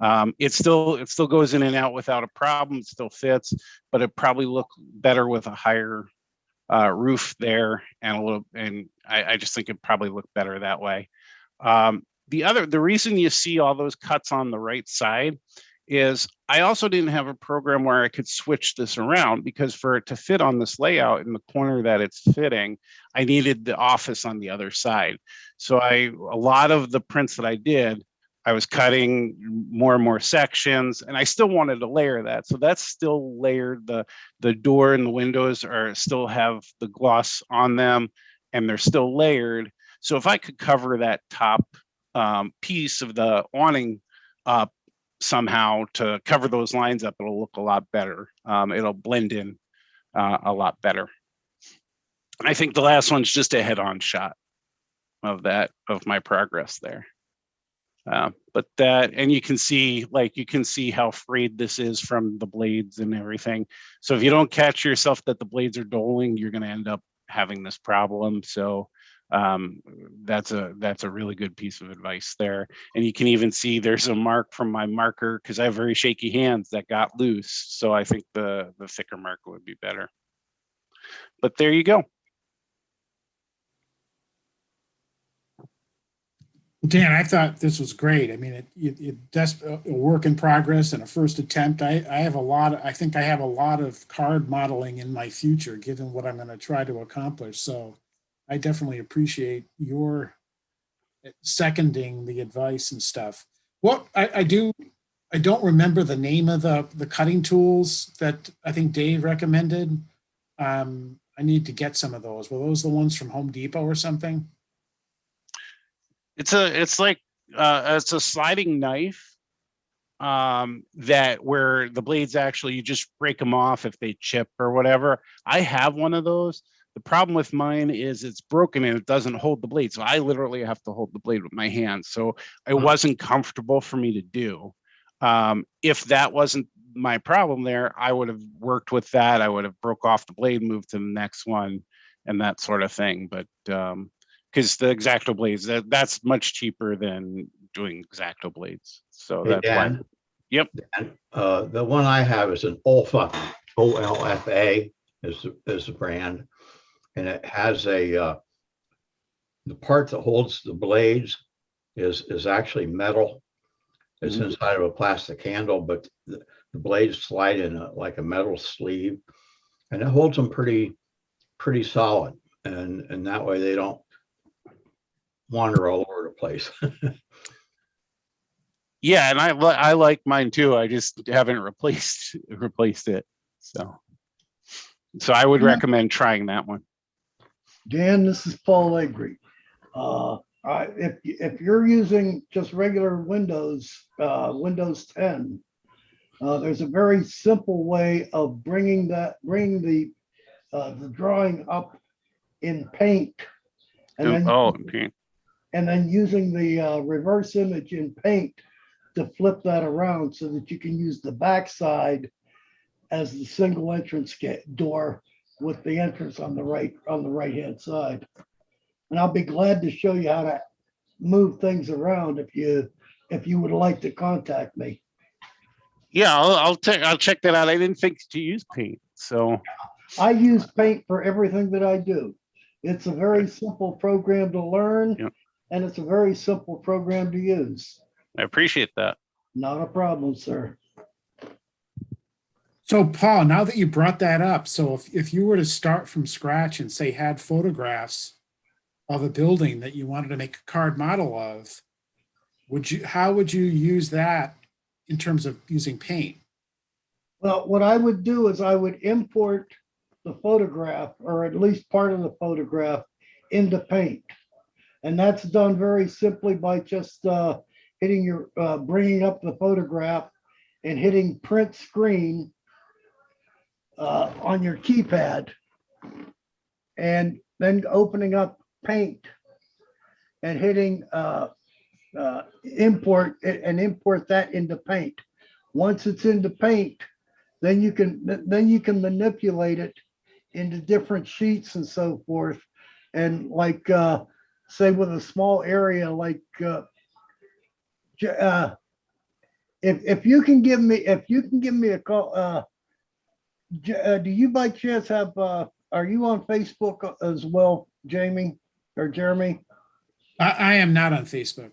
It still goes in and out without a problem. It still fits, but it probably look better with a higher roof there and I just think it probably look better that way. The reason you see all those cuts on the right side is I also didn't have a program where I could switch this around, because for it to fit on this layout in the corner that it's fitting, I needed the office on the other side. So a lot of the prints that I did, I was cutting more and more sections, and I still wanted to layer that. So that's still layered. The door and the windows still have the gloss on them, and they're still layered. So if I could cover that top piece of the awning up somehow to cover those lines up, it'll look a lot better. It'll blend in a lot better. I think the last one's just a head-on shot of my progress there. But that, and you can see how frayed this is from the blades and everything. So if you don't catch yourself that the blades are doling, you're going to end up having this problem. So that's a really good piece of advice there. And you can even see there's a mark from my marker, because I have very shaky hands, that got loose. So I think the thicker marker would be better. But there you go. Dan, I thought this was great. I mean, that's a work in progress and a first attempt. I think I have a lot of card modeling in my future, given what I'm going to try to accomplish. So I definitely appreciate your seconding the advice and stuff. What I don't remember the name of the cutting tools that I think Dave recommended. I need to get some of those. Were those the ones from Home Depot or something? It's a sliding knife that where the blades actually, you just break them off if they chip or whatever. I have one of those. The problem with mine is it's broken and it doesn't hold the blade. So I literally have to hold the blade with my hands. So it wasn't comfortable for me to do. If that wasn't my problem there, I would have worked with that. I would have broke off the blade, moved to the next one and that sort of thing. But because the X-Acto blades, that's much cheaper than doing X-Acto blades. So Hey, that's Dan, why. Yep. Dan, the one I have is an Olfa, OLFA is the brand, and it has the part that holds the blades is actually metal. It's inside of a plastic handle, but the blades slide in like a metal sleeve, and it holds them pretty solid, and that way they don't wander all over the place. Yeah, and I like mine too. I just haven't replaced it. So I would recommend trying that one. Dan, this is Paul Legri. If you're using just regular Windows 10, there's a very simple way of bringing the drawing up in Paint, and then using the reverse image in Paint to flip that around so that you can use the backside as the single entrance door with the entrance on the right hand side. And I'll be glad to show you how to move things around if you would like to contact me. Yeah, I'll check that out. I didn't think to use Paint, so I use Paint for everything that I do. It's a very simple program to learn, and it's a very simple program to use. I appreciate that. Not a problem, sir. So Paul, now that you brought that up, so if you were to start from scratch and say had photographs, of a building that you wanted to make a card model of, how would you use that in terms of using paint? Well, what I would do is I would import the photograph, or at least part of the photograph, into paint. And that's done very simply by just hitting your, bringing up the photograph and hitting print screen on your keypad, and then opening up paint and hitting import and import that into paint. Once it's into paint, then you can manipulate it into different sheets and so forth. And like say with a small area, like if you can give me a call, do you by chance have are you on Facebook as well, Jamie or Jeremy? I am not on Facebook.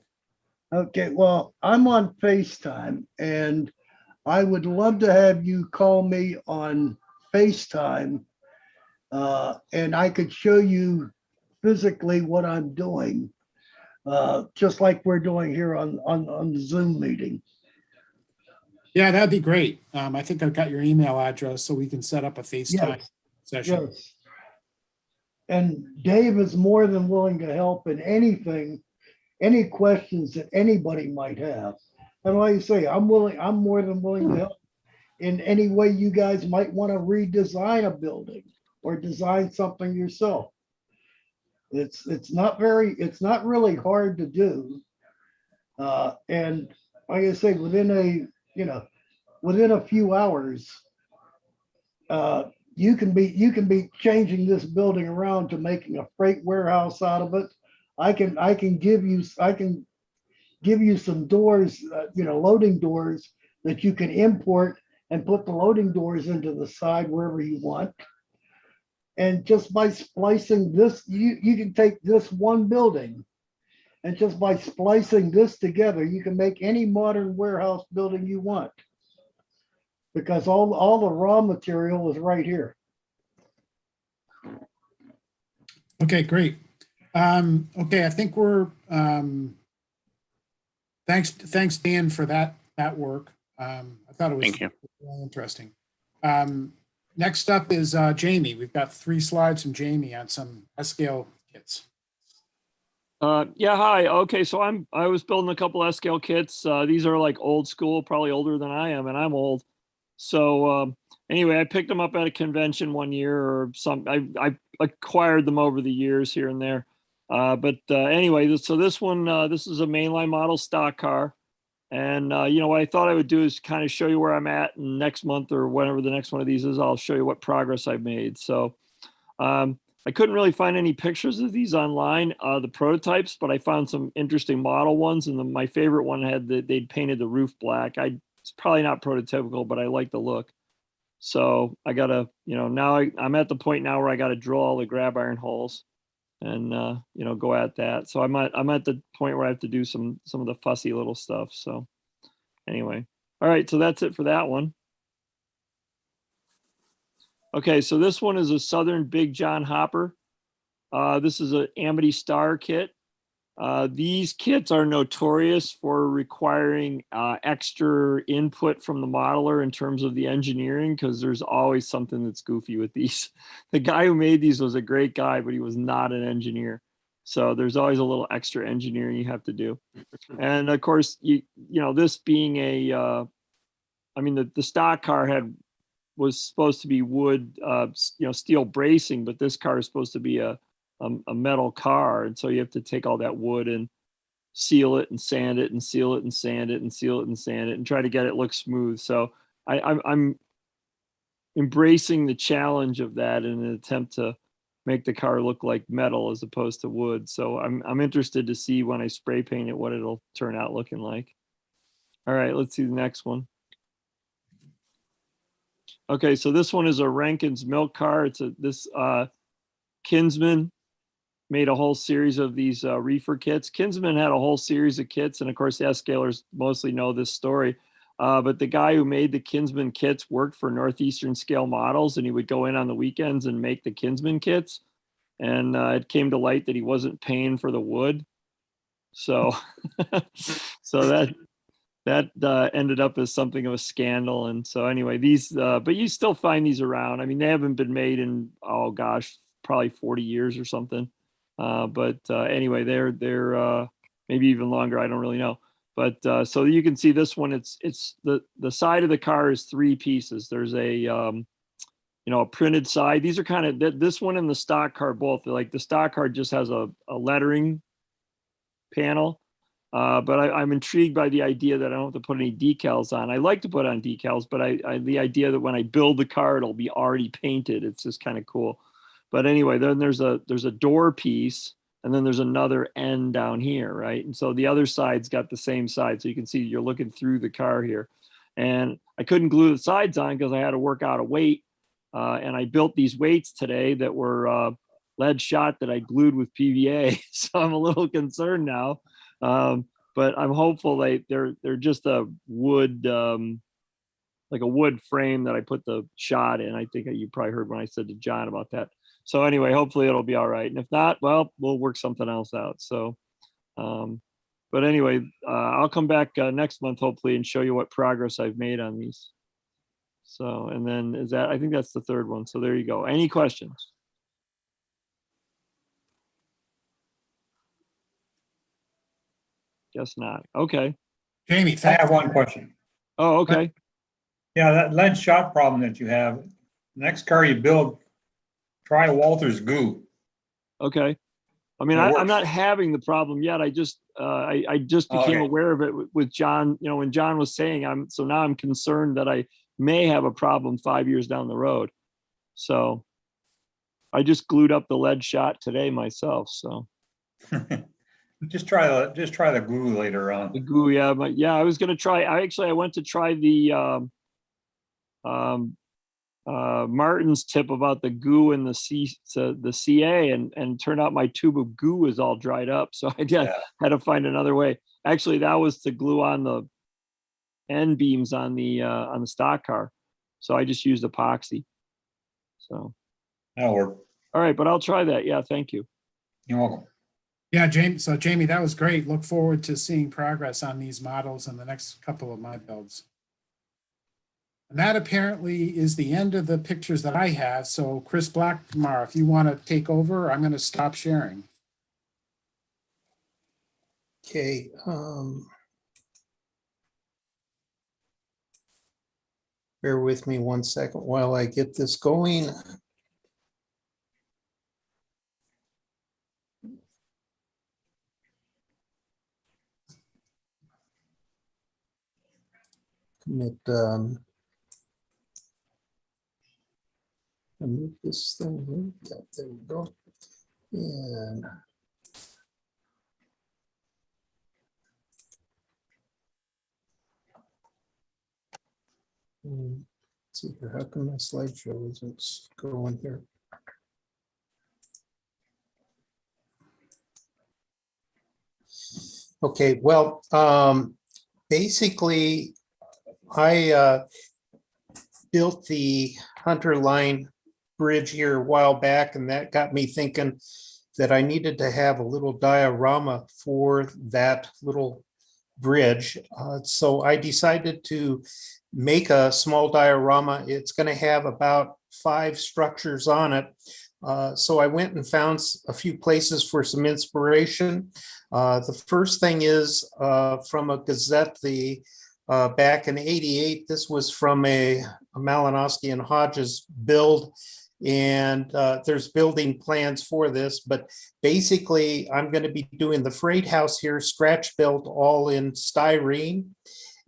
Okay, well, I'm on FaceTime, and I would love to have you call me on FaceTime, and I could show you physically what I'm doing, just like we're doing here on the Zoom meeting. Yeah, that'd be great. I think I've got your email address, so we can set up a FaceTime session. Yes. And Dave is more than willing to help in anything, any questions that anybody might have. And like I say, I'm more than willing to help in any way you guys might want to redesign a building or design something yourself. It's not really hard to do. And like I say, within a few hours, you can be changing this building around to making a freight warehouse out of it. I can give you some doors, loading doors that you can import and put the loading doors into the side wherever you want. And just by splicing this, you can take this one building, and just by splicing this together, you can make any modern warehouse building you want, because all the raw material is right here. Okay, great. Okay, I think we're thanks Dan for that work. I thought it was really interesting. Next up is Jamie. We've got 3 slides from Jamie on some S-scale kits. Yeah, hi. Okay, so I was building a couple S-scale kits. These are like old school, probably older than I am, and I'm old. So anyway, I picked them up at a convention one year, or I acquired them over the years here and there. But anyway, so this one, this is a mainline model stock car. And what I thought I would do is kind of show you where I'm at, and next month or whenever the next one of these is, I'll show you what progress I've made. So I couldn't really find any pictures of these online, the prototypes, but I found some interesting model ones. And my favorite one had they'd painted the roof black. It's probably not prototypical, but I like the look. So I gotta, now I'm at the point now where I gotta drill all the grab iron holes and go at that. So I'm at the point where I have to do some of the fussy little stuff. So anyway, all right, so that's it for that one. Okay, so this one is a Southern Big John hopper. This is an Amity Star kit. These kits are notorious for requiring extra input from the modeler in terms of the engineering, because there's always something that's goofy with these. The guy who made these was a great guy, but he was not an engineer. So there's always a little extra engineering you have to do. And of course, this being the stock car was supposed to be wood, steel bracing, but this car is supposed to be a metal car, and so you have to take all that wood and seal it and sand it and seal it and sand it and seal it and sand it and try to get it look smooth. So I'm embracing the challenge of that in an attempt to make the car look like metal as opposed to wood. So I'm interested to see when I spray paint it what it'll turn out looking like. All right, let's see the next one. Okay, so this one is a Rankin's milk car. It's this Kinsman made a whole series of these reefer kits. Kinsman had a whole series of kits, and of course the S-scalers mostly know this story. But the guy who made the Kinsman kits worked for Northeastern Scale Models, and he would go in on the weekends and make the Kinsman kits. and it came to light that he wasn't paying for the wood. So, so that ended up as something of a scandal. And so anyway, these, but you still find these around. I mean, they haven't been made in, oh gosh, probably 40 years or something. But anyway, they're maybe even longer. I don't really know. But so you can see this one. It's the side of the car is 3 pieces. There's a a printed side. These are kind of this one and the stock car both. Like the stock car just has a lettering panel. But I'm intrigued by the idea that I don't have to put any decals on. I like to put on decals, but the idea that when I build the car, it'll be already painted. It's just kind of cool. But anyway, then there's a door piece, and then there's another end down here, right? And so the other side's got the same side. So you can see you're looking through the car here. And I couldn't glue the sides on because I had to work out a weight. And I built these weights today that were lead shot that I glued with PVA. So I'm a little concerned now. But I'm hopeful they're just a wood, like a wood frame that I put the shot in. I think you probably heard when I said to John about that. So anyway, hopefully it'll be all right. And if not, well, we'll work something else out. So, but anyway, I'll come back next month, hopefully, and show you what progress I've made on these. So, and then I think that's the third one. So there you go. Any questions? Guess not. Okay. Jamie, I have one question. Oh, okay. Yeah, that lead shot problem that you have, next car you build, try Walther's goo. Okay. I mean, I'm not having the problem yet. I just became aware of it with John, when John was saying so now I'm concerned that I may have a problem 5 years down the road. So I just glued up the lead shot today myself. So just try the glue later on. The glue, yeah, but yeah, I was gonna try. I went to try the Martin's tip about the goo and the CA, and turned out my tube of goo is all dried up. So I had to find another way. Actually, that was to glue on the end beams on the stock car. So I just used epoxy. So that'll work. All right, but I'll try that. Yeah, thank you. You're welcome. Yeah, Jamie. So Jamie, that was great. Look forward to seeing progress on these models in the next couple of my builds. And that apparently is the end of the pictures that I have. So Chris Blackmar, if you want to take over, I'm going to stop sharing. Okay. Bear with me 1 second while I get this going. Move this thing. There we go. And let's see here. How come my slideshow isn't going here? Okay, well, basically, I built the Hunter Line bridge here a while back, and that got me thinking that I needed to have a little diorama for that little bridge. So I decided to make a small diorama. It's going to have about 5 structures on it. So I went and found a few places for some inspiration. The first thing is from a Gazette, back in '88. This was from a Malinowski and Hodges build, and there's building plans for this, but basically I'm going to be doing the freight house here, scratch built all in styrene.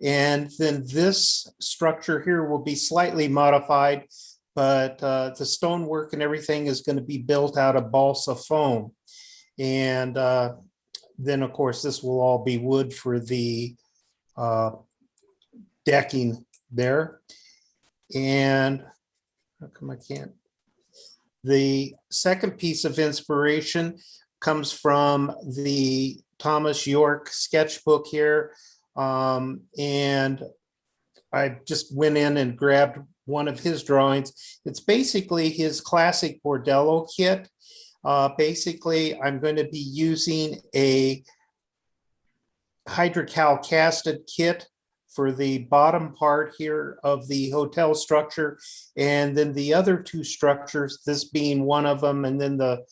And then this structure here will be slightly modified, but the stonework and everything is going to be built out of balsa foam. And then of course this will all be wood for the decking there. And how come I can't? The second piece of inspiration comes from the Thomas York sketchbook here. And I just went in and grabbed one of his drawings. It's basically his classic Bordello kit. Basically, I'm going to be using a hydrocal casted kit for the bottom part here of the hotel structure. And then the other two structures, this being one of them, and then the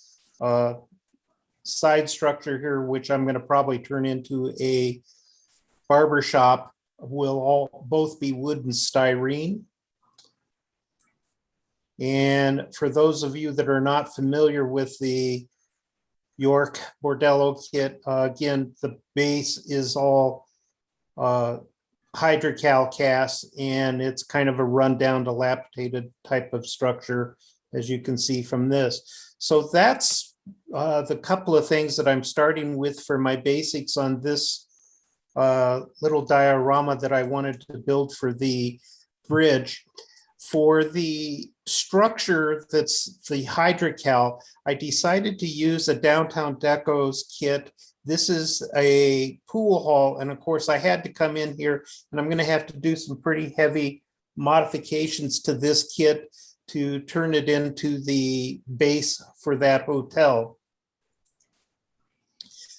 side structure here, which I'm going to probably turn into a barber shop, will both be wood and styrene. And for those of you that are not familiar with the York Bordello kit, again, the base is all hydrocal cast, and it's kind of a rundown, dilapidated type of structure, as you can see from this. So that's the couple of things that I'm starting with for my basics on this little diorama that I wanted to build for the bridge. For the structure that's the hydrocal, I decided to use a Downtown Deco's kit. This is a pool hall, and of course I had to come in here, and I'm going to have to do some pretty heavy modifications to this kit to turn it into the base for that hotel.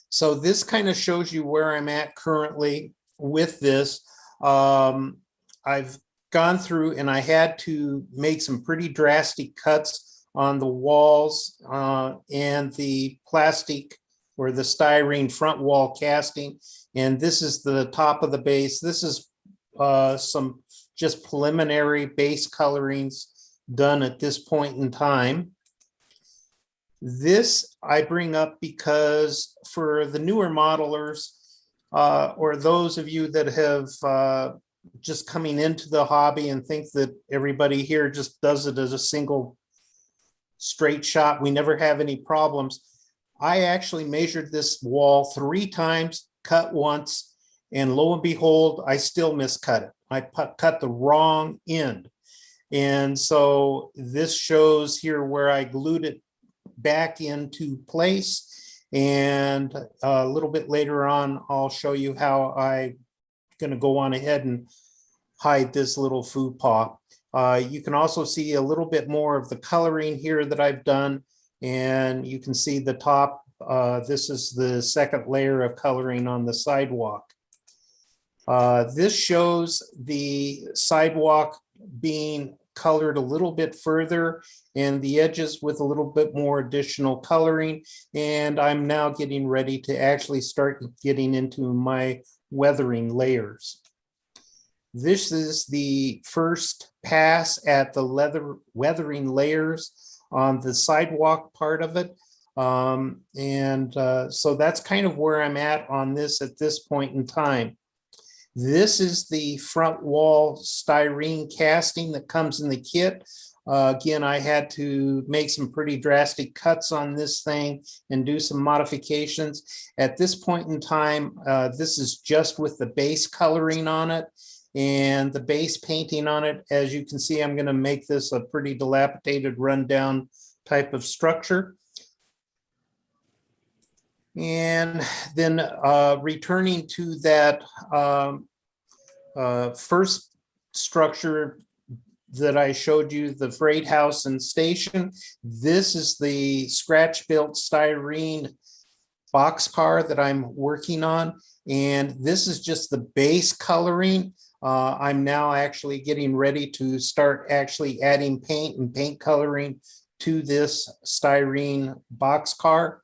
So this kind of shows you where I'm at currently with this. I've gone through and I had to make some pretty drastic cuts on the walls and the plastic or the styrene front wall casting. And this is the top of the base. This is some just preliminary base colorings done at this point in time. This I bring up because for the newer modelers or those of you that have just coming into the hobby and think that everybody here just does it as a single straight shot, we never have any problems. I actually measured this wall 3 times, cut once, and lo and behold, I still miscut it. I cut the wrong end. And so this shows here where I glued it back into place. And a little bit later on, I'll show you how I'm going to go on ahead and hide this little faux pas. You can also see a little bit more of the coloring here that I've done. And you can see the top, this is the second layer of coloring on the sidewalk. This shows the sidewalk being colored a little bit further and the edges with a little bit more additional coloring. And I'm now getting ready to actually start getting into my weathering layers. This is the first pass at the weathering layers on the sidewalk part of it. So that's kind of where I'm at on this at this point in time. This is the front wall styrene casting that comes in the kit. Again, I had to make some pretty drastic cuts on this thing and do some modifications. At this point in time, this is just with the base coloring on it and the base painting on it. As you can see, I'm going to make this a pretty dilapidated rundown type of structure. And then returning to that first structure that I showed you, the freight house and station, this is the scratch-built styrene boxcar that I'm working on. And this is just the base coloring. I'm now actually getting ready to start actually adding paint and paint coloring to this styrene boxcar.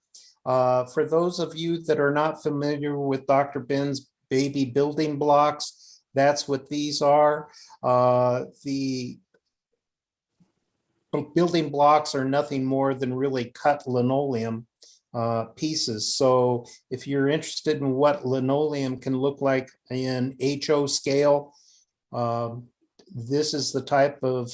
For those of you that are not familiar with Dr. Ben's baby building blocks, that's what these are. The building blocks are nothing more than really cut linoleum pieces. So if you're interested in what linoleum can look like in HO scale, this is the type of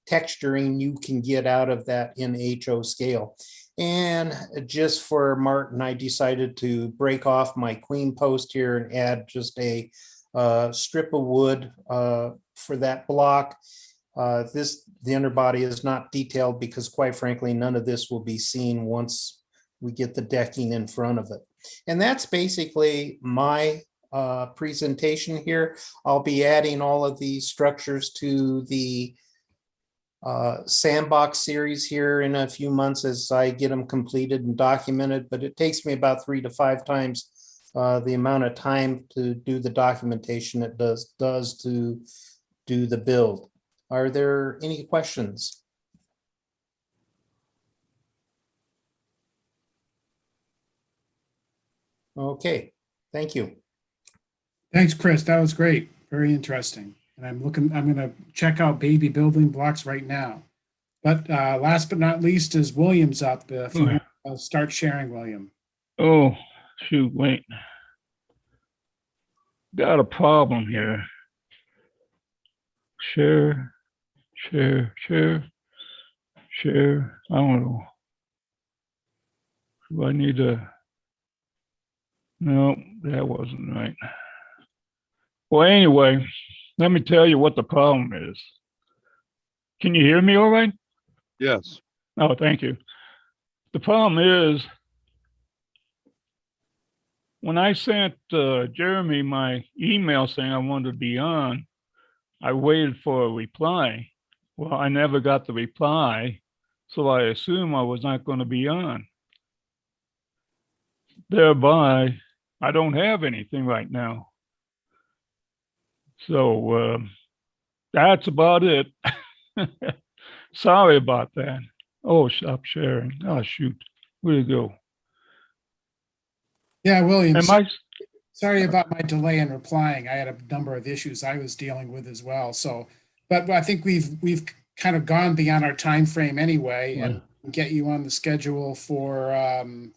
texturing you can get out of that in HO scale. And just for Martin, I decided to break off my queen post here and add just a strip of wood for that block. The underbody is not detailed because quite frankly, none of this will be seen once we get the decking in front of it. And that's basically my presentation here. I'll be adding all of these structures to the sandbox series here in a few months as I get them completed and documented, but it takes me about 3 to 5 times the amount of time to do the documentation it does to do the build. Are there any questions? Okay, thank you. Thanks, Chris. That was great. Very interesting. And I'm going to check out baby building blocks right now. But last but not least is William's up. If you want to start sharing, William. Oh, shoot, wait. Got a problem here. Share. I don't know. Do I need to? No, that wasn't right. Well, anyway, let me tell you what the problem is. Can you hear me all right? Yes. Oh, thank you. The problem is, when I sent Jeremy my email saying I wanted to be on, I waited for a reply. Well, I never got the reply, so I assume I was not going to be on. Thereby, I don't have anything right now. So that's about it. Sorry about that. Oh, stop sharing. Oh, shoot. Where'd it go? Yeah, William. Am I? Sorry about my delay in replying. I had a number of issues I was dealing with as well. So, but I think we've kind of gone beyond our time frame anyway, and get you on the schedule for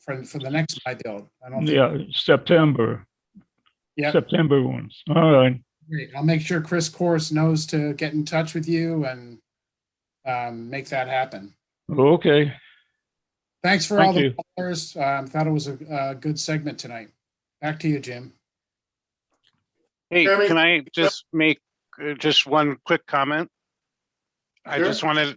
the next My Build. I don't think. Yeah, September. Yeah. September ones. All right. Great. I'll make sure Chris Course knows to get in touch with you and make that happen. Okay. Thanks for Thank all the you. callers. Thought it was a good segment tonight. Back to you, Jim. Hey, Jeremy? can I just make just one quick comment? I Sure. just wanted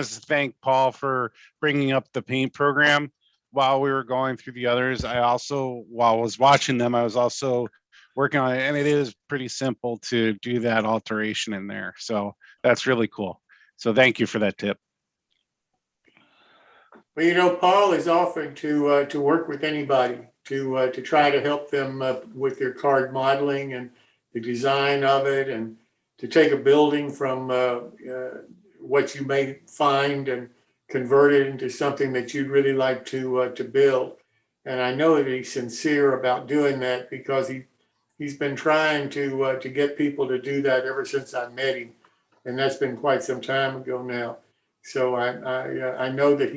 to thank Paul for bringing up the paint program while we were going through the others. I also, while I was watching them, I was also working on it, and it is pretty simple to do that alteration in there. So that's really cool. So thank you for that tip. Well, you know, Paul is offering to work with anybody to try to help them with their card modeling and the design of it, and to take a building from what you may find and convert it into something that you'd really like to build. And I know that he's sincere about doing that, because he's been trying to get people to do that ever since I met him, and that's been quite some time ago now. So I know that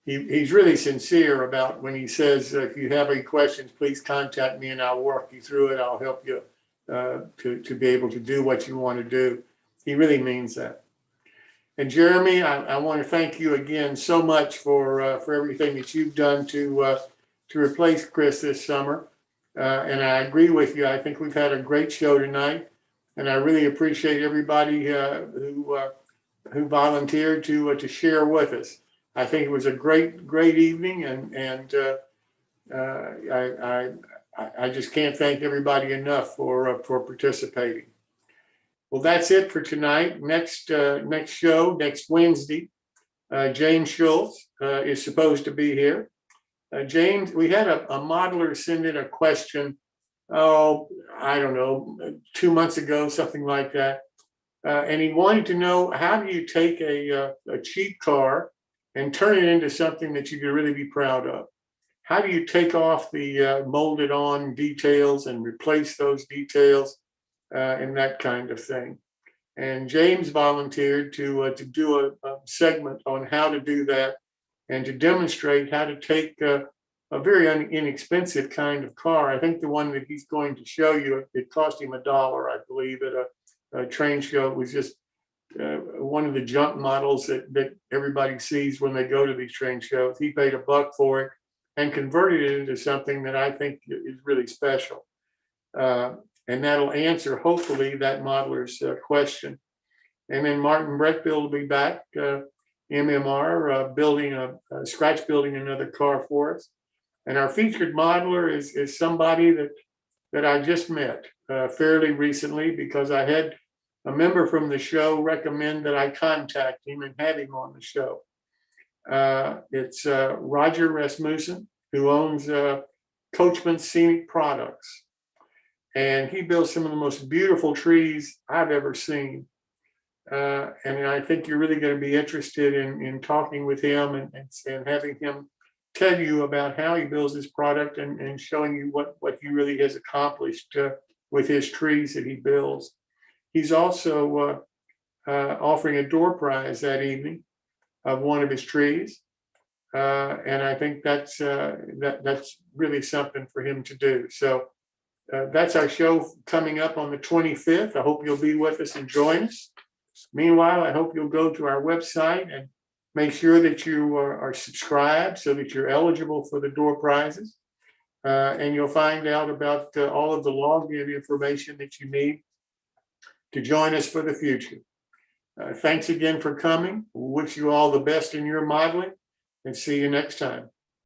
he's really sincere about when he says, if you have any questions, please contact me and I'll walk you through it. I'll help you to be able to do what you want to do. He really means that. And Jeremy, I want to thank you again so much for everything that you've done to replace Chris this summer. And I agree with you. I think we've had a great show tonight, and I really appreciate everybody who volunteered to share with us. I think it was a great evening, and I just can't thank everybody enough for participating. Well, that's it for tonight. Next show, next Wednesday, James Schultz is supposed to be here. James, we had a modeler send in a question, I don't know, 2 months ago, something like that. And he wanted to know, how do you take a cheap car and turn it into something that you can really be proud of? How do you take off the molded on details and replace those details and that kind of thing? And James volunteered to do a segment on how to do that, and to demonstrate how to take a very inexpensive kind of car. I think the one that he's going to show you, it cost him $1, I believe, at a train show. It was just one of the junk models that everybody sees when they go to these train shows. He paid $1 for it and converted it into something that I think is really special. And that'll answer, hopefully, that modeler's question. And then Martin Breckbill will be back, MMR, building scratch building another car for us. And our featured modeler is somebody that I just met fairly recently, because I had a member from the show recommend that I contact him and have him on the show. It's Roger Rasmussen, who owns Coastmans Scenic Products. And he builds some of the most beautiful trees I've ever seen. And I think you're really going to be interested in talking with him and having him tell you about how he builds his product and showing you what he really has accomplished with his trees that he builds. He's also offering a door prize that evening of one of his trees. And I think that's really something for him to do. So that's our show coming up on the 25th. I hope you'll be with us and join us. Meanwhile, I hope you'll go to our website and make sure that you are subscribed so that you're eligible for the door prizes. And you'll find out about all of the login information that you need to join us for the future. Thanks again for coming. Wish you all the best in your modeling and see you next time.